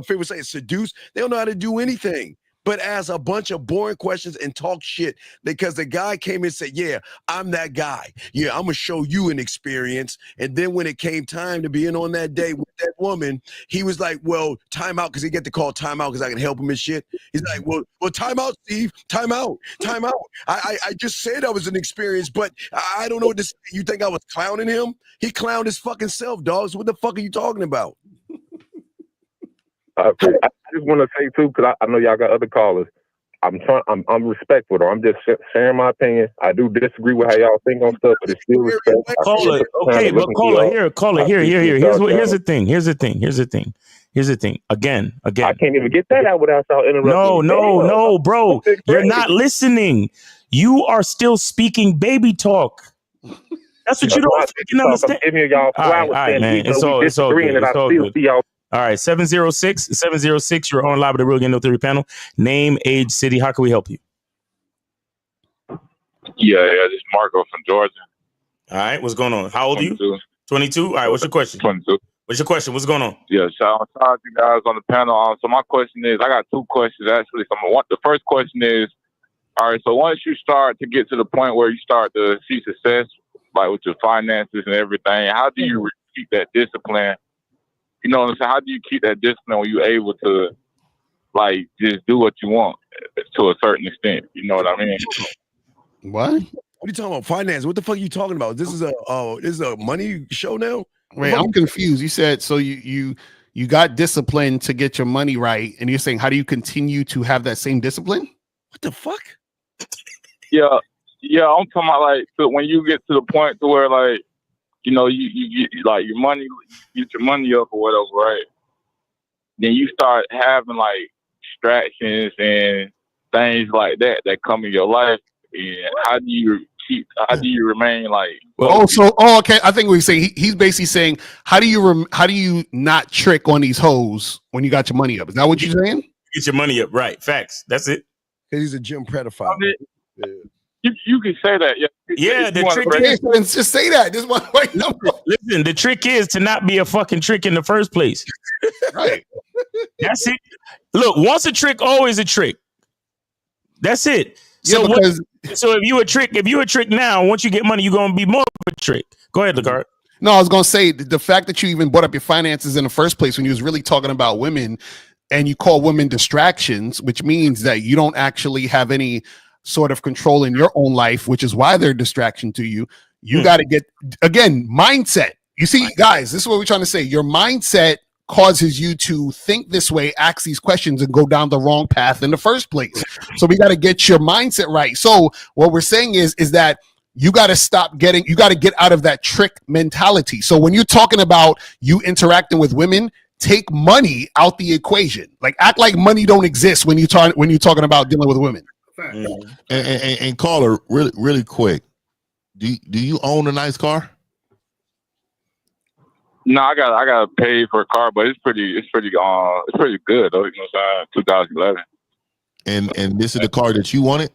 people say, seduce. They don't know how to do anything but ask a bunch of boring questions and talk shit, because the guy came and said, yeah, I'm that guy. Yeah, I'm going to show you an experience. And then when it came time to be in on that day with that woman, he was like, well, time out, because he get to call time out because I can help him and shit. He's like, well, time out, Steve. Time out. Time out. I just said I was an experience, but I don't know what to say. You think I was clowning him? He clowned his fucking self, dog. So what the fuck are you talking about? I just want to say too, because I know y'all got other callers. I'm respectful though. I'm just sharing my opinion. I do disagree with how y'all think on stuff, but it's still respect. Caller, okay, but caller, here. Here's the thing. Again. I can't even get that out without y'all interrupting. No, bro. You're not listening. You are still speaking baby talk. That's what you don't fucking understand. I'm giving y'all flowers, man. It's all good. All right, 706, you're on live with the Real Game No Theory panel. Name, age, city. How can we help you? Yeah, this is Marco from Georgia. All right, what's going on? How old are you? 22. All right, what's your question? 22. What's your question? What's going on? Yeah, shout out to you guys on the panel. So my question is, I got two questions actually. The first question is, all right, so once you start to get to the point where you start to see success, like with your finances and everything, how do you keep that discipline? You know what I'm saying? How do you keep that discipline when you're able to, like, just do what you want to a certain extent? You know what I mean? What? What are you talking about? Finance? What the fuck are you talking about? This is a money show now? Wait, I'm confused. You said so you got discipline to get your money right, and you're saying how do you continue to have that same discipline? What the fuck? Yeah, I'm talking about like so when you get to the point to where like, you know, you get like your money, you get your money up or whatever, right? Then you start having like distractions and things like that come in your life. And how do you remain like? Okay. I think what he's saying, he's basically saying, how do you not trick on these hoes when you got your money up? Is that what you're saying? Get your money up, right? Facts. That's it. Because he's a gym pedophile. You can say that, yeah. Yeah, the trick is just say that. This one, listen, the trick is to not be a fucking trick in the first place. Right. That's it. Look, once a trick, always a trick. That's it. Yeah, So if you a trick now, once you get money, you're gonna be more of a trick. Go ahead, Lacard. No, I was gonna say the fact that you even brought up your finances in the first place when you was really talking about women, and you call women distractions, which means that you don't actually have any sort of control in your own life, which is why they're a distraction to you. You got to get, again, mindset. You see, guys, this is what we're trying to say. Your mindset causes you to think this way, ask these questions, and go down the wrong path in the first place. So we got to get your mindset right. So what we're saying is that you got to get out of that trick mentality. So when you're talking about you interacting with women, take money out the equation. Like act like money don't exist when you're talking about dealing with women. And caller, really quick, do you own a nice car? No, I got paid for a car, but it's pretty good though. You know what I'm saying? 2011. And this is the car that you wanted?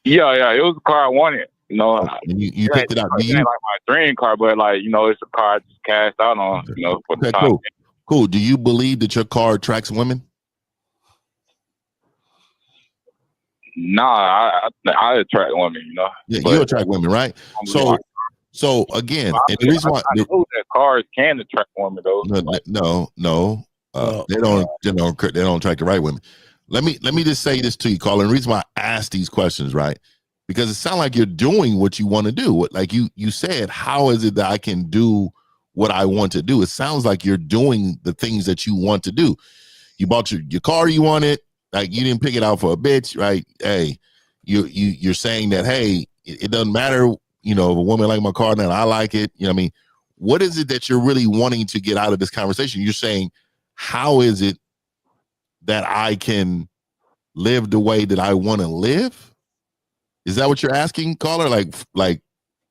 Yeah, it was the car I wanted. You know, you picked it out. It ain't like my dream car, but like, you know, it's a car I just cashed out on. You know, for the time. Cool. Do you believe that your car attracts women? Nah, I attract women, you know. Yeah, you attract women, right? So again, and the reason why I know that cars can attract women, though. No, they don't attract the right women. Let me just say this to you, caller. And the reason why I ask these questions, right? Because it sounds like you're doing what you want to do. Like you said, how is it that I can do what I want to do? It sounds like you're doing the things that you want to do. You bought your car you wanted. Like you didn't pick it out for a bitch, right? Hey, you're saying that, hey, it doesn't matter, you know, if a woman like my car now, I like it. You know what I mean? What is it that you're really wanting to get out of this conversation? You're saying, how is it that I can live the way that I want to live? Is that what you're asking, caller? Like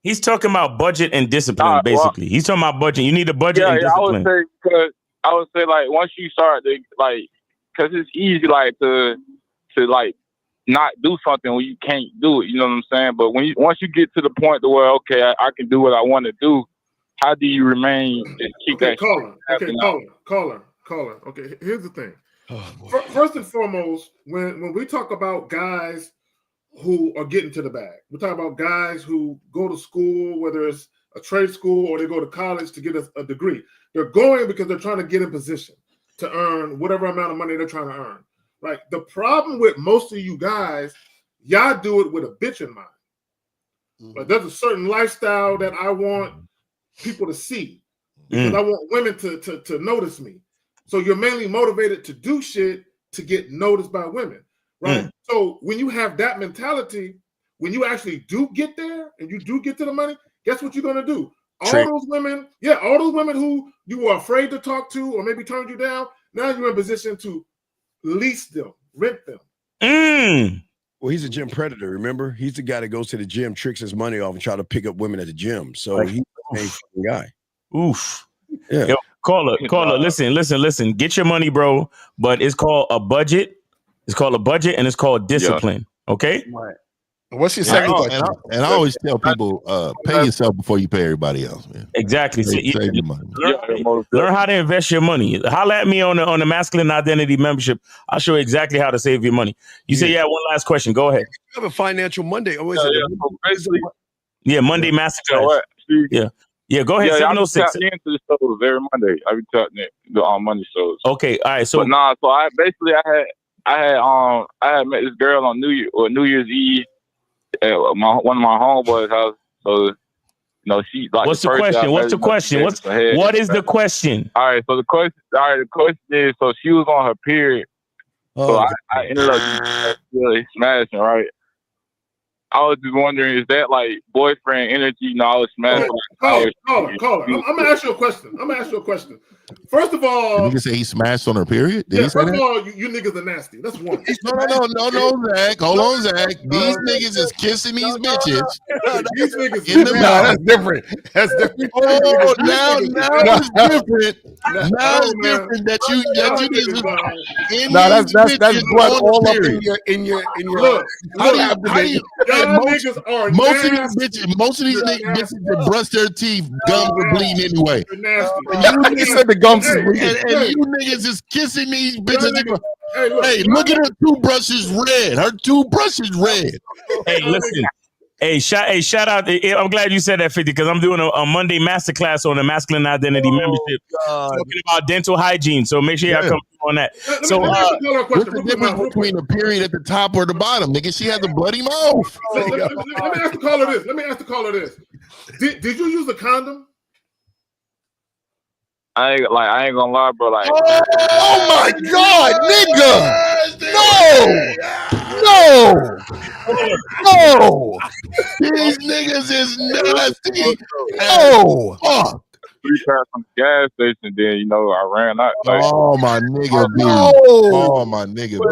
he's talking about budget and discipline, basically. He's talking about budget. You need a budget and discipline. I would say like once you start to like, because it's easy like to like not do something when you can't do it. You know what I'm saying? But once you get to the point to where okay, I can do what I want to do. How do you remain and keep that? Caller. Okay, here's the thing. First and foremost, when we talk about guys who are getting to the bag, we're talking about guys who go to school, whether it's a trade school or they go to college to get a degree. They're going because they're trying to get in position to earn whatever amount of money they're trying to earn. Right? The problem with most of you guys, y'all do it with a bitch in mind. Like there's a certain lifestyle that I want people to see because I want women to notice me. So you're mainly motivated to do shit to get noticed by women, right? So when you have that mentality, when you actually do get there and you do get to the money, guess what you're gonna do? All those women who you were afraid to talk to or maybe turned you down, now you're in position to lease them, rent them. Well, he's a gym predator, remember? He's the guy that goes to the gym, tricks his money off, and try to pick up women at the gym. So he's the same guy. Oof. Yeah. Yo, caller, listen. Get your money, bro. But it's called a budget. It's called a budget and it's called discipline. Okay? What's your second question? And I always tell people, pay yourself before you pay everybody else, man. Exactly. Save your money. Learn how to invest your money. Holla at me on the Masculine Identity membership. I'll show you exactly how to save your money. You say you had one last question. Go ahead. You have a financial Monday. Oh, is it? Monday Masterclass. Yeah, go ahead. 706. I be into the shows every Monday. I be tapping it on Monday shows. Okay, all right. So I had met this girl on New Year's Eve at one of my homeboys' house. So she like. What's the question? What is the question? All right. So the question is, so she was on her period. So I ended up really smashing, right? I was just wondering, is that like boyfriend energy? No, I was smashing. Caller. I'm gonna ask you a question. First of all, you can say he smashed on her period. First of all, you niggas are nasty. That's one. No, Zach. Hold on, Zach. These niggas is kissing these bitches. These niggas in the mouth. That's different. That's different. Oh, now it's different. Now it's different that you niggas in that's blood all up in your look. Most of these niggas that brush their teeth, gums are bleeding anyway. You said the gums is bleeding. And you niggas is kissing these bitches. Hey, look at her toothbrush is red. Her toothbrush is red. Hey, listen. Hey, shout out. I'm glad you said that, 50, because I'm doing a Monday masterclass on the Masculine Identity membership, talking about dental hygiene. So make sure y'all come on that. So, what's the difference between the period at the top or the bottom, nigga? She has a bloody mouth. Let me ask the caller this. Did you use a condom? I ain't gonna lie, bro. Like, oh my God, nigga! No! These niggas is nasty. Oh, fuck. 3 packs from the gas station, then I ran out. Like, oh my nigga, B. Oh my nigga, B.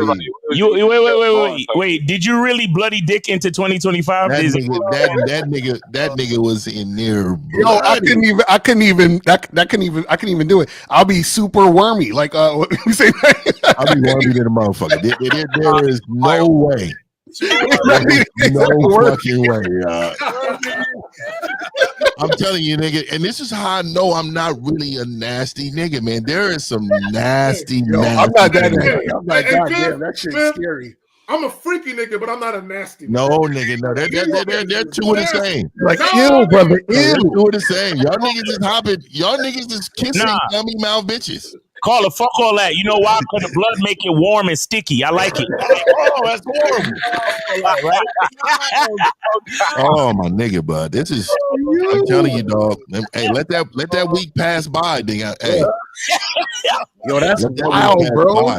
Wait. Did you really bloody dick into 2025? That nigga was in there. Yo, I couldn't even do it. I'll be super wormy. Like we say. I'll be wormy than a motherfucker. There is no way. No fucking way. I'm telling you, nigga, and this is how I know I'm not really a nasty nigga, man. There is some nasty. I'm not that nigga. I'm like, God damn, that shit's scary. I'm a freaky nigga, but I'm not a nasty. No, nigga, no. They're two of the same. Like, ew, brother, ew. They're two of the same. Y'all niggas is hopping. Y'all niggas is kissing dummy mouth bitches. Caller, fuck all that. You know why? Because the blood make it warm and sticky. I like it. Oh, that's horrible. Oh, my nigga, bud. This is, I'm telling you, dog. Hey, let that week pass by, nigga. Hey. Yo, that's wild, bro.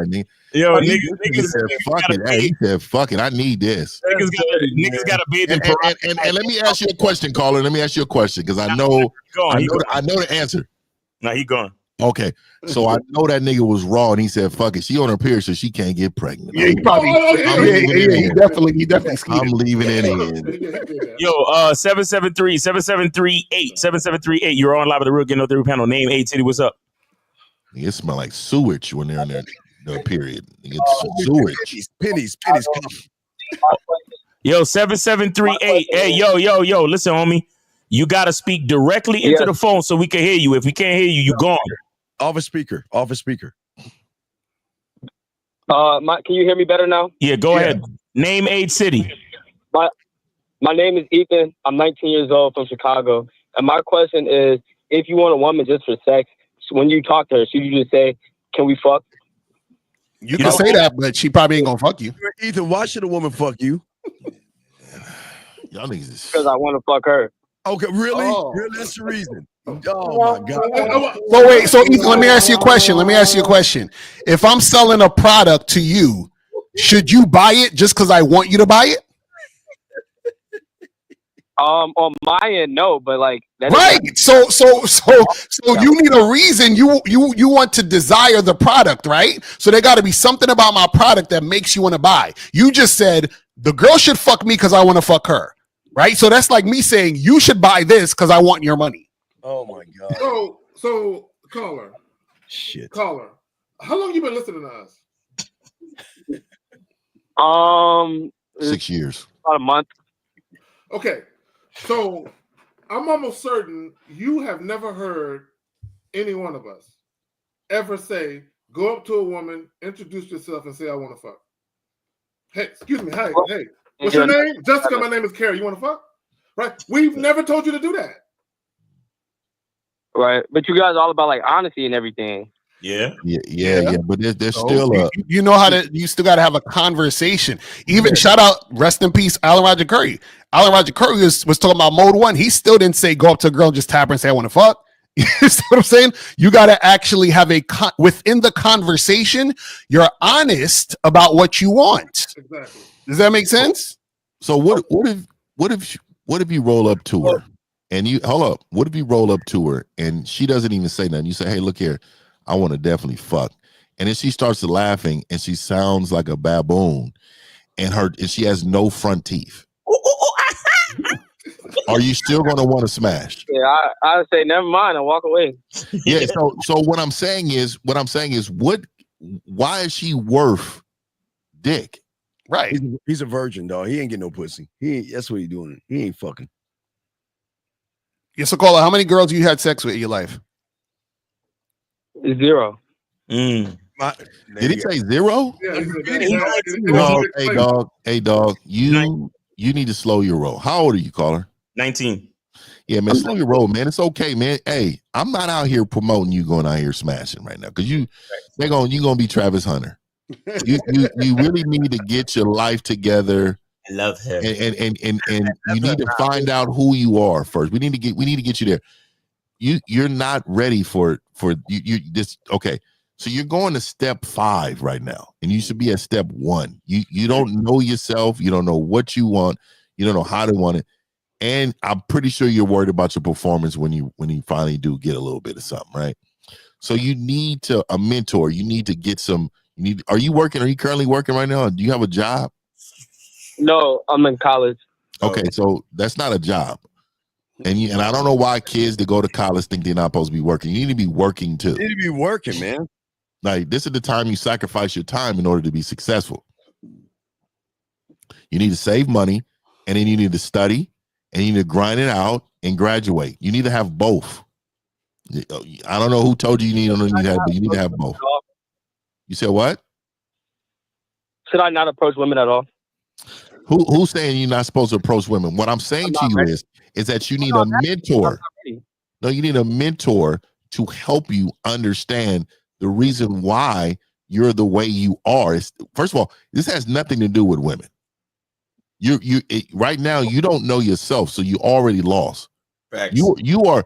Yo, niggas said, fuck it. Hey, he said, fuck it. I need this. Niggas got to bathe in and let me ask you a question, caller. Let me ask you a question, because I know the answer. Nah, he gone. Okay, so I know that nigga was raw, and he said, "Fuck it, she on her period, so she can't get pregnant." Yeah, he probably. He definitely I'm leaving it in. Yo, 773-7738. 7738. You're on live with the Real Get No Theory panel. Name 8 City. What's up? It smell like sewage when they're in their period. They get sewage. Pennies. Yo, 7738. Hey, yo. Listen, homie. You gotta speak directly into the phone so we can hear you. If we can't hear you, you gone. Off a speaker. Can you hear me better now? Yeah, go ahead. Name 8 City. My name is Ethan. I'm 19 years old from Chicago. And my question is, if you want a woman just for sex, when you talk to her, should you just say, "Can we fuck?" You can say that, but she probably ain't gonna fuck you. Ethan, why should a woman fuck you? Y'all niggas. Because I want to fuck her. Okay, really? Really? That's the reason. Oh my God. So wait, so Ethan, let me ask you a question. If I'm selling a product to you, should you buy it just because I want you to buy it? On my end, no, but like that right. So you need a reason you want to desire the product, right? So there got to be something about my product that makes you want to buy. You just said the girl should fuck me because I want to fuck her, right? So that's like me saying you should buy this because I want your money. Oh my God. So caller, how long you been listening to us? 6 years. About a month. Okay. So I'm almost certain you have never heard any one of us ever say, go up to a woman, introduce yourself, and say, "I want to fuck." Hey, excuse me. Hey. What's your name? Jessica, my name is Carrie. You want to fuck? Right? We've never told you to do that. Right. But you guys are all about like honesty and everything. Yeah. But there's still a. You know how to. You still got to have a conversation. Even shout out, rest in peace, Alan Roger Curry. Alan Roger Curry was talking about mode 1. He still didn't say go up to a girl and just tap her and say I want to fuck. You know what I'm saying? You got to actually have within the conversation. You're honest about what you want. Exactly. Does that make sense? So what if you roll up to her and you hold up? What if you roll up to her and she doesn't even say nothing? You say, "Hey, look here. I want to definitely fuck," and then she starts laughing and she sounds like a baboon, and she has no front teeth. Are you still going to want to smash? Yeah, I would say never mind and walk away. Yeah. So what I'm saying is, why is she worth dick? Right. He's a virgin, dog. He ain't getting no pussy. That's what he's doing. He ain't fucking. Yes, so caller, how many girls you had sex with in your life? 0. Did he say 0? Yeah, no, hey dog. You need to slow your roll. How old are you, caller? 19. Yeah, man, slow your roll, man. It's okay, man. Hey, I'm not out here promoting you going out here smashing right now because you're gonna be Travis Hunter. You really need to get your life together. I love him. And you need to find out who you are first. We need to get you there. You're not ready for you this. Okay, so you're going to step 5 right now, and you should be at step 1. You don't know yourself. You don't know what you want. You don't know how to want it. And I'm pretty sure you're worried about your performance when you finally do get a little bit of something, right? So you need a mentor. You need to get some. Are you working? Are you currently working right now? Do you have a job? No, I'm in college. Okay, so that's not a job. And I don't know why kids that go to college think they're not supposed to be working. You need to be working too. You need to be working, man. Like this is the time you sacrifice your time in order to be successful. You need to save money, and then you need to study, and you need to grind it out and graduate. You need to have both. I don't know who told you you need that, but you need to have both. You said what? Should I not approach women at all? Who's saying you're not supposed to approach women? What I'm saying to you is that you need a mentor. No, you need a mentor to help you understand the reason why you're the way you are. First of all, this has nothing to do with women. Right now you don't know yourself, so you already lost. Facts. You are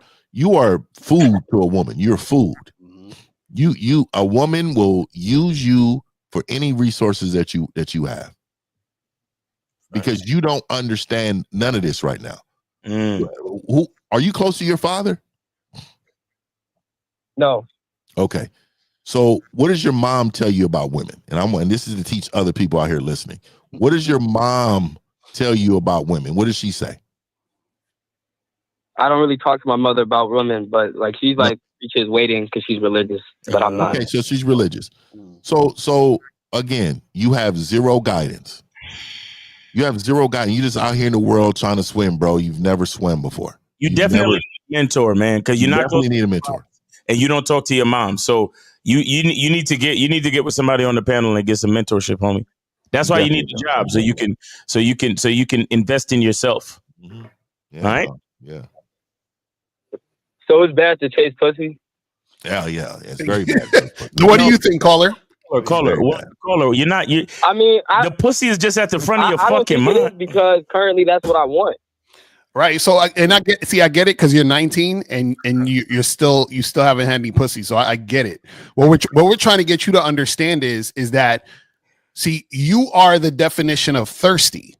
food to a woman. You're food. Mm-hmm. A woman will use you for any resources that you have. Because you don't understand none of this right now. Who are you close to your father? No. Okay. So what does your mom tell you about women? And this is to teach other people out here listening. What does your mom tell you about women? What does she say? I don't really talk to my mother about women, but like she's like 3 kids waiting because she's religious, but I'm not. Okay, so she's religious. So again, you have zero guidance. You have zero guidance. You just out here in the world trying to swim, bro. You've never swam before. You definitely need a mentor, man, because you're not definitely need a mentor, and you don't talk to your mom. So you need to get with somebody on the panel and get some mentorship, homie. That's why you need a job so you can invest in yourself. Mm-hmm. All right. Yeah. So it's bad to chase pussy? Yeah, it's very bad. What do you think, caller? Caller, you're not. I mean, the pussy is just at the front of your I don't fucking think it is mind. because currently that's what I want. Right. So I get it because you're 19 and you still haven't had any pussy. So I get it. What we're trying to get you to understand is that, see, you are the definition of thirsty.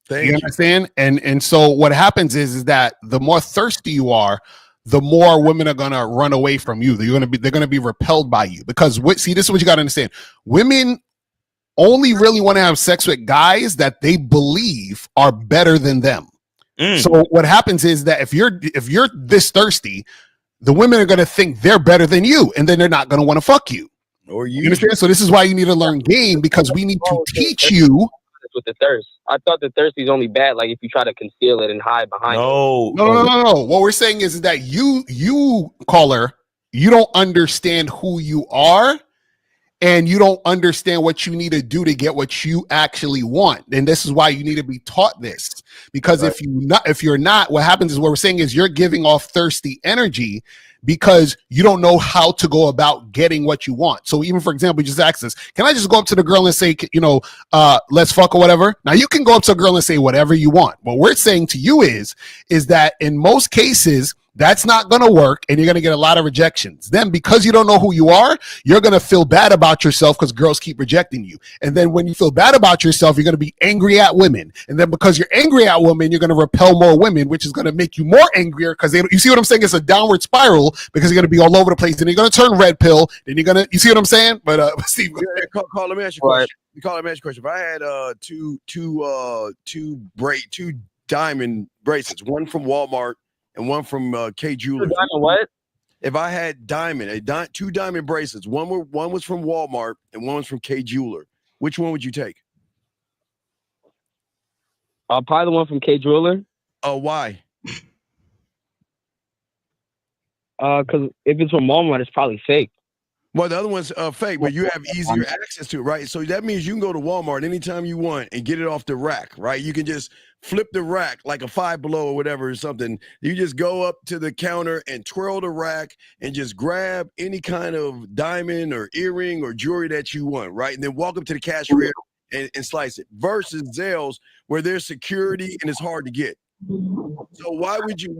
You understand? And so what happens is that the more thirsty you are, the more women are gonna run away from you. They're gonna be repelled by you because this is what you gotta understand. Women only really want to have sex with guys that they believe are better than them. So what happens is that if you're this thirsty, the women are gonna think they're better than you, and then they're not gonna want to fuck you. Or you understand? So this is why you need to learn game, because we need to teach you. With the thirst, I thought the thirsty is only bad like if you try to conceal it and hide behind it. No. What we're saying is that you caller, you don't understand who you are, and you don't understand what you need to do to get what you actually want. And this is why you need to be taught this. Because if you're not, what happens is what we're saying is you're giving off thirsty energy because you don't know how to go about getting what you want. So even, for example, just ask this, can I just go up to the girl and say, let's fuck or whatever? Now you can go up to a girl and say whatever you want. What we're saying to you is that in most cases, that's not going to work, and you're going to get a lot of rejections. Then because you don't know who you are, you're going to feel bad about yourself because girls keep rejecting you. And then when you feel bad about yourself, you're going to be angry at women. And then because you're angry at women, you're going to repel more women, which is going to make you more angrier because you see what I'm saying? It's a downward spiral because you're going to be all over the place. And you're going to turn red pill. Then you see what I'm saying? But Steve, Call, let me ask you a question. If I had two diamond bracelets, one from Walmart and one from K Jewelers. What? If I had two diamond bracelets, one was from Walmart and one was from K Jeweler, which one would you take? Probably the one from K Jeweler. Why? Because if it's from Walmart, it's probably fake. Well, the other one's fake, but you have easier access to it, right? So that means you can go to Walmart anytime you want and get it off the rack, right? You can just flip the rack like a Five Below or whatever or something. You just go up to the counter and twirl the rack and just grab any kind of diamond or earring or jewelry that you want, right? And then walk up to the cashier and slice it. Versus Zales, where there's security and it's hard to get. So why would you?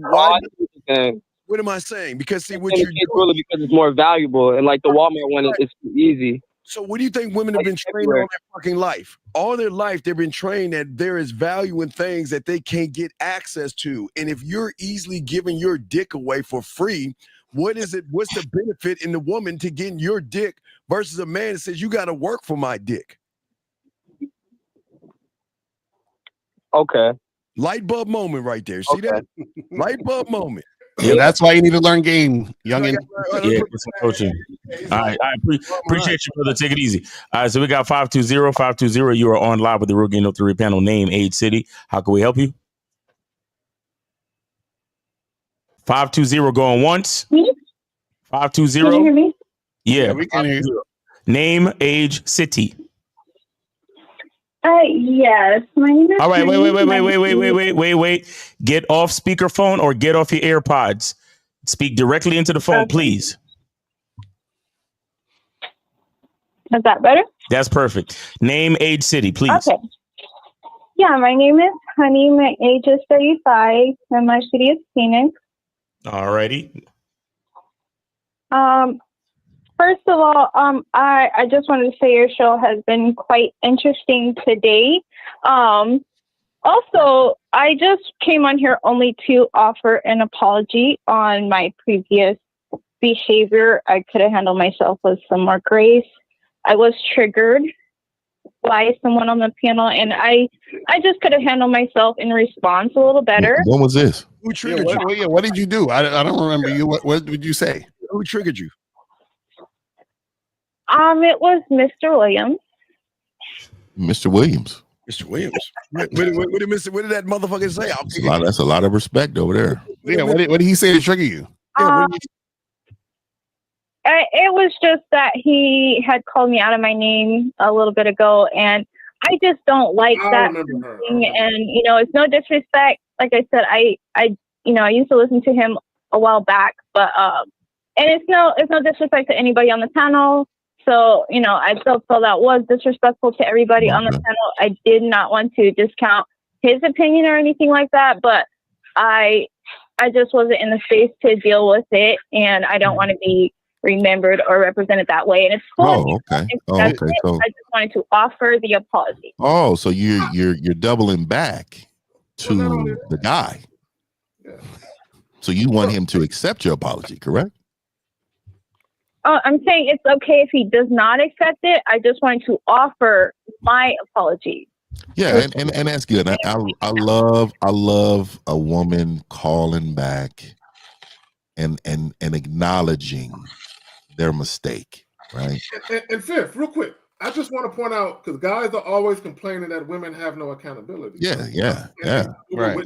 What am I saying? Because see what you're doing, because it's more valuable, and like the Walmart one, it's easy. So what do you think women have been trained all their fucking life? All their life, they've been trained that there is value in things that they can't get access to. And if you're easily giving your dick away for free, what's the benefit in the woman to getting your dick versus a man that says you got to work for my dick? Okay. Light bulb moment right there. See that? Light bulb moment. Yeah, that's why you need to learn game, youngin. Yeah, get some coaching. All right, I appreciate you, brother. Take it easy. All right, so we got 520. You are on live with the Real Game No 3 panel. Name, age, city. How can we help you? 520 going once. 520. Can you hear me? Yeah, we can hear you. Name, age, city. Yes. My name is All right, wait. Get off speakerphone or get off your AirPods. Speak directly into the phone, please. Is that better? That's perfect. Name, age, city, please. Okay. Yeah, my name is Honey. My age is 35, and my city is Phoenix. All righty. First of all, I just wanted to say your show has been quite interesting today. Also, I just came on here only to offer an apology on my previous behavior, I could have handled myself with some more grace. I was triggered by someone on the panel, and I just could have handled myself in response a little better. When was this? Who triggered you? What did you do? I don't remember you. What did you say? Who triggered you? It was Mr. Williams. Mr. Williams. Mr. Williams. What did that motherfucker say? That's a lot of respect over there. Yeah, what did he say to trigger you? It was just that he had called me out of my name a little bit ago, and I just don't like that thing. And it's no disrespect. Like I said, I used to listen to him a while back, but and it's no disrespect to anybody on the panel. So I still feel that was disrespectful to everybody on the panel. I did not want to discount his opinion or anything like that, but I just wasn't in the space to deal with it, and I don't want to be remembered or represented that way. And it's cool. Oh, okay. So I just wanted to offer the apology. Oh, so you're doubling back to the guy. So you want him to accept your apology, correct? I'm saying it's okay if he does not accept it. I just wanted to offer my apology. Yeah, and that's good. I love a woman calling back and acknowledging their mistake, right? And fifth, real quick, I just want to point out, because guys are always complaining that women have no accountability. Yeah. Right.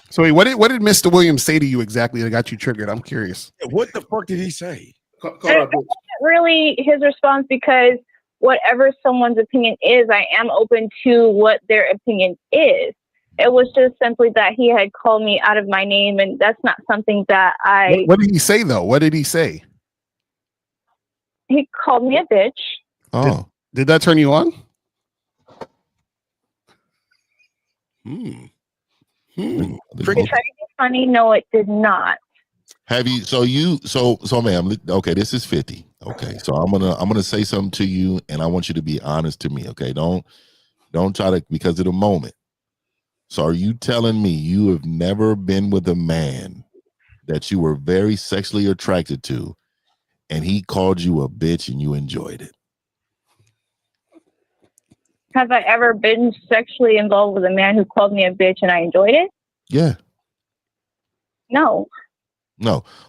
So wait, what did Mr. Williams say to you exactly that got you triggered? I'm curious. What the fuck did he say? It wasn't really his response, because whatever someone's opinion is, I am open to what their opinion is. It was just simply that he had called me out of my name, and that's not something that I... What did he say, though? What did he say? He called me a bitch. Oh. Did that turn you on? Trying to be funny? No, it did not. Have you? So, ma'am. Okay, this is 50. Okay, so I'm gonna say something to you, and I want you to be honest to me. Okay, don't try to, because of the moment. So, are you telling me you have never been with a man that you were very sexually attracted to, and he called you a bitch and you enjoyed it? Have I ever been sexually involved with a man who called me a bitch and I enjoyed it? Yeah. No.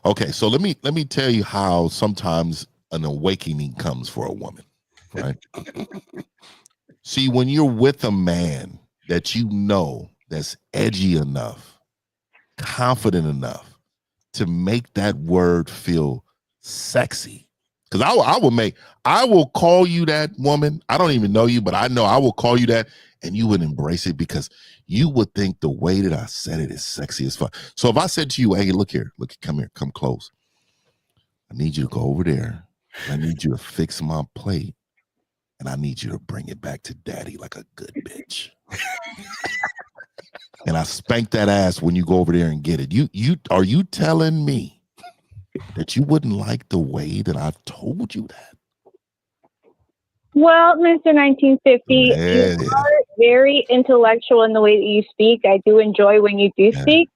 Okay, so let me tell you how sometimes an awakening comes for a woman, right? See, when you're with a man that you know that's edgy enough, confident enough to make that word feel sexy. Because I will call you that, woman. I don't even know you, but I know I will call you that, and you would embrace it because you would think the way that I said it is sexy as fuck. So if I said to you, hey, look here, come here, come close. I need you to go over there. I need you to fix my plate, and I need you to bring it back to daddy like a good bitch. And I spank that ass when you go over there and get it. Are you telling me that you wouldn't like the way that I've told you that? Well, Mr. 1950, you are very intellectual in the way that you speak. I do enjoy when you do speak.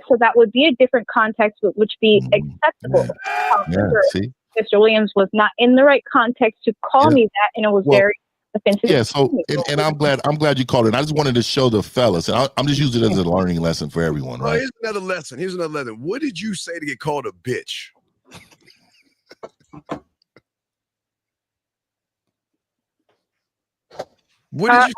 So that would be a different context, which would be acceptable. However, Mr. Williams was not in the right context to call me that, and it was very offensive. Yeah, so and I'm glad you called it. I just wanted to show the fellas, and I'm just using it as a learning lesson for everyone, right? Here's another lesson. What did you say to get called a bitch? I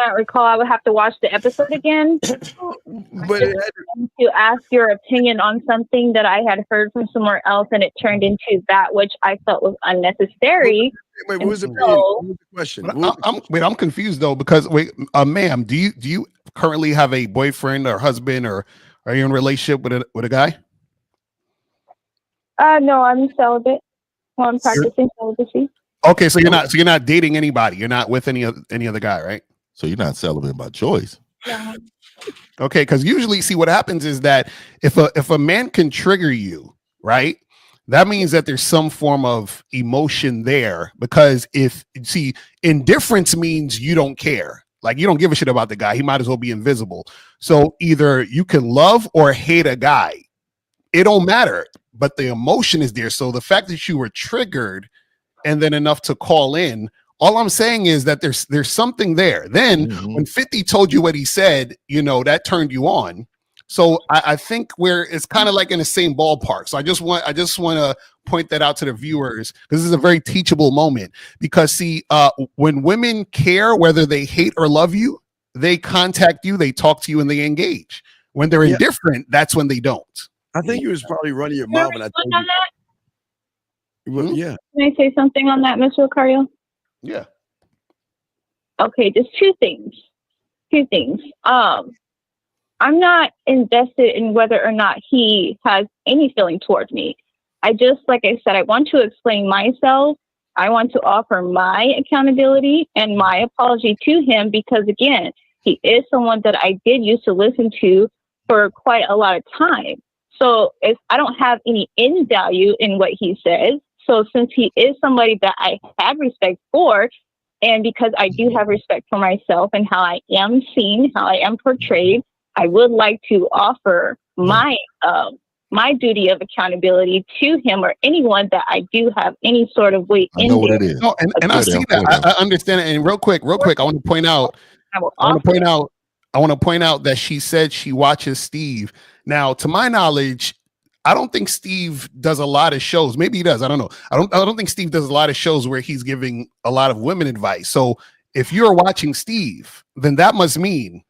can't recall. I would have to watch the episode again. But to ask your opinion on something that I had heard from somewhere else, and it turned into that which I felt was unnecessary. Wait, what was the question? I'm confused though, because ma'am, do you currently have a boyfriend or husband, or are you in a relationship with a guy? No, I'm celibate. Well, I'm practicing celibacy. Okay, so you're not dating anybody. You're not with any other guy, right? So you're not celibate by choice. No. Okay, because usually, see, what happens is that if a man can trigger you, right, that means that there's some form of emotion there. Because indifference means you don't care, like you don't give a shit about the guy. He might as well be invisible. So either you can love or hate a guy. it don't matter, but the emotion is there. So the fact that you were triggered and then enough to call in, all I'm saying is that there's something there. Then when 50 told you what he said, that turned you on. So I think it's kind of like in the same ballpark. So I just want to point that out to the viewers, because this is a very teachable moment. Because see, when women care, whether they hate or love you, they contact you, they talk to you, and they engage. When they're indifferent, that's when they don't. I think you was probably running your mouth, and I told you. Yeah. Can I say something on that, Mr. Lucario? Yeah. Okay, just two things. I'm not invested in whether or not he has any feeling towards me. Like I said, I want to explain myself. I want to offer my accountability and my apology to him, because again, he is someone that I did used to listen to for quite a lot of time. So I don't have any in value in what he says. So since he is somebody that I have respect for, and because I do have respect for myself and how I am seen, how I am portrayed, I would like to offer my duty of accountability to him or anyone that I do have any sort of weight in. I know what it is. No, and I see that. I understand it. And real quick, I want to point out. I want to point out that she said she watches Steve. Now, to my knowledge, I don't think Steve does a lot of shows. Maybe he does. I don't know. I don't think Steve does a lot of shows where he's giving a lot of women advice. So if you're watching Steve, then that must mean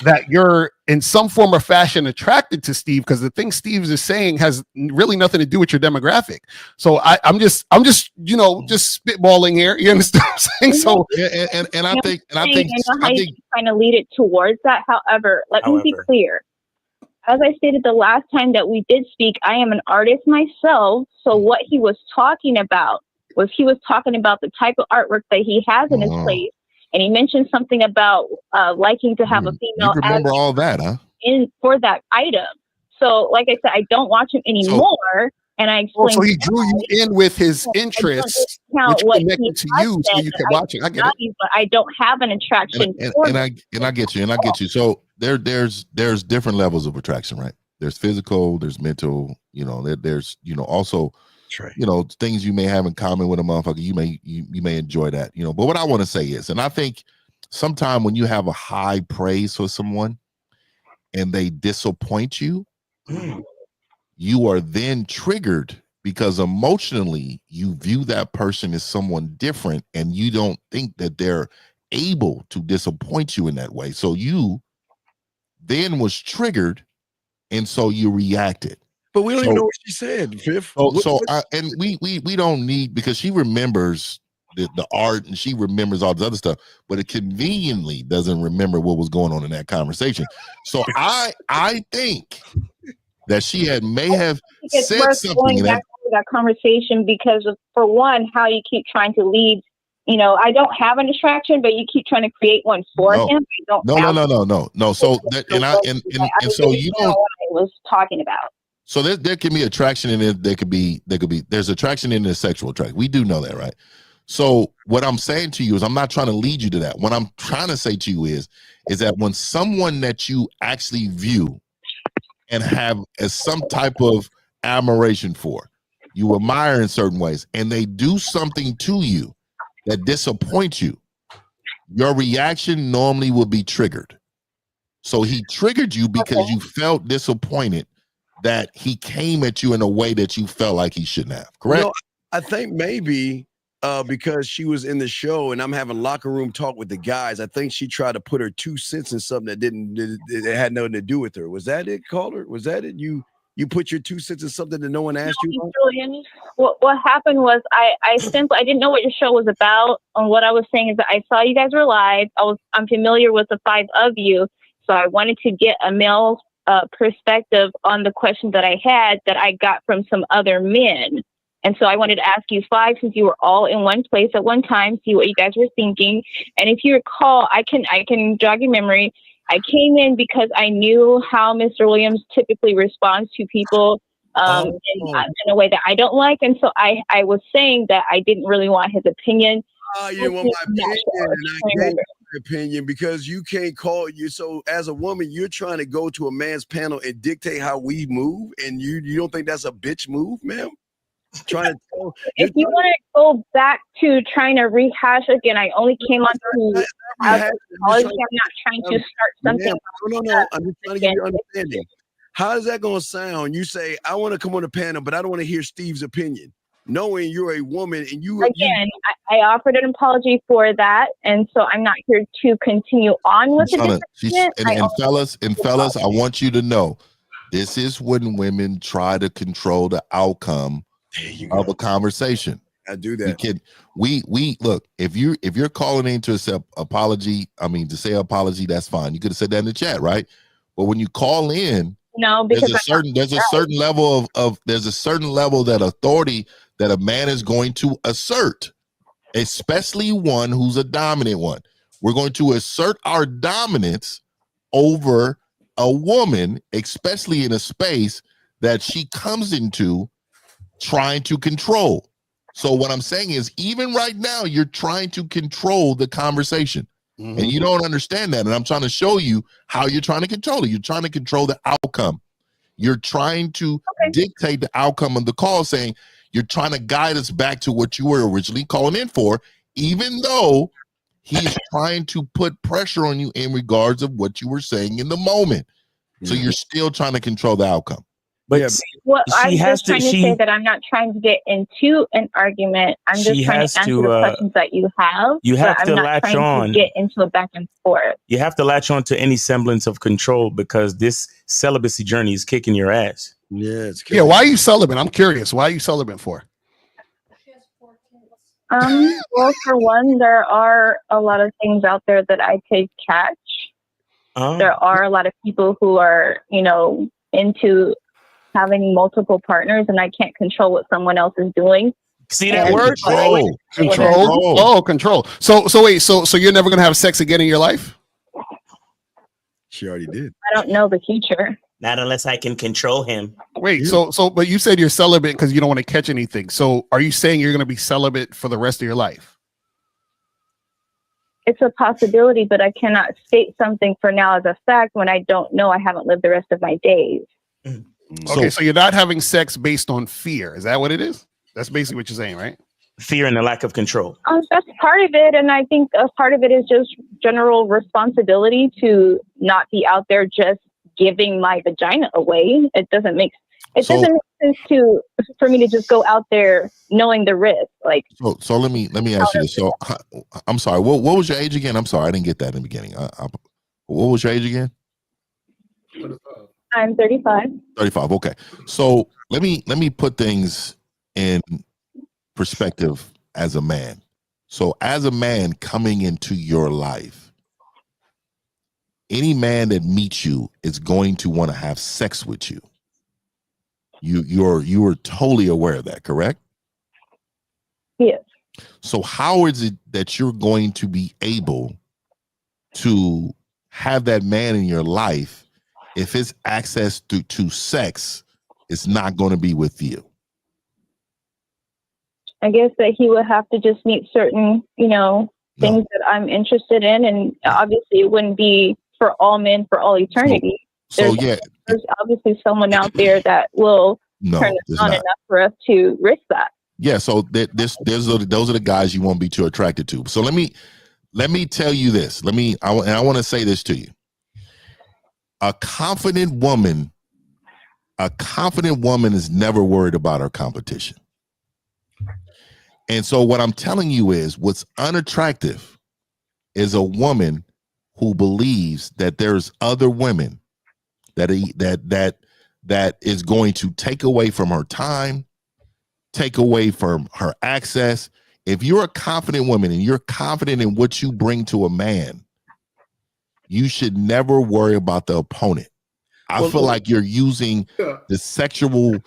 that you're in some form or fashion attracted to Steve, because the thing Steve is saying has really nothing to do with your demographic. So I'm just spitballing here. You understand what I'm saying? So and I think you're trying to lead it towards that. However, let me be clear. As I stated the last time that we did speak, I am an artist myself. So what he was talking about was the type of artwork that he has in his place. And he mentioned something about liking to have a female. You remember all that, huh? For that item. So, like I said, I don't watch him anymore. And I explained. So he drew you in with his interests, which connected to you, so you kept watching. I get it. But I don't have an attraction. And I get you. So there's different levels of attraction, right? There's physical, there's mental. There's also. Things you may have in common with a motherfucker, you may enjoy that, but what I want to say is, and I think sometime when you have a high praise for someone and they disappoint you, you are then triggered because emotionally you view that person as someone different and you don't think that they're able to disappoint you in that way. So you then was triggered, and so you reacted. But we don't even know what she said, Fifth. We don't need, because she remembers the art and she remembers all this other stuff, but it conveniently doesn't remember what was going on in that conversation. So I think that she may have said something in that conversation, because of, for one, how you keep trying to lead. I don't have an attraction, but you keep trying to create one for him. No. So so you don't. What I was talking about. So there can be attraction in it. There's attraction in the sexual attraction. We do know that, right? So what I'm saying to you is, I'm not trying to lead you to that. What I'm trying to say to you is that when someone that you actually view and have as some type of admiration for, you admire in certain ways, and they do something to you that disappoints you, your reaction normally will be triggered. So he triggered you because you felt disappointed that he came at you in a way that you felt like he shouldn't have. Correct? I think maybe because she was in the show and I'm having locker room talk with the guys, I think she tried to put her 2 cents in something that had nothing to do with her. Was that it, caller? Was that it? You put your 2 cents in something that no one asked you about? Julian, what happened was I didn't know what your show was about. And what I was saying is that I saw you guys were live. I'm familiar with the 5 of you, so I wanted to get a male perspective on the question that I had that I got from some other men. And so I wanted to ask you 5, since you were all in one place at one time, see what you guys were thinking. And if you recall, I can jog your memory. I came in because I knew how Mr. Williams typically responds to people in a way that I don't like. And so I was saying that I didn't really want his opinion. Oh, you want my opinion? opinion because you can't call you. So as a woman, you're trying to go to a man's panel and dictate how we move, and you don't think that's a bitch move, ma'am? Trying to tell. If you want to go back to trying to rehash again, I only came on to have an apology. I'm not trying to start something. No. I'm just trying to get your understanding. How is that going to sound? You say, I want to come on the panel, but I don't want to hear Steve's opinion. Knowing you're a woman and I offered an apology for that, and so I'm not here to continue on with the disagreement. And fellas, I want you to know, this is when women try to control the outcome of a conversation. I do that. We look, if you're calling in to accept apology, to say apology, that's fine. You could have said that in the chat, right? But when you call in, no, because there's a certain level of that authority that a man is going to assert, especially one who's a dominant one. We're going to assert our dominance over a woman, especially in a space that she comes into trying to control. So what I'm saying is, even right now, you're trying to control the conversation. Mm-hmm. And you don't understand that. And I'm trying to show you how you're trying to control it. You're trying to control the outcome. You're trying to dictate the outcome of the call, saying you're trying to guide us back to what you were originally calling in for, even though he's trying to put pressure on you in regards of what you were saying in the moment. So you're still trying to control the outcome. But I'm just trying to say that I'm not trying to get into an argument. I'm just trying to answer the questions that you have. You have to I'm not latch trying on. to get into a back and forth. You have to latch on to any semblance of control because this celibacy journey is kicking your ass. Yeah, why are you celibate? I'm curious. Why are you celibate for? Well, for one, there are a lot of things out there that I could catch. There are a lot of people who are, into having multiple partners, and I can't control what someone else is doing. See that word? Control. Oh, control. So wait, so you're never gonna have sex again in your life? She already did. I don't know the future. Not unless I can control him. Wait, so but you said you're celibate because you don't want to catch anything. So are you saying you're gonna be celibate for the rest of your life? It's a possibility, but I cannot state something for now as a fact when I don't know. I haven't lived the rest of my days. Okay, so you're not having sex based on fear. Is that what it is? That's basically what you're saying, right? Fear and the lack of control. That's part of it. And I think a part of it is just general responsibility to not be out there just giving my vagina away. It doesn't make sense for me to just go out there knowing the risk. So let me ask you this. So I'm sorry. What was your age again? I'm sorry, I didn't get that in the beginning. What was your age again? I'm 35. 35. Okay. So let me put things in perspective as a man. So as a man coming into your life, any man that meets you is going to want to have sex with you. You are totally aware of that, correct? Yes. So how is it that you're going to be able to have that man in your life if his access to sex is not going to be with you? I guess that he would have to just meet certain, things that I'm interested in. And obviously it wouldn't be for all men for all eternity. There's obviously someone out there that will turn us on enough for us to risk that. Yeah. So those are the guys you won't be too attracted to. So let me tell you this. I want to say this to you. A confident woman is never worried about her competition. And so what I'm telling you is what's unattractive is a woman who believes that there's other women that is going to take away from her time, take away from her access. If you're a confident woman and you're confident in what you bring to a man, you should never worry about the opponent. I feel like you're using the sexual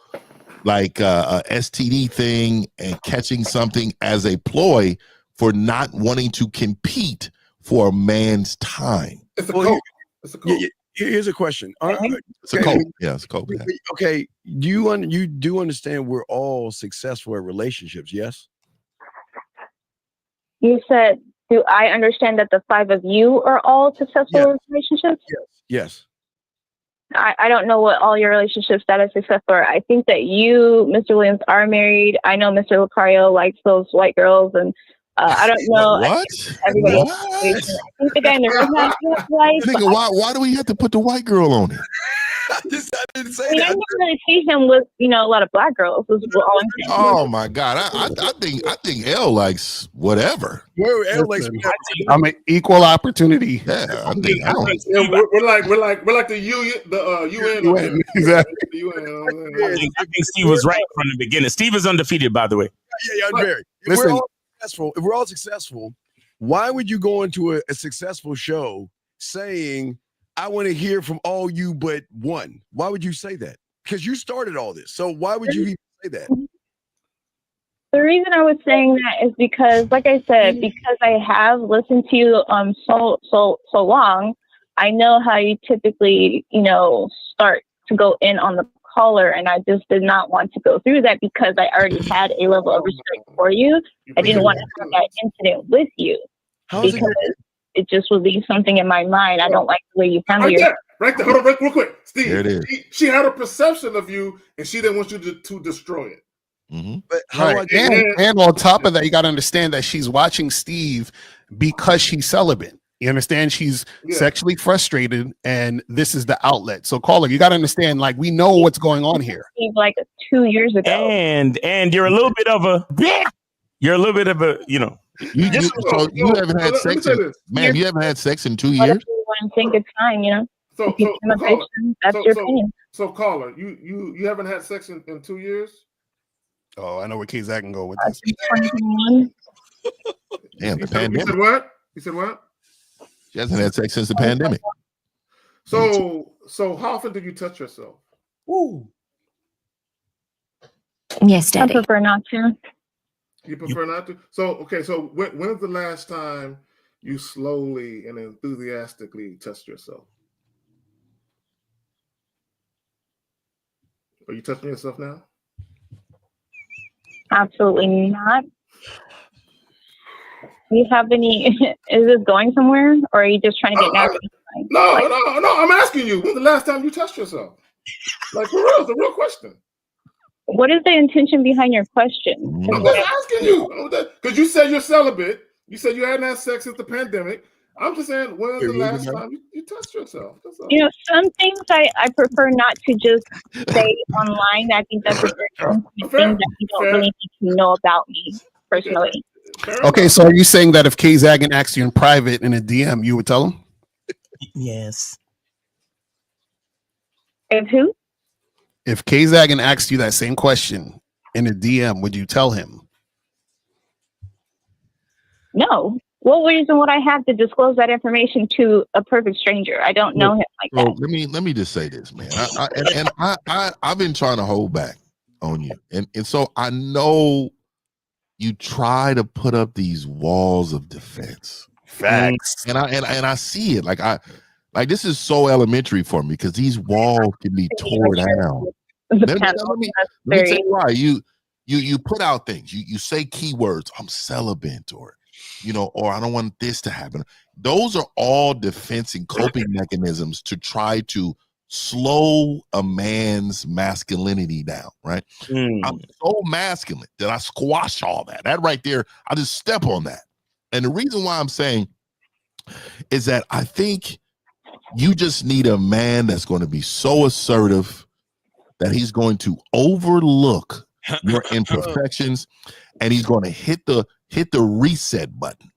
STD thing and catching something as a ploy for not wanting to compete for a man's time. It's a code. Here's a question. It's a code. Yeah, it's a code. Yeah. Okay, you do understand we're all successful at relationships, yes? You said do I understand that the 5 of you are all successful relationships? Yes. I don't know what all your relationship status except for I think that you, Mr. Williams, are married. I know Mr. Lucario likes those white girls, and I don't know. What? Everybody. What? I think the guy in the room has a wife. Nigga, why do we have to put the white girl on it? I didn't say I mean, I never really see him with a lot of black girls. Is all I'm saying. Oh my God. I think L likes whatever. I'm an equal opportunity. Yeah, I think we're like the UN. Exactly. I think Steve was right from the beginning. Steve is undefeated, by the way. Yeah, I'm very. If we're all successful, why would you go into a successful show saying, I want to hear from all you but one? Why would you say that? Because you started all this. So why would you even say that? The reason I was saying that is because, like I said, because I have listened to you so long, I know how you typically, start to go in on the caller, and I just did not want to go through that because I already had a level of respect for you. I didn't want to have that incident with you because it just would leave something in my mind. I don't like the way you handle yourself. Right there. Hold on, real quick, Steve. There it is. She had a perception of you, and she didn't want you to destroy it. Mm-hmm. But and on top of that, you got to understand that she's watching Steve because she's celibate. You understand? She's sexually frustrated, and this is the outlet. So, caller, you got to understand. Like, we know what's going on here. Steve, like 2 years ago, and you're a little bit of a. You're a little bit of a. You haven't had sex, man. You haven't had sex in 2 years. Whatever you want to think, it's fine. So, that's your opinion. So, caller, you haven't had sex in 2 years. Oh, I know where K-Zach can go with this. Damn, the You pandemic. said what? You said what? She hasn't had sex since the pandemic. So how often do you touch yourself? Yes, Daddy. I prefer not to. You prefer not to? So when is the last time you slowly and enthusiastically touched yourself? Are you touching yourself now? Absolutely not. Do you have any? Is this going somewhere, or are you just trying to get nasty? No. I'm asking you. When's the last time you touched yourself? Like, for real, it's a real question. What is the intention behind your question? I'm just asking you because you said you're celibate. You said you hadn't had sex since the pandemic. I'm just saying, when is the last time you touched yourself? Some things I prefer not to just say online. I think that's a very intimate thing that you don't really need to know about me personally. Okay, so are you saying that if K-Zagan asked you in private in a DM, you would tell him? Yes. If who? If K-Zagan asked you that same question in a DM, would you tell him? No. What reason would I have to disclose that information to a perfect stranger? I don't know him like that. Let me just say this, man. I've been trying to hold back on you, and so I know you try to put up these walls of defense. Facts. And I see it. Like this is so elementary for me because these walls can be torn down. Let me tell you why. You put out things. You say keywords. I'm celibate, or I don't want this to happen. Those are all defense and coping mechanisms to try to slow a man's masculinity down, right? I'm so masculine that I squash all that. That right there, I just step on that. And the reason why I'm saying is that I think you just need a man that's going to be so assertive that he's going to overlook your imperfections and he's going to hit the reset button,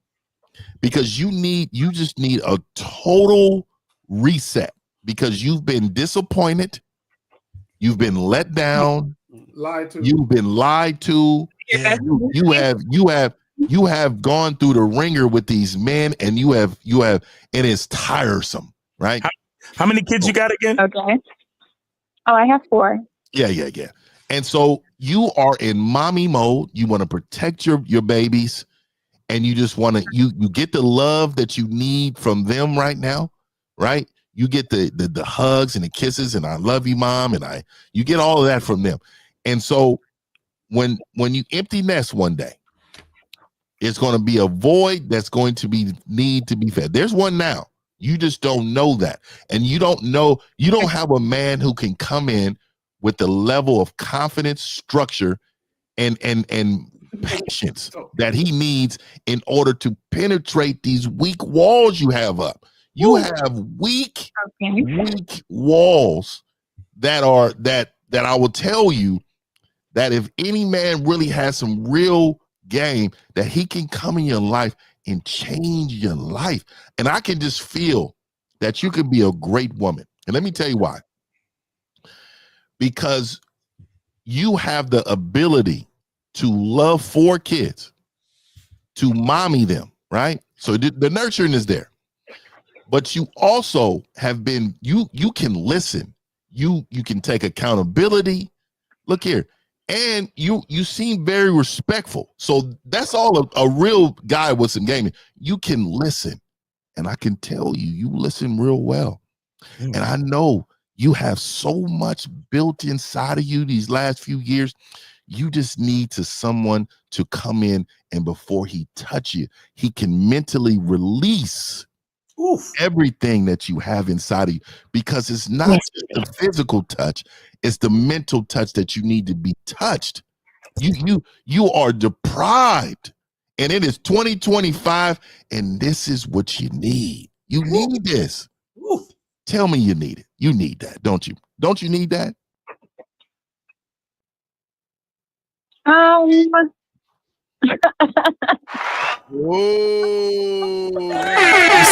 because you just need a total reset because you've been disappointed, you've been let down, you've been lied to, you have gone through the ringer with these men, and you have and it's tiresome, right? How many kids you got again? Okay. Oh, I have 4. Yeah. And so you are in mommy mode. You want to protect your babies, and you just want to you get the love that you need from them right now, right? You get the hugs and the kisses and I love you, mom, and you get all of that from them. And so when you empty nest one day It's going to be a void that's going to need to be fed. There's one now. You just don't know that. And you don't have a man who can come in with the level of confidence, structure, and patience that he needs in order to penetrate these weak walls you have up. You have weak walls that I will tell you that if any man really has some real game, that he can come in your life and change your life. And I can just feel that you can be a great woman. And let me tell you why. Because you have the ability to love 4 kids, to mommy them, right? So the nurturing is there. But you also have been, you can listen. You can take accountability. Look here. And you seem very respectful. So that's all a real guy with some gaming. You can listen. And I can tell you listen real well. And I know you have so much built inside of you these last few years. You just need someone to come in, and before he touch you, he can mentally release everything that you have inside of you, because it's not just the physical touch, it's the mental touch that you need to be touched. You are deprived, and it is 2025, and this is what you need. You need this. Tell me you need it. You need that, don't you? Don't you need that? Whoa.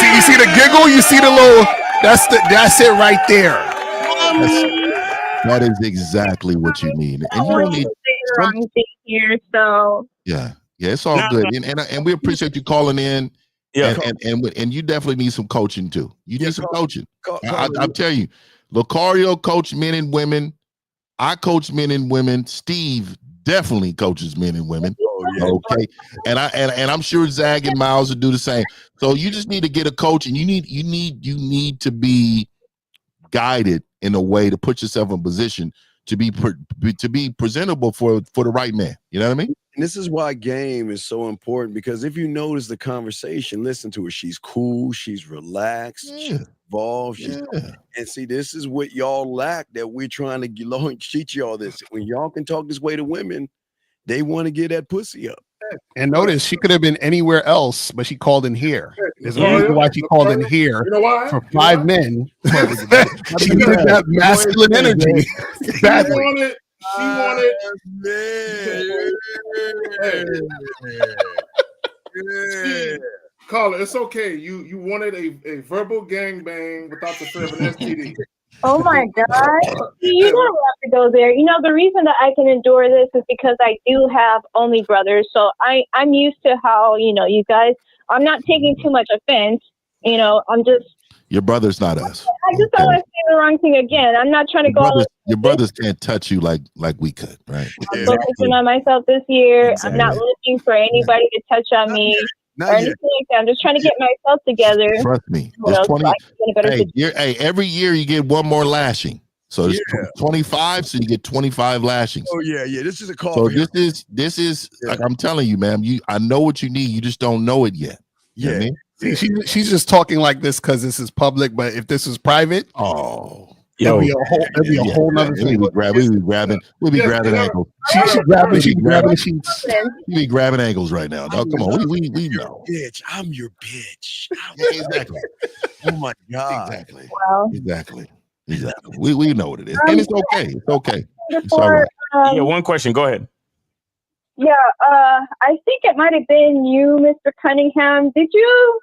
You see the giggle? You see the little, that's it right there. That is exactly what you need. And you don't need the wrong thing here, so yeah, it's all good. And we appreciate you calling in. Yeah, and you definitely need some coaching too. You need some coaching. I'll tell you, Lucario coach men and women. I coach men and women. Steve definitely coaches men and women. Okay, and I'm sure Zag and Miles will do the same. So you just need to get a coach, and you need to be guided in a way to put yourself in position to be presentable for the right man. You know what I mean? And this is why game is so important, because if you notice the conversation, listen to her. She's cool. She's relaxed. She's involved. And see, this is what y'all lack, that we're trying to teach y'all this. When y'all can talk this way to women, they want to get that pussy up. And notice she could have been anywhere else, but she called in here. There's a reason why she called in here for 5 men. She needed that masculine energy. Badly. She wanted. Carla, it's okay. You wanted a verbal gangbang without the threat of an STD. Oh my God. You don't have to go there. You know, the reason that I can endure this is because I do have only brothers. So I'm used to how, you guys, I'm not taking too much offense. I'm just. Your brother's not us. I just don't want to say the wrong thing again. I'm not trying to go. Your brothers can't touch you like we could, right? I'm focusing on myself this year. Exactly. I'm not looking for anybody to touch on me. Or anything like that. I'm just trying to get myself together. Trust me. Every year you get one more lashing. So it's 25, so you get 25 lashings. Oh yeah. This is a call. So this is like I'm telling you, ma'am. I know what you need. You just don't know it yet. You know what I mean? See, she's just talking like this because this is public. But if this was private, it'd be a whole nother thing. We'd be grabbing ankles. She be grabbing ankles right now. Dog, come on, we know. Bitch, I'm your bitch. Exactly. Oh my God. Exactly. Wow. Exactly. We know what it is, and it's okay. It's okay. It's all right. One question. Go ahead. Yeah, I think it might have been you, Mr. Cunningham. Did you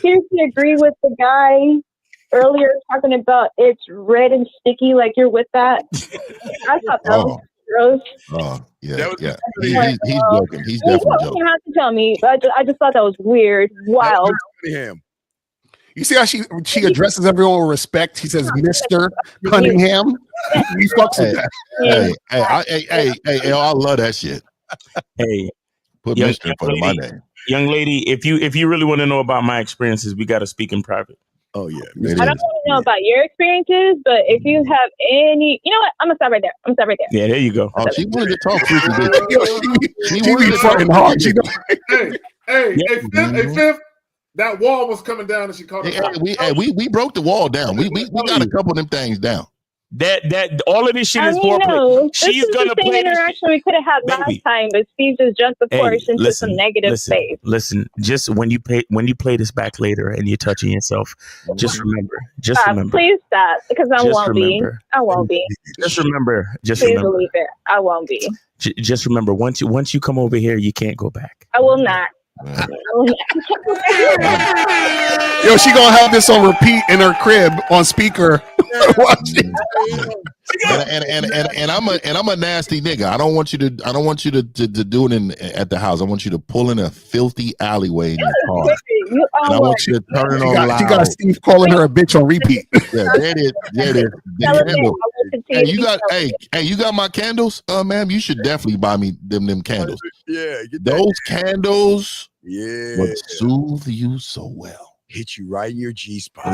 seriously agree with the guy earlier talking about it's red and sticky, like you're with that? I thought that was gross. Oh, yeah. He's joking. He's definitely joking. You don't have to tell me. I just thought that was weird. Wild. You see how she addresses everyone with respect? He says, Mr. Cunningham. He fucks with that. Hey, I love that shit. Hey, put Mr. in front of my name. Young lady, if you really want to know about my experiences, we got to speak in private. Oh yeah. I don't want to know about your experiences, but if you have any, you know what? I'm gonna stop right there. Yeah, there you go. Oh, she wanted to talk. She be fucking hard. Hey, fifth. That wall was coming down, and she caught it. We broke the wall down. We got a couple of them things down. That all of this shit is foreplay. No, she's gonna the same interaction we could have had last time, but Steve just jumped the course into some negative space. Listen, just when you play this back later and you're touching yourself, just remember. Please stop, because I won't be. I won't be. Just remember. Please believe it. I won't be. Just remember, once you come over here, you can't go back. I will not. Yo, she gonna have this on repeat in her crib on speaker. and I'm a nasty nigga. I don't want you to do it at the house. I want you to pull in a filthy alleyway in your car. And I want you to turn it on loud. You got Steve calling her a bitch on repeat. Yeah, there it is. Hey, you got my candles? Ma'am, you should definitely buy me them candles. Yeah, those candles would would soothe you so well. hit you right in your G spot.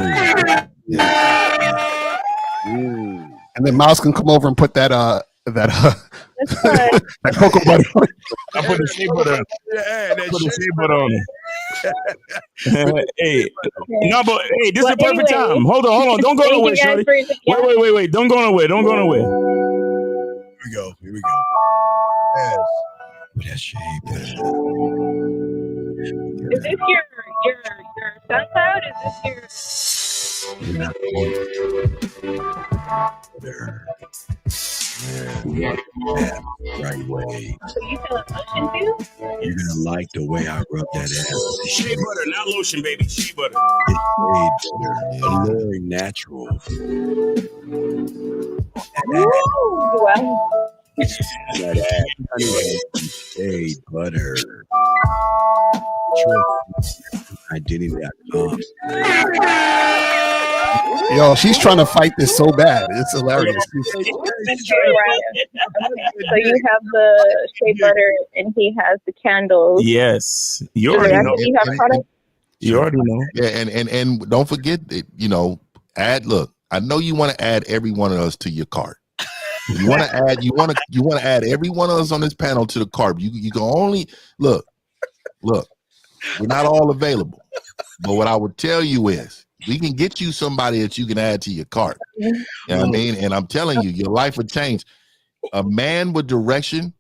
And then Miles can come over and put that cocoa butter. I put the shea butter. Yeah, put the shea butter on it. Hey, no, but hey, this is the perfect time. Hold on. Don't go nowhere, shorty. Wait. Don't go nowhere. Here we go. Yes. That shea butter. Is this your SoundCloud? Is this your? You're not right way. So you feel emotion too? You're gonna like the way I rub that ass. Shea butter, not lotion, baby. Shea butter. It's shea butter, alluring, natural. Well. That ass, shea butter. Identity.com. Yo, she's trying to fight this so bad. It's hilarious. So you have the shea butter and he has the candles. Yes. You already know. You already know. Yeah, and don't forget that, look, I know you want to add every one of us to your cart. You want to add every one of us on this panel to the cart. You can only look, we're not all available. But what I would tell you is we can get you somebody that you can add to your cart. You know what I mean? And I'm telling you, your life would change. A man with direction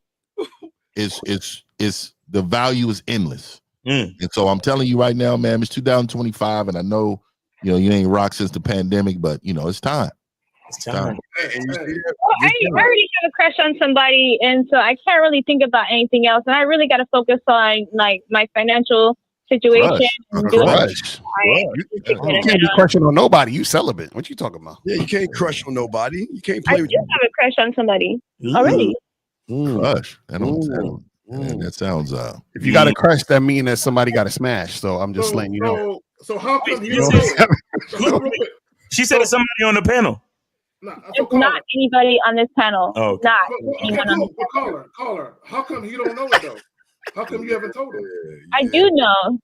is the value is endless. And so I'm telling you right now, man, it's 2025, and I know you ain't rocked since the pandemic, but it's time. It's time. I already have a crush on somebody, and so I can't really think about anything else. And I really got to focus on like my financial situation. You can't be crushing on nobody. You celibate. What you talking about? Yeah, you can't crush on nobody. You can't play I with. do have a crush on somebody already. Crush. That sounds. If you got a crush, that means that somebody got a smash. So I'm just letting you know. So how come you don't? She said it's somebody on the panel. It's not anybody on this panel. Oh, okay. Not anyone on this panel. Caller. How come he don't know it though? How come you haven't told him? I do know.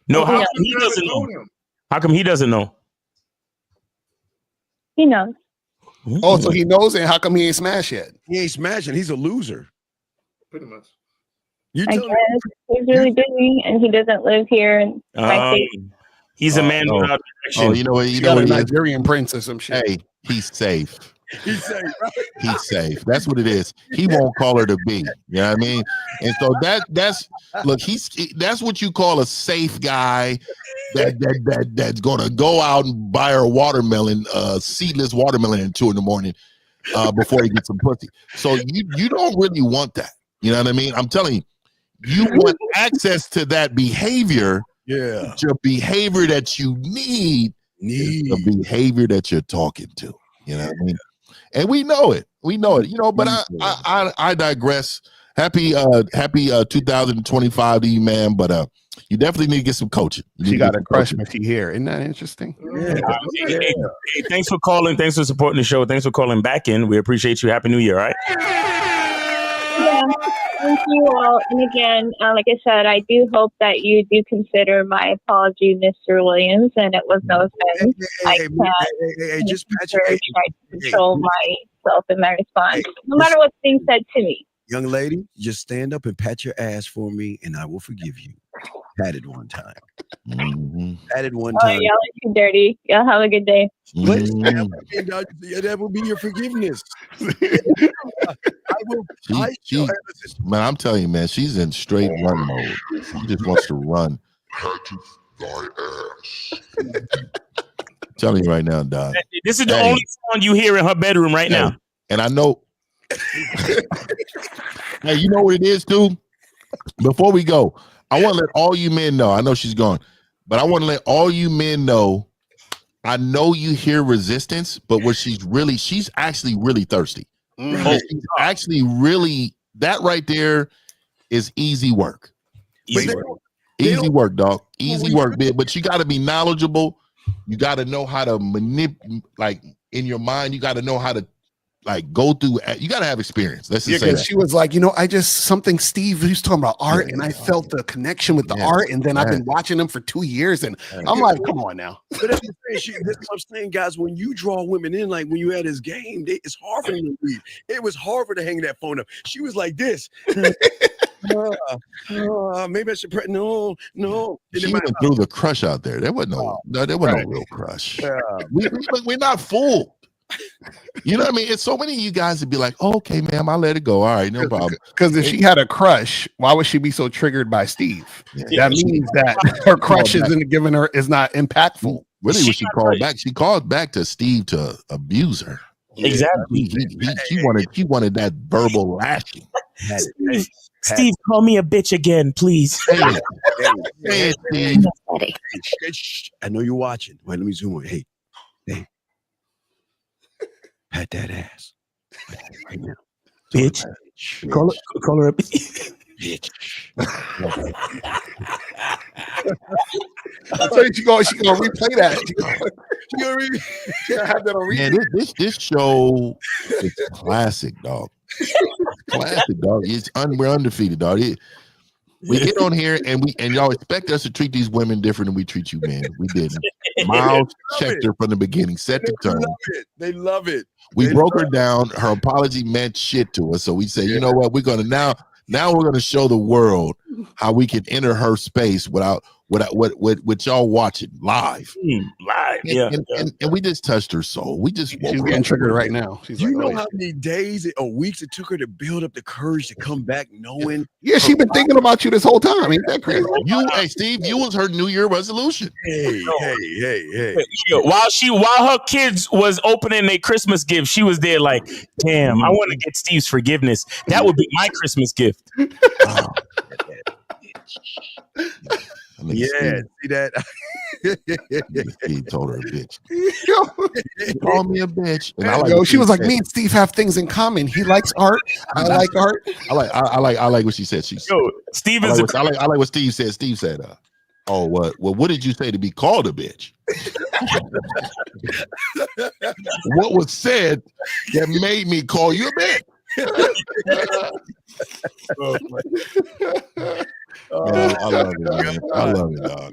No, how come he doesn't know? How come he doesn't know? He knows. Oh, so he knows, and how come he ain't smashed yet? He ain't smashing. He's a loser. Pretty much. I guess he's really busy, and he doesn't live here in my state. He's a man without direction. Oh, you know what? You got a Nigerian prince or some shit. Hey, he's safe. He's safe, right? He's safe. That's what it is. He won't call her to be. You know what I mean? And so that's what you call a safe guy that's gonna go out and buy her watermelon, seedless watermelon at 2 a.m. Before he gets some pussy. So you don't really want that. You know what I mean? I'm telling you, you want access to that behavior. Yeah. Your behavior that you need is the behavior that you're talking to. You know what I mean? And we know it. But I digress. Happy 2025 to you, man. But you definitely need to get some coaching. She got a crush when she here. Isn't that interesting? Yeah. Hey, thanks for calling. Thanks for supporting the show. Thanks for calling back in. We appreciate you. Happy New Year, all right? Yeah. Thank you all. And again, like I said, I do hope that you do consider my apology, Mr. Williams, and it was no offense. Just try to control myself and my response, no matter what's being said to me. Young lady, just stand up and pat your ass for me, and I will forgive you. Patted one time. Mm-hmm. Patted one Oh, time. y'all are too dirty. Y'all have a good day. What? Mm-hmm. That would be your forgiveness. Man, I'm telling you, man, she's in straight run mode. She just wants to run. I'm telling you right now, Doc. This is the only sound you hear in her bedroom right now. And I know. Hey, you know what it is, too? Before we go, I want to let all you men know. I know she's gone, but I want to let all you men know. I know you hear resistance, but what she's actually really thirsty. She's actually really, that right there is easy work. Easy work, dog. Easy work, man. But you got to be knowledgeable. You got to know how to manipulate, like in your mind, you got to know how to like go through, you got to have experience. Let's just say that. She was like, Steve, he was talking about art, and I felt the connection with the art, and then I've been watching him for 2 years, and I'm like, come on now. But that's what I'm saying, guys. When you draw women in, like when you had his game, it's hard for them to read. It was hard for her to hang that phone up. She was like this. Maybe I should no. She even threw the crush out there. There wasn't no real crush. We're not fooled. You know what I mean? It's so many of you guys would be like, oh, okay, ma'am, I'll let it go. All right, no problem. Because if she had a crush, why would she be so triggered by Steve? That means that her crush is not impactful. Really, what she called back? She called back to Steve to abuse her. Exactly. She wanted that verbal lashing. Steve, call me a bitch again, please. Hey, Steve. I know you're watching. Wait, let me zoom in. Hey. Pat that ass. Right now. Bitch. Call her a bitch. I tell you, she gonna replay that. She gonna have that on replay. Man, this show is classic, dog. Classic, dog. We're undefeated, dog. We get on here and y'all expect us to treat these women different than we treat you, man. We didn't. Miles checked her from the beginning, set the tone. They love it. We broke her down. Her apology meant shit to us. So we say, you know what? We're gonna now we're gonna show the world how we can enter her space without y'all watching live. And we just touched her soul. We just she's getting triggered right now. Do you know how many days or weeks it took her to build up the courage to come back knowing? Yeah, she's been thinking about you this whole time. Ain't that crazy? Hey, Steve, you was her New Year resolution. Hey. While her kids was opening their Christmas gift, she was there like, damn, I want to get Steve's forgiveness. That would be my Christmas gift. Yeah, see that? He told her a bitch. He called me a bitch. And she was like, me and Steve have things in common. He likes art. I like art. I like what she said. Steve I like what Steve said. Steve said, oh, what did you say to be called a bitch? What was said that made me call you a bitch? Man, I love it, man. I love it, dog.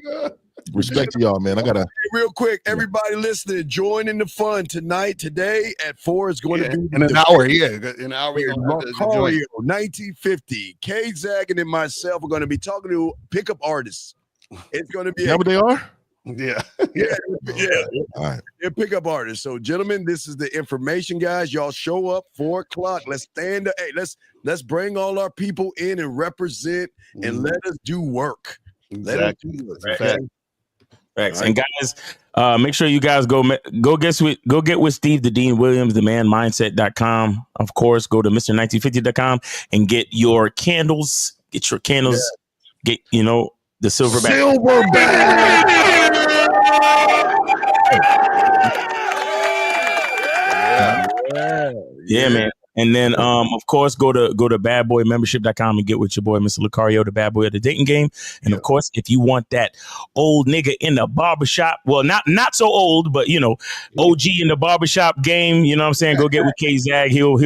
Respect to y'all, man. I gotta real quick, everybody listening, join in the fun today at 4 is going to be in an hour. Yeah, in an hour. Macario, 1950. K Zagging and myself are going to be talking to pickup artists. It's going to be. Is that what they are? Yeah. All right. They're pickup artists. So, gentlemen, this is the information, guys. Y'all show up 4 o'clock. Let's stand up. Hey, let's bring all our people in and represent and let us do work. Exactly. Facts. And guys, make sure you guys go get with Steve the Dean Williams, themanmindset.com. Of course, go to Mr1950.com and get your candles. Get your candles. Get the silverback. Yeah, man. And then, of course, go to badboymembership.com and get with your boy, Mr. Lucario, the bad boy of the dating game. And of course, if you want that old nigga in the barbershop, well, not so old, but OG in the barbershop game, you know what I'm saying? Go get with K-Zag. He'll show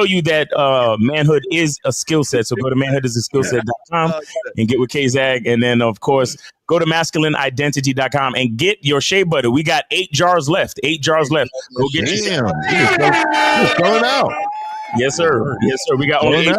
you that manhood is a skill set. So go to manhoodisaskillset.com and get with K-Zag. And then, of course, go to masculineidentity.com and get your shea butter. We got 8 jars left. Go get Damn. You're selling out. Yes, sir. We got only 8.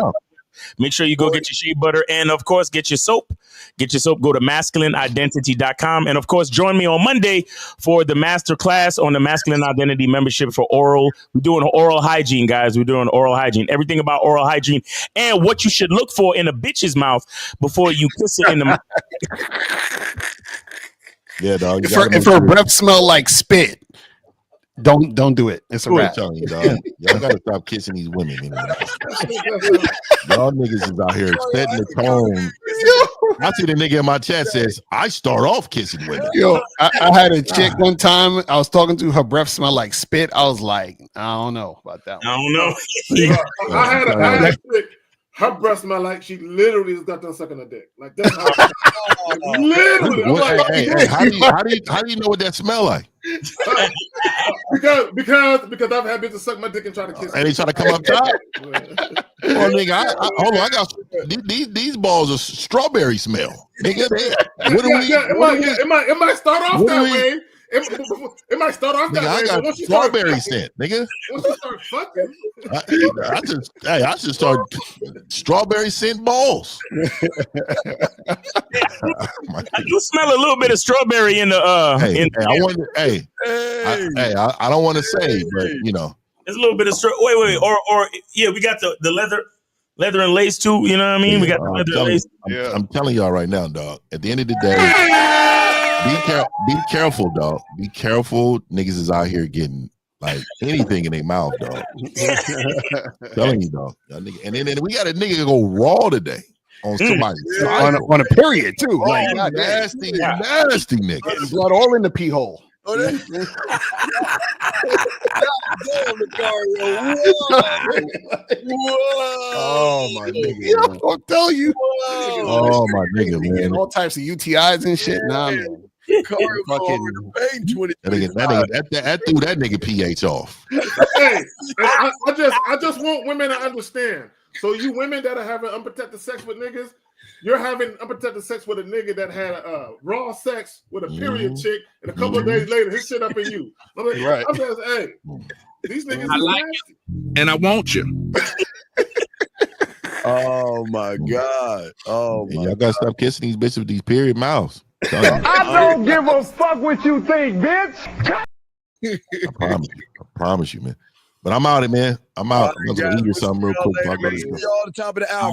Make sure you go get your shea butter. And, of course, get your soap. Get your soap. Go to masculineidentity.com. And, of course, join me on Monday for the master class on the Masculine Identity membership for oral. We're doing oral hygiene, guys. We're doing oral hygiene. Everything about oral hygiene and what you should look for in a bitch's mouth before you kiss it in the mouth. Yeah, dog. If her breath smell like spit, don't do it. It's a wrap. Y'all gotta stop kissing these women. Y'all niggas is out here setting the tone. I see the nigga in my chat says, I start off kissing women. Yo, I had a chick one time. I was talking to her, breath smelled like spit. I was like, I don't know about that one. I don't know. I had a chick. Her breath smell like she literally just got done sucking a dick. Like that's how literally. I'm like, hey, how do you know what that smell like? because I've had bitches suck my dick and try to kiss. And they try to come up top. Oh, nigga, hold on. I got these balls are strawberry smell. Nigga, it might start off that way. It might start off that way. I got strawberry scent, nigga. Once you start fucking, I should start strawberry scent balls. I do smell a little bit of strawberry in the I don't want to say, but you know, there's a little bit of wait, or yeah, we got the leather and lace too. You know what I mean? We got the leather and lace. I'm telling y'all right now, dog. At the end of the day, be careful, dog. Be careful. Niggas is out here getting like anything in their mouth, dog. Telling you, dog. And then we got a nigga go raw today on somebody on a period too. Like nasty nigga. Getting blood all in the pee hole. Oh, oh my nigga! I'll tell you. Oh my nigga, man! All types of UTIs and shit. Nah, man. That threw that nigga pH off. Hey, I just want women to understand. So you women that are having unprotected sex with niggas, you're having unprotected sex with a nigga that had raw sex with a period chick, and a couple of days later, his shit up in you. I'm like, right. I'm just, hey, these niggas I like nasty. You, and I want you. Oh my god! Oh my! Y'all gotta stop kissing these bitches with these period mouths. I don't give a fuck what you think, bitch. I promise you, man. But I'm out, man. I'm out. I'm gonna eat or something real quick. Y'all at the top of the hour.